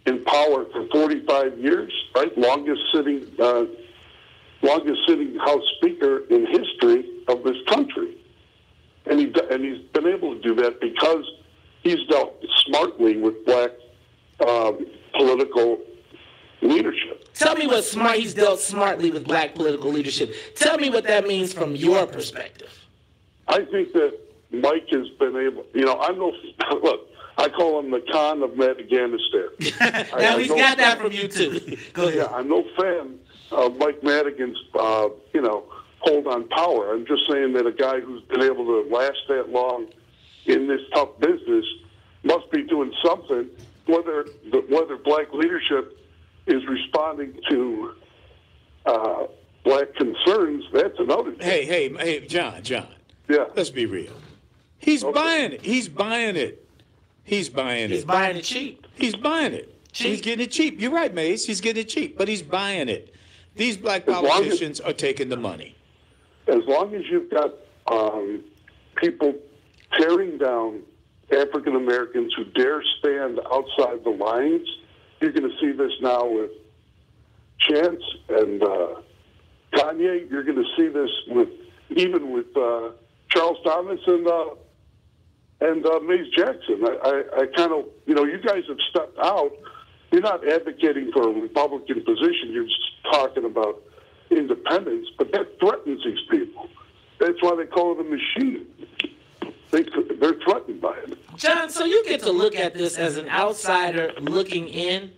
in power for 45 years, right? Longest sitting House Speaker in history of this country, and he's been able to do that because he's dealt smartly with black political leadership. Tell me he's dealt smartly with black political leadership. Tell me what that means from your perspective. I think that Mike has been able. Look, I call him the Khan of Madaganistan. Now he's got that from you too. Go ahead. Yeah, I'm no fan of Mike Madigan's, hold on power. I'm just saying that a guy who's been able to last that long in this tough business must be doing something. Whether black leadership is responding to black concerns, that's another thing. Hey, John. Yeah. Let's be real. He's buying it. He's buying it. He's buying it cheap. He's buying it. He's getting it cheap. You're right, Mace. He's getting it cheap, but he's buying it. These black politicians are taking the money. As long as you've got people tearing down African Americans who dare stand outside the lines, you're going to see this now with Chance and Kanye. You're going to see this with Charles Thomas and Mace Jackson. I kind of, you guys have stepped out. You're not advocating for a Republican position. You're just talking about independence, but that threatens these people. That's why they call it a machine. They're threatened by it. John, so you get to look at this as an outsider looking in.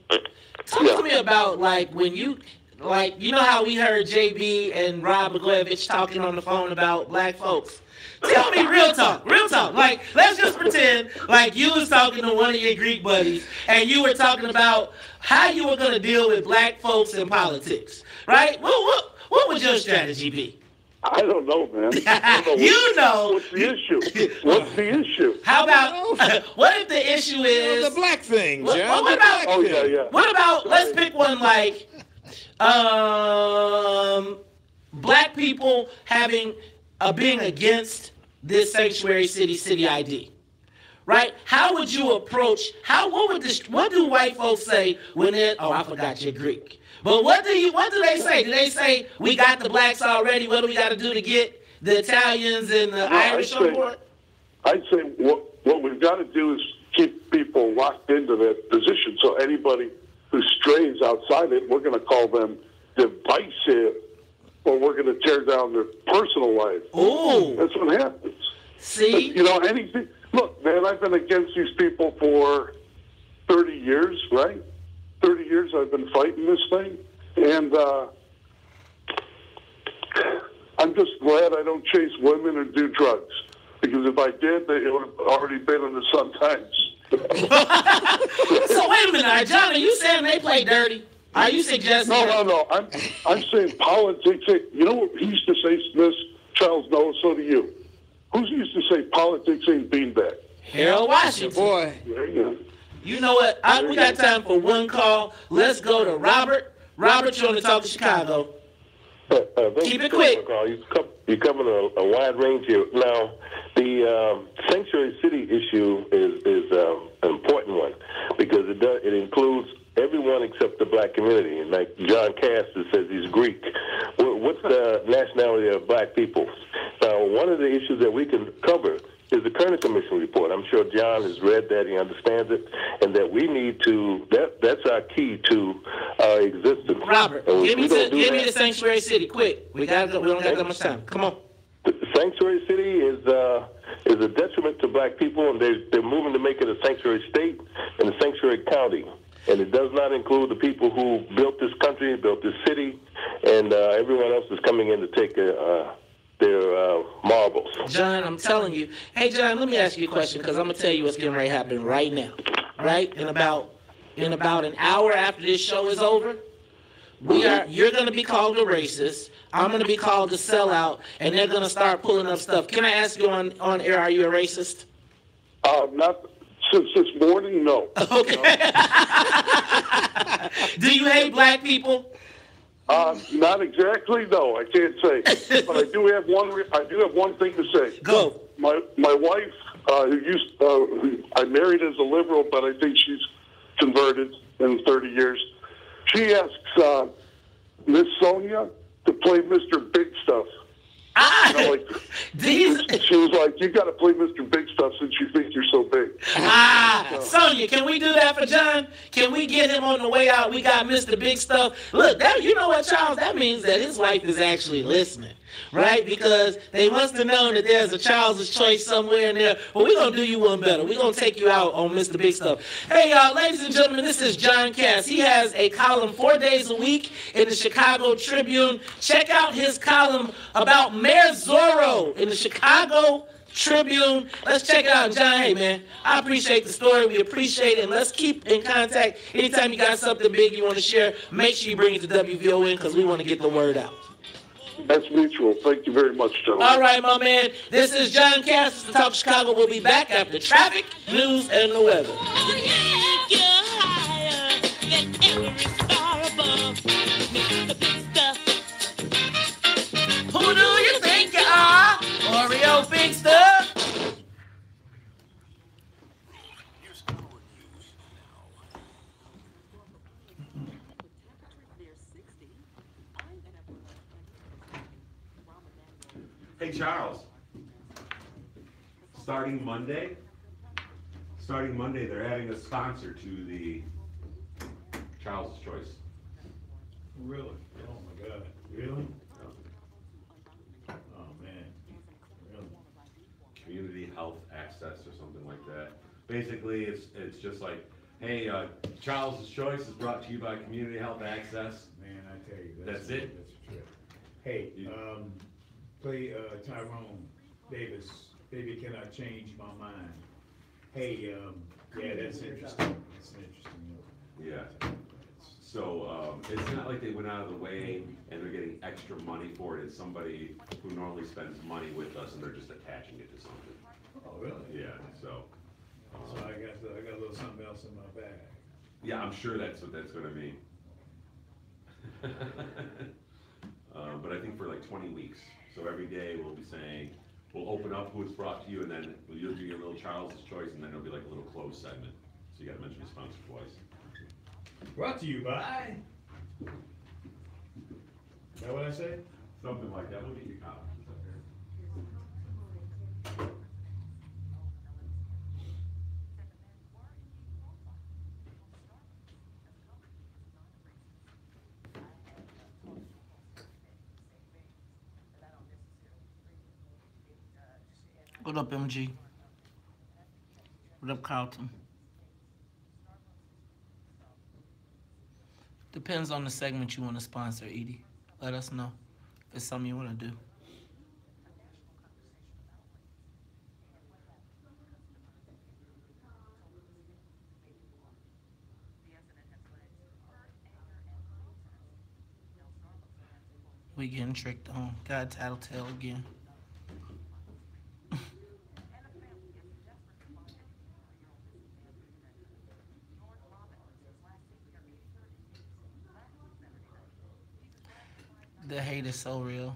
Talk to me about, like, when you know how we heard JB and Rob Blagojevich talking on the phone about black folks? Tell me real talk. Like, let's just pretend like you was talking to one of your Greek buddies and you were talking about how you were going to deal with black folks in politics, right? What would your strategy be? I don't know, man. What's the issue? How about, what if the issue is... the black thing, John. What about, What about, let's pick one like, black people being against this sanctuary city ID, right? How would you approach, what do white folks say when they're, I forgot you're Greek. But what do they say? Do they say, we got the blacks already, what do we got to do to get the Italians and the Irish on board? I'd say what we've got to do is keep people locked into that position. So anybody who strays outside it, we're going to call them divisive, or we're going to tear down their personal life. Oh, that's what happens. See, anything. Look, man, I've been against these people for 30 years, right? 30 years I've been fighting this thing, and I'm just glad I don't chase women or do drugs, because if I did, it would have already been in the Sun Times. So wait a minute, John, are you saying they play dirty? Are you suggesting? No. I'm saying politics. You know what he used to say, Smith? Charles Noah, so do you. Who used to say politics ain't beanbag? Harold Washington. Boy. There you go. You know what? We got time for one call. Let's go to Robert. Robert, you're on the Talk of Chicago. Keep it quick. You're covering a wide range here. Now, the sanctuary city issue is an important one because it includes everyone except the black community. And like John Cass says he's Greek. What's the nationality of black people? Now, one of the issues that we can cover is the Kerner Commission report. I'm sure John has read that, he understands it, and that we need to, that's our key to our existence. Robert, give me the sanctuary city, quick. We don't got that much time. Come on. The sanctuary city is a detriment to black people, and they're moving to make it a sanctuary state and a sanctuary county. And it does not include the people who built this country, built this city, and everyone else is coming in to take their marbles. John, I'm telling you. Hey, John, let me ask you a question because I'm going to tell you what's getting ready to happen right now. Right? In about an hour after this show is over, you're going to be called a racist. I'm going to be called a sellout, and they're going to start pulling up stuff. Can I ask you on air, are you a racist? Not since this morning, no. Okay. Do you hate black people? Not exactly, no. I can't say, but I do have one thing to say. Go. My wife, who I married as a liberal, but I think she's converted in 30 years. She asks Miss Sonia to play Mr. Big Stuff. She was like, "You got to play Mr. Big Stuff since you think you're so big." Sonia, can we do that for John? Can we get him on the way out? We got Mr. Big Stuff. Look, you know what, Charles? That means that his wife is actually listening, right? Because they must have known that there's a Charles's Choice somewhere in there. But we're going to do you one better. We're going to take you out on Mr. Big Stuff. Hey, ladies and gentlemen, this is John Cass. He has a column 4 days a week in the Chicago Tribune. Check out his column about Mayor Zorro in the Chicago Tribune. Let's check it out. John, hey, man, I appreciate the story. We appreciate it. And let's keep in contact. Anytime you got something big you want to share, make sure you bring it to WVON because we want to get the word out. That's mutual. Thank you very much, gentlemen. All right, my man. This is John Cass. The Talk Chicago. We'll be back after traffic, news, and the weather. Who do you think you are? Oreo Big Stuff. Hey, Charles. Starting Monday, they're adding a sponsor to the Charles' Choice. Really? Oh my God. Really? Oh man. Really? Community Health Access or something like that. Basically, it's just like, hey, Charles' Choice is brought to you by Community Health Access. Man, I tell you. That's it. That's a trip. Hey, play Tyrone Davis. Baby, can I change my mind? Hey, yeah, that's interesting. That's an interesting note. Yeah. So it's not like they went out of the way and they're getting extra money for it. It's somebody who normally spends money with us and they're just attaching it to something. Oh, really? Yeah. So. So I got a little something else in my bag. Yeah, I'm sure that's what that's going to mean. But I think for like 20 weeks. So every day we'll be saying, we'll open up who it's brought to you, and then you'll do your little Charles' Choice, and then it'll be like a little closed segment. So you got to mention the sponsor twice. Brought to you by. Is that what I said? Something like that. We'll get your copy. What up, MG? What up, Carlton? Depends on the segment you want to sponsor, Edie. Let us know if it's something you want to do. We getting tricked on. God tattletale again. The hate is so real.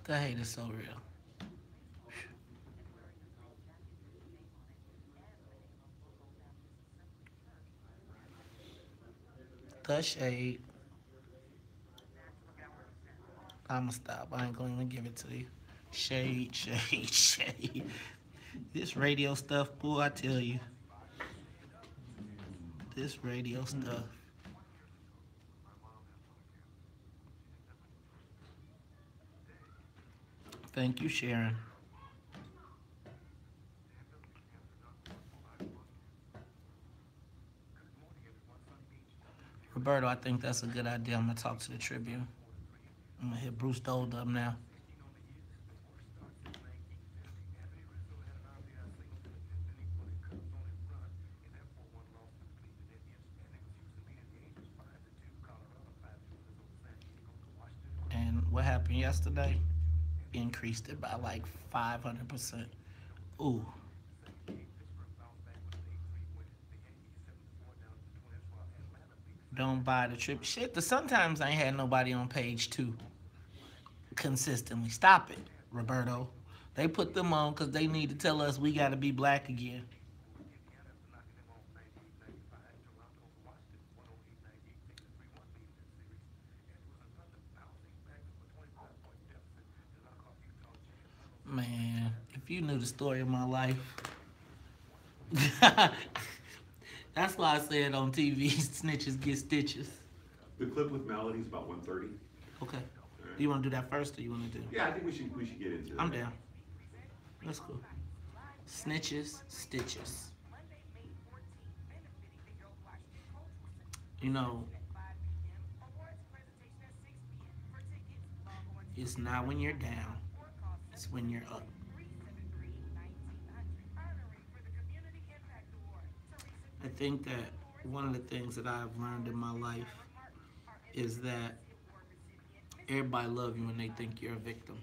The hate is so real. The shade. I'ma stop. I ain't gonna even give it to you. Shade, shade, shade. This radio stuff, boy, I tell you. This radio stuff. Thank you, Sharon. Roberto, I think that's a good idea. I'm gonna talk to the Tribune. I'm gonna hit Bruce Dold up now. And what happened yesterday? Increased it by like 500%. Ooh. Don't buy the trip. Shit, sometimes I ain't had nobody on page 2 consistently. Stop it, Roberto. They put them on because they need to tell us we got to be black again. Man, if you knew the story of my life. That's why I said on TV, snitches get stitches. The clip with Melody is about 1:30. Okay. Do you want to do that first, or you want to do? Yeah, I think we should get into that. I'm down. That's cool. Snitches, stitches. You know, it's not when you're down, it's when you're up. I think that one of the things that I've learned in my life is that everybody loves you when they think you're a victim.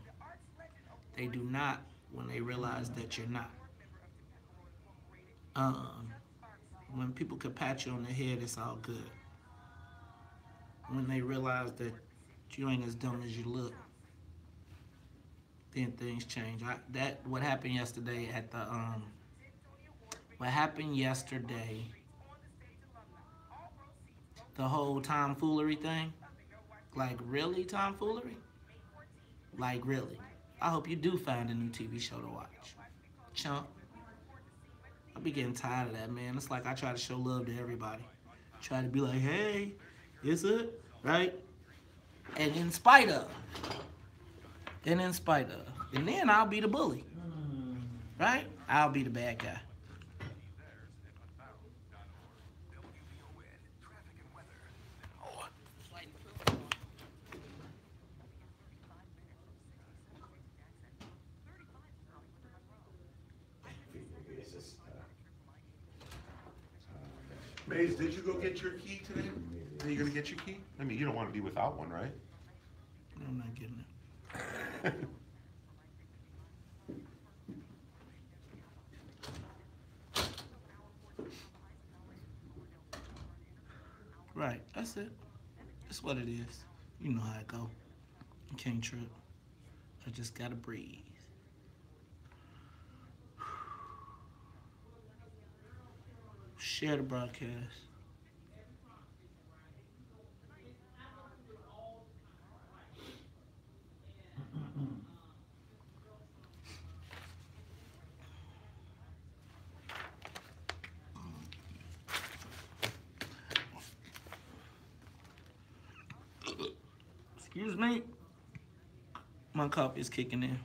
They do not when they realize that you're not. When people can pat you on the head, it's all good. When they realize that you ain't as dumb as you look, then things change. What happened yesterday at the the whole tomfoolery thing, like really tomfoolery? Like really? I hope you do find a new TV show to watch. Chump. I be getting tired of that, man. It's like I try to show love to everybody. Try to be like, hey, is it? Right? And in spite of. And then I'll be the bully. Right? I'll be the bad guy. Maze, did you go get your key today? Are you gonna get your key? I mean, you don't want to be without one, right? I'm not getting it. Right, that's it. That's what it is. You know how it go. You can't trip. I just gotta breathe. Share the broadcast. Excuse me. My coffee is kicking in.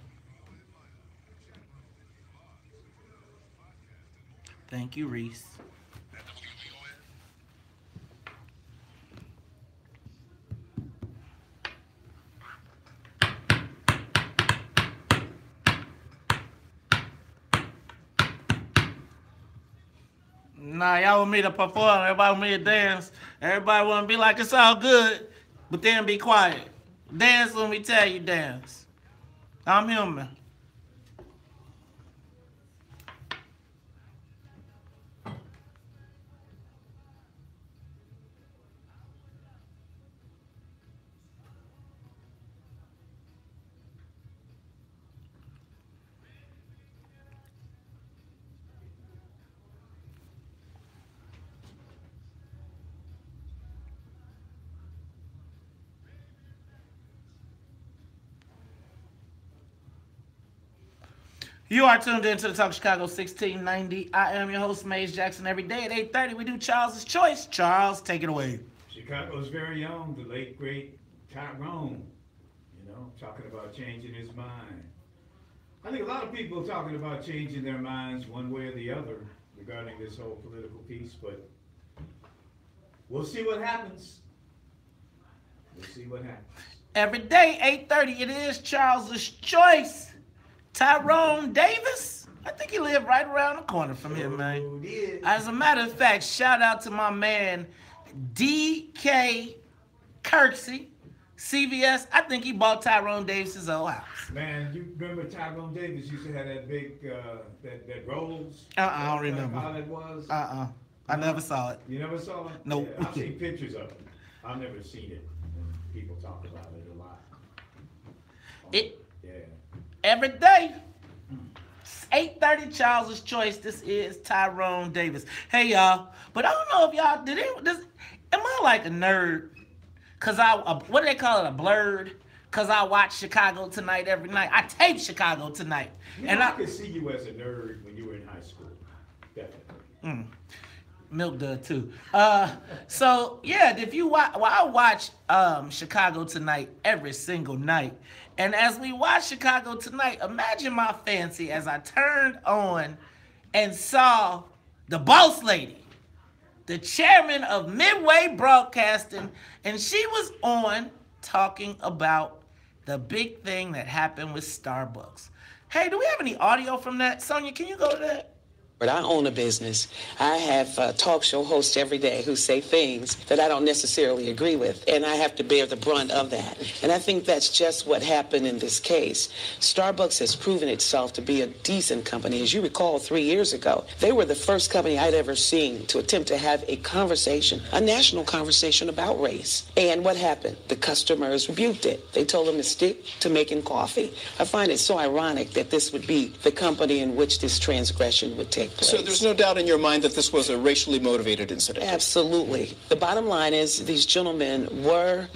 Thank you, Reese. Nah, y'all want me to perform. Everybody want me to dance. Everybody want to be like, it's all good, but then be quiet. Dance when we tell you dance. I'm human. You are tuned in to the Talk Chicago 1690. I am your host, Maze Jackson. Every day at 8:30, we do Charles's Choice. Charles, take it away. Chicago's very own, the late, great Tyrone, talking about changing his mind. I think a lot of people are talking about changing their minds one way or the other regarding this whole political piece, but we'll see what happens. We'll see what happens. Every day, 8:30, it is Charles's Choice. Tyrone Davis, I think he lived right around the corner from here, man. As a matter of fact, shout out to my man, D.K. Kirksey, CVS. I think he bought Tyrone Davis's old house. Man, you remember Tyrone Davis used to have that big, that Rolls? I don't remember. How that was? I never saw it. You never saw it? Nope. Yeah, I've seen pictures of it. I've never seen it. People talk about it a lot. Every day, 8:30, Charles's Choice. This is Tyrone Davis. Hey, y'all. But I don't know if y'all, am I like a nerd? Because what do they call it, a blurred? Because I watch Chicago Tonight every night. I tape Chicago Tonight. I could see you as a nerd when you were in high school. Definitely. Milk dud too. So yeah, if you watch, I watch Chicago Tonight every single night. And as we watch Chicago Tonight, imagine my fancy as I turned on and saw the boss lady, the chairman of Midway Broadcasting, and she was on talking about the big thing that happened with Starbucks. Hey, do we have any audio from that? Sonia, can you go to that? But I own a business. I have talk show hosts every day who say things that I don't necessarily agree with, and I have to bear the brunt of that. And I think that's just what happened in this case. Starbucks has proven itself to be a decent company. As you recall, 3 years ago, they were the first company I'd ever seen to attempt to have a conversation, a national conversation about race. And what happened? The customers rebuked it. They told them to stick to making coffee. I find it so ironic that this would be the company in which this transgression would take place. So there's no doubt in your mind that this was a racially motivated incident? Absolutely. The bottom line is these gentlemen were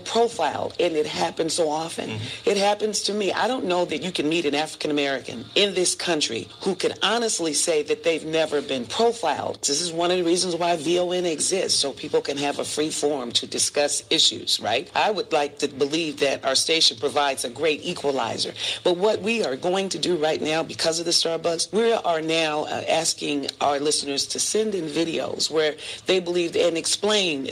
profiled, and it happens so often. It happens to me. I don't know that you can meet an African American in this country who can honestly say that they've never been profiled. This is one of the reasons why VON exists, so people can have a free forum to discuss issues, right? I would like to believe that our station provides a great equalizer. But what we are going to do right now, because of the Starbucks, we are now asking our listeners to send in videos where they believe and explain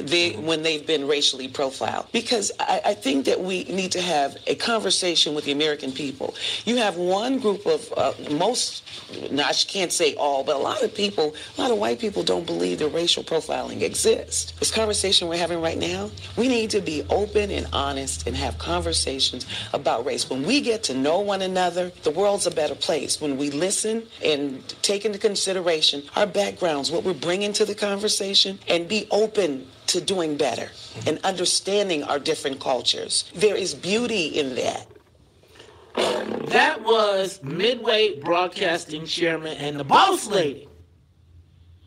when they've been racially profiled. Because I think that we need to have a conversation with the American people. You have one group of I can't say all, but a lot of white people don't believe that racial profiling exists. This conversation we're having right now, we need to be open and honest and have conversations about race. When we get to know one another, the world's a better place. When we listen and take into consideration our backgrounds, what we're bringing to the conversation, and be open to doing better and understanding our different cultures. There is beauty in that. That was Midway Broadcasting Chairman and the boss lady,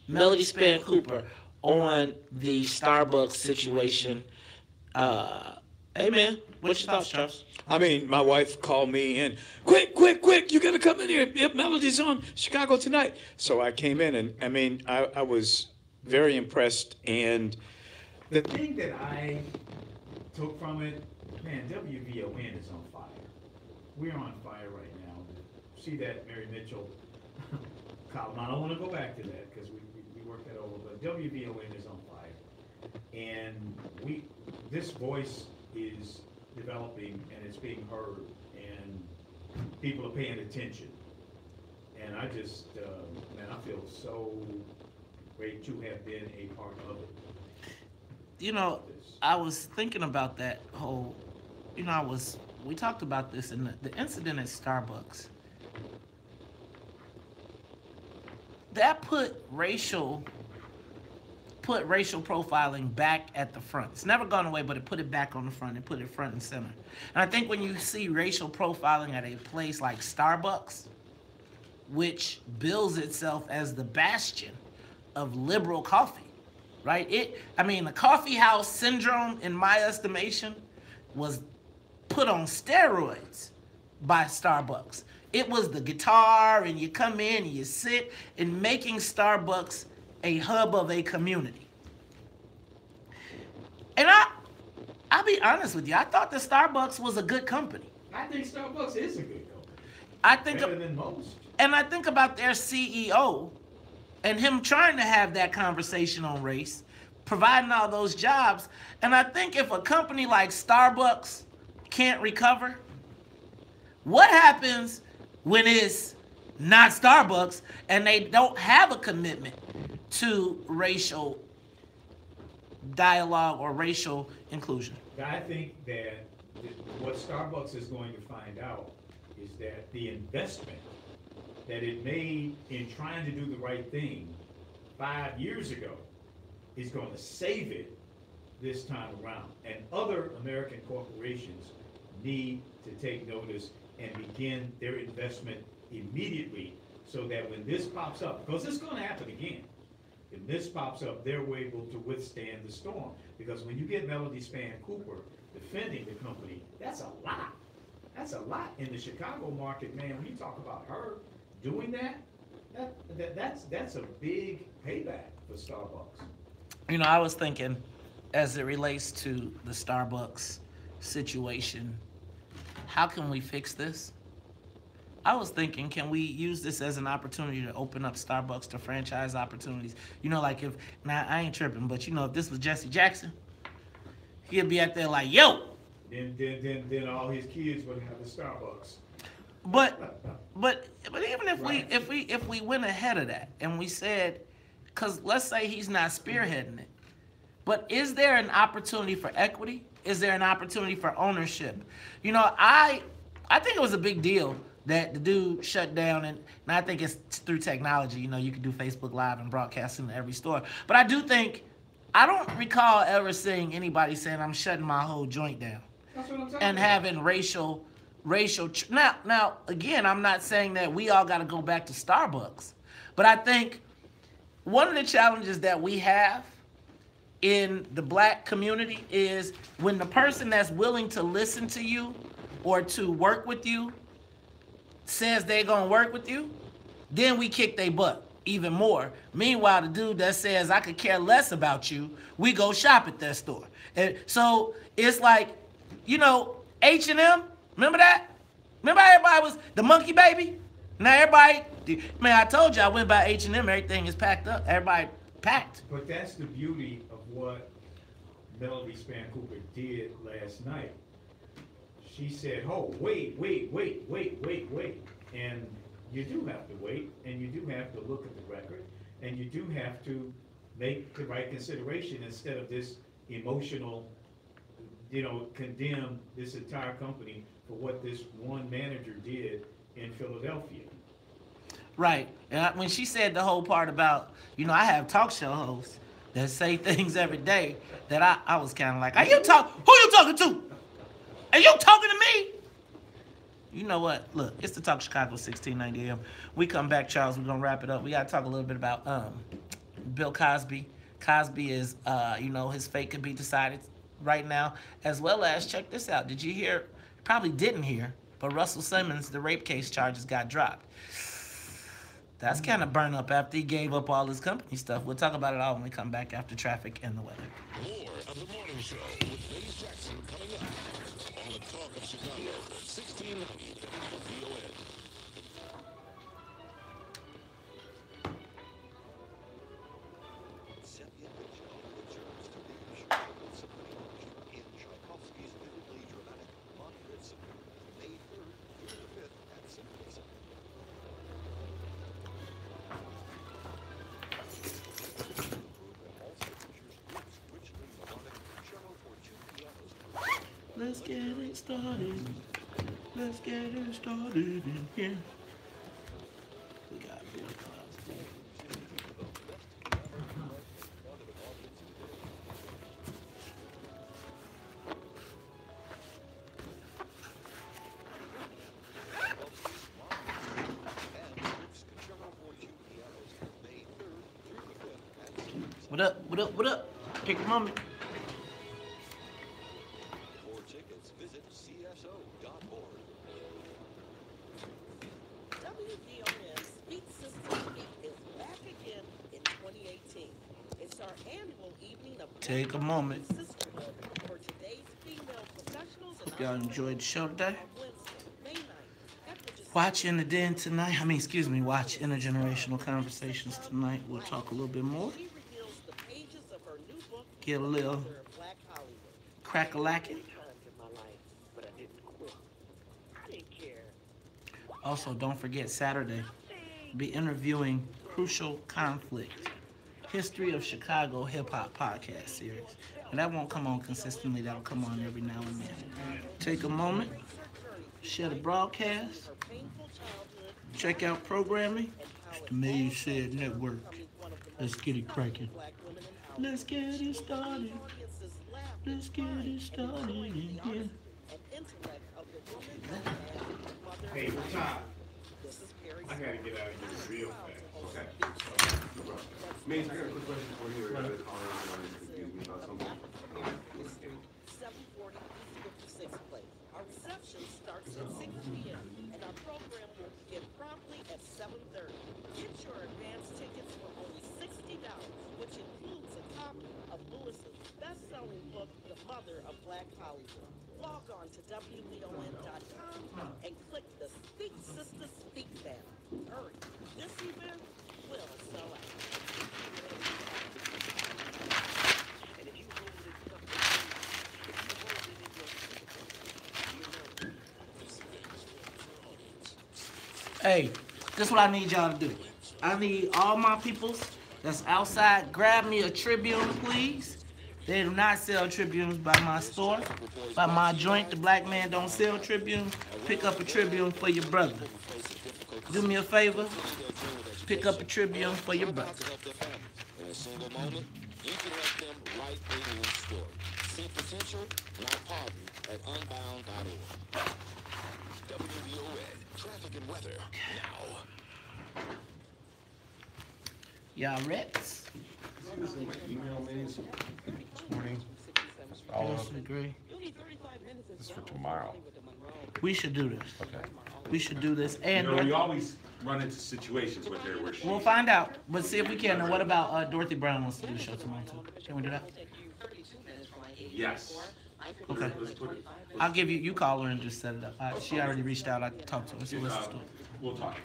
Melody Span Cooper, on the Starbucks situation. Hey, man, what's your thoughts, Charles? I mean, my wife called me in, quick, you got to come in here. Melody's on Chicago Tonight. So I came in, and I mean, I was very impressed. And the thing that I took from it, man, WVON is on fire. We're on fire right now. See that Mary Mitchell column? I don't want to go back to that because we worked that over, but WVON is on fire. And this voice is developing, and it's being heard, and people are paying attention. And I just, man, I feel so great to have been a part of it. You know, I was thinking about that whole you know, we talked about this in the incident at Starbucks. That put racial profiling back at the front. It's never gone away, but it put it back on the front. It put it front and center. And I think when you see racial profiling at a place like Starbucks, which bills itself as the bastion of liberal coffee, right? The coffee house syndrome, in my estimation, was put on steroids by Starbucks. It was the guitar, and you come in and you sit, and making Starbucks a hub of a community. And I'll be honest with you, I thought that Starbucks was a good company. I think Starbucks is a good company. Better than most. And I think about their CEO and him trying to have that conversation on race, providing all those jobs. And I think if a company like Starbucks can't recover, what happens when it's not Starbucks and they don't have a commitment to racial dialogue or racial inclusion? I think that what Starbucks is going to find out is that the investment that it made in trying to do the right thing 5 years ago is going to save it this time around. And other American corporations need to take notice and begin their investment immediately, so that when this pops up, because it's going to happen again, if this pops up, they're able to withstand the storm. Because when you get Melody Span Cooper defending the company, that's a lot. That's a lot in the Chicago market, man. When you talk about her doing that's a big payback for Starbucks. You know, I was thinking, as it relates to the Starbucks situation, how can we fix this? I was thinking, can we use this as an opportunity to open up Starbucks to franchise opportunities? You know, like now I ain't tripping, but you know, if this was Jesse Jackson, he'd be out there like, yo. Then all his kids would have a Starbucks. But even if we went ahead of that and we said, because let's say he's not spearheading it, but is there an opportunity for equity? Is there an opportunity for ownership? You know, I think it was a big deal that the dude shut down, and I think it's through technology. You know, you can do Facebook Live and broadcasting to every store. But I do think, I don't recall ever seeing anybody saying, I'm shutting my whole joint down. That's what I'm talking and about. having racial now again, I'm not saying that we all got to go back to Starbucks, but I think one of the challenges that we have in the black community is when the person that's willing to listen to you or to work with you says they're gonna work with you, then we kick their butt even more. Meanwhile, the dude that says I could care less about you, we go shop at that store. And so it's like, you know, H&M, remember that? Remember how everybody was the monkey baby? Now everybody, man, I told you I went by H&M, everything is packed up. Everybody packed. But that's the beauty of what Melody Span Cooper did last night. She said, oh, wait. And you do have to wait, and you do have to look at the record, and you do have to make the right consideration instead of this emotional, you know, condemn this entire company for what this one manager did in Philadelphia. Right. And when she said the whole part about, you know, I have talk show hosts that say things every day that I was kind of like, who you talking to? Are you talking to me? You know what? Look, it's the Talk Chicago 1690 AM. We come back, Charles. We're going to wrap it up. We got to talk a little bit about Bill Cosby. Cosby is, you know, his fate could be decided right now, as well as, check this out. Did you hear? Probably didn't hear, but Russell Simmons, the rape case charges got dropped. That's kind of burn up after he gave up all his company stuff. We'll talk about it all when we come back after traffic and the weather. More of the morning show with Maze Jackson coming up on the Talk of Chicago, 1690 WVON. Let's get it started. Let's get it started in here. We got Bill Cosby. What up? What up? What up? Take a moment. For tickets, visit cso.org. WVON Speak System Week is back again in 2018. It's our annual evening of Take a moment. sisterhood for today's female professionals and Hope y'all enjoyed the show today. May 9th. Watch In the Den tonight. Watch Intergenerational Conversations tonight. We'll talk a little bit more. Get a little crack-a-lacking. Also, don't forget Saturday, be interviewing Crucial Conflict, History of Chicago Hip Hop podcast series. And that won't come on consistently, that'll come on every now and then. Take a moment, share the broadcast, check out programming. It's the Maze Said Network. Let's get it cracking. Let's get it started. Let's get it started in here. Hey, what's up? I gotta get out of here real fast. Okay. Maze, I got a quick question for you. I got a caller who wanted to confuse me about something. 740 East 56th Place. Our reception starts at 6 p.m. and our program will begin promptly at 7:30. Get your advance tickets for only $60, which includes a copy of Lewis's best-selling book, The Mother of Black Hollywood. Log on to WVON.com and click the Speak Sister Speak banner. Hurry, this event will sell out. Hey, this is what I need y'all to do. I need all my peoples that's outside, grab me a Tribune, please. They do not sell Tribunes by my store. By my joint, the Black Man don't sell Tribunes. Pick up a Tribune for your brother. Do me a favor, pick up a Tribune for your brother. In a single moment, you can help them write a new story. See potential, not poverty, at unbound.org. WVON, traffic and weather, now. Y'all ready? See this in my email, Maze? This morning. Yes, agree. This is for tomorrow. We should do this. Okay. We should do this. And You know, we always run into situations where there were we'll find out. But see if we can. And what about Dorothy Brown wants to do the show tomorrow too? Can we do that? Yes. Okay. I'll give you call her and just set it up. She already reached out. I talked to her. So let's just do it. We'll talk.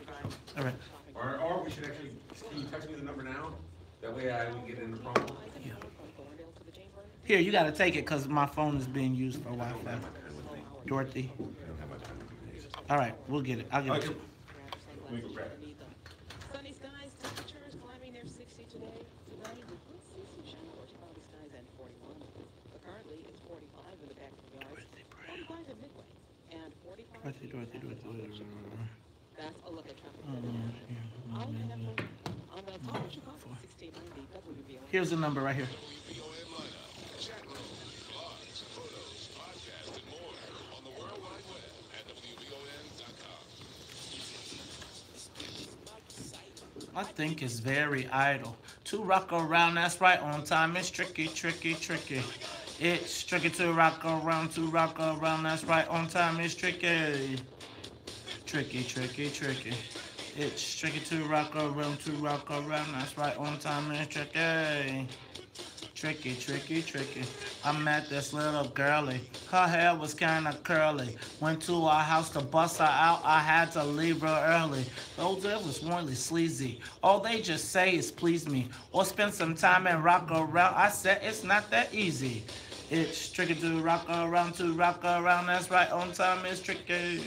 All right. Or we should actually, can you text me the number now? That way I can get in the promo. Yeah. Here, you got to take it because my phone is being used for Wi-Fi. Dorothy. All right, we'll get it. I'll get it to you. Sunny skies, temperatures climbing near 60 today. Tonight, we'll see some showers, cloudy skies and 41. But currently, it's 45 in the backyard. 45 at Midway. And 45. Dorothy. That's a look at traffic. All you have on the top of Chicago, 1690 WVON. Here's the number right here. I think it's very idle. To rock around, that's right, on time. It's tricky, tricky, tricky. It's tricky to rock around, that's right, on time. It's tricky. Tricky, tricky, tricky. It's tricky to rock around, that's right, on time. It's tricky. Tricky, tricky, tricky. I met this little girlie. Her hair was kinda curly. Went to our house to bust her out. I had to leave her early. Those was really sleazy. All they just say is please me. Or spend some time and rock around. I said it's not that easy. It's tricky to rock around, that's right, on time. It's tricky.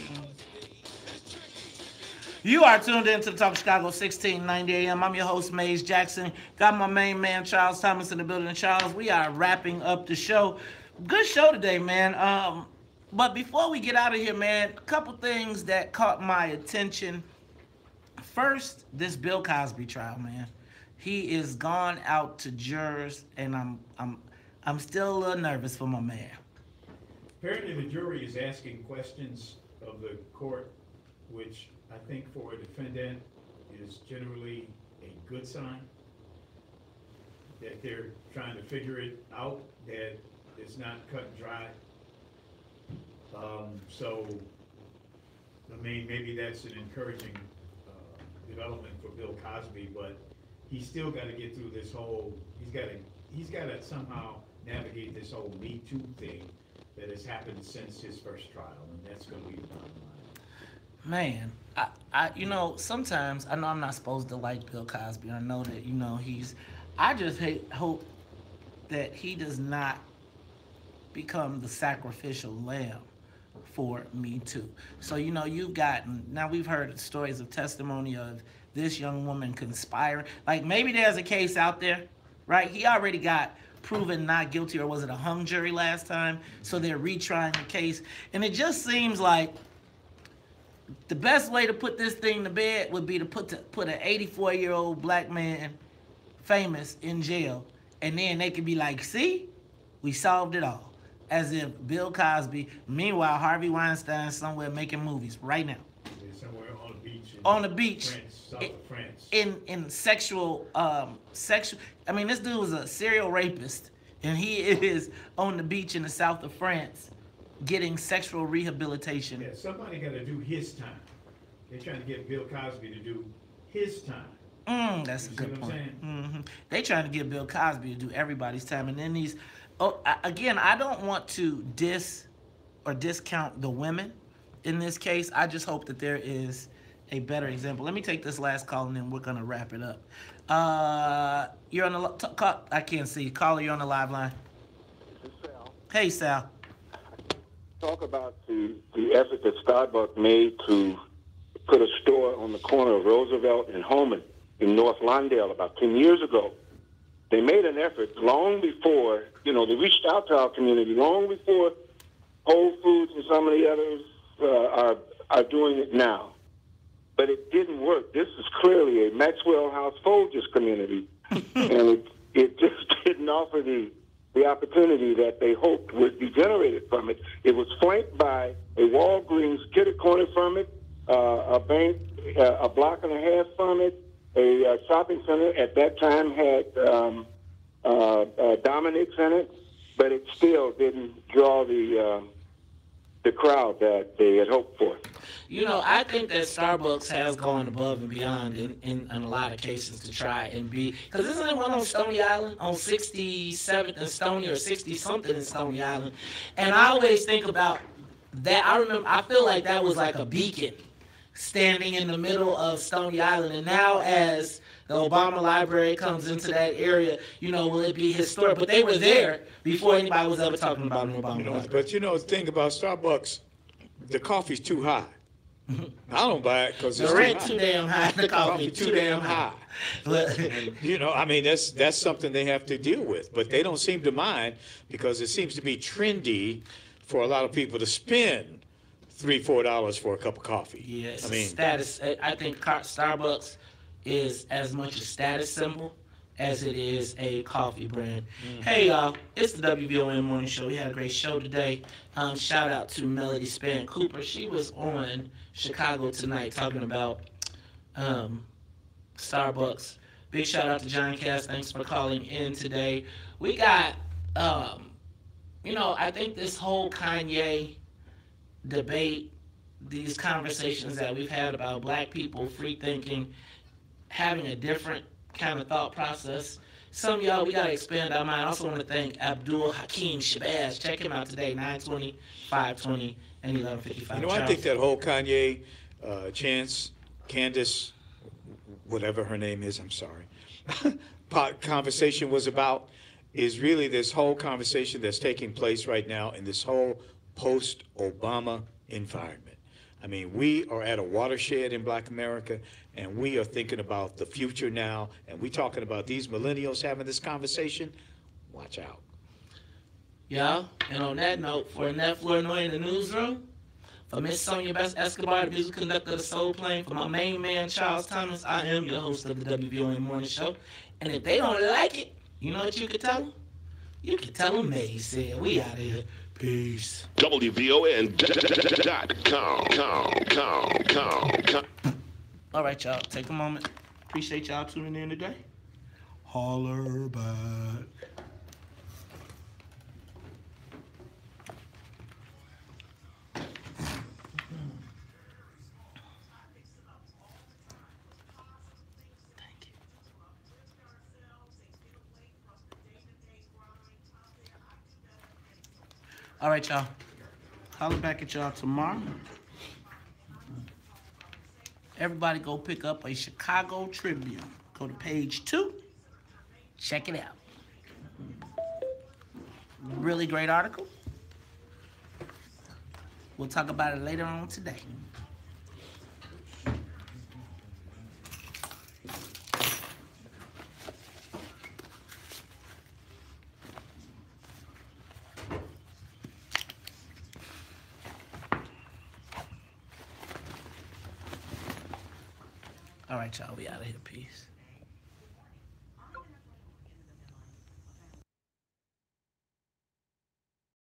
You are tuned in to the Talk of Chicago, 1690 AM. I'm your host, Maze Jackson. Got my main man, Charles Thomas, in the building. Charles, we are wrapping up the show. Good show today, man. but before we get out of here, man, a couple things that caught my attention. First, this Bill Cosby trial, man. He is gone out to jurors, and I'm still a little nervous for my man. Apparently, the jury is asking questions of the court, which I think for a defendant is generally a good sign. That they're trying to figure it out, that it's not cut and dry. So, I mean, maybe that's an encouraging development for Bill Cosby, but he's still got to get through this whole. He's got to somehow navigate this whole Me Too thing that has happened since his first trial, and that's going to be the bottom line. Man, I sometimes I know I'm not supposed to like Bill Cosby. I know that I just hope that he does not become the sacrificial lamb for Me Too. So, now we've heard stories of testimony of this young woman conspiring. Like, maybe there's a case out there, right? He already got proven not guilty, or was it a hung jury last time? So they're retrying the case. And it just seems like the best way to put this thing to bed would be to put an 84-year-old black man, famous, in jail. And then they could be like, see, we solved it all. As if Bill Cosby, meanwhile, Harvey Weinstein somewhere making movies right now. Somewhere on the beach. On the beach. France, south of France. In sexual, I mean, this dude was a serial rapist, and he is on the beach in the south of France getting sexual rehabilitation. Yeah, somebody got to do his time. They're trying to get Bill Cosby to do his time. That's a good point. They trying to get Bill Cosby to do everybody's time, and then again, I don't want to discount the women in this case. I just hope that there is a better example. Let me take this last call, and then we're gonna wrap it up. You're on the I can't see. Caller, you're on the live line. This is Sal. Hey, Sal. Talk about the effort that Starbucks made to put a store on the corner of Roosevelt and Holman in North Lawndale about 10 years ago. They made an effort long before, they reached out to our community long before Whole Foods and some of the others are doing it now. But it didn't work. This is clearly a Maxwell House Folgers community, and it just didn't offer the opportunity that they hoped would be generated from it. It was flanked by a Walgreens kitty corner from it, a bank a block and a half from it. A shopping center at that time had Dominic's in it, but it still didn't draw the crowd that they had hoped for. I think that Starbucks has gone above and beyond in a lot of cases to try and be, because isn't there one on Stony Island, on 67th and Stony, or 60-something in Stony Island? And I always think about that. I feel like that was like a beacon standing in the middle of Stony Island. And now as the Obama Library comes into that area, will it be historic? But they were there before anybody was ever talking about an Obama Library. But the thing about Starbucks, the coffee's too high. I don't buy it because the rent too damn high, the coffee too damn high. And, that's something they have to deal with. But they don't seem to mind, because it seems to be trendy for a lot of people to spend $3-4 for a cup of coffee. Yes, status. I think Starbucks is as much a status symbol as it is a coffee brand. Hey, y'all, it's the WVON Morning Show. We had a great show today. Shout out to Melody Span Cooper. She was on Chicago Tonight talking about Starbucks. Big shout out to John Cass. Thanks for calling in today. We got, I think this whole Kanye debate, these conversations that we've had about black people, free thinking, having a different kind of thought process. Some of y'all, we got to expand our mind. I also want to thank Abdul Hakeem Shabazz. Check him out today, 920, 520, and 1155. I think that whole Kanye, Candace, whatever her name is, I'm sorry, conversation was about is really this whole conversation that's taking place right now in this whole post-Obama environment. I mean, we are at a watershed in Black America, and we are thinking about the future now, and we're talking about these millennials having this conversation. Watch out. y'all. And on that note, for Annette Flournoy in the newsroom, for Miss Sonia Best Escobar, the music conductor of the Soul Plane, for my main man, Charles Thomas, I am your host of the WVON Morning Show. And if they don't like it, you know what you can tell them? You can tell them May said, we out of here. Peace. WVON.com. All right, y'all. Take a moment. Appreciate y'all tuning in today. Holler back. All right, y'all. Holler back at y'all tomorrow. Everybody go pick up a Chicago Tribune. Go to page 2. Check it out. Really great article. We'll talk about it later on today. All right, y'all, we out of here. Peace.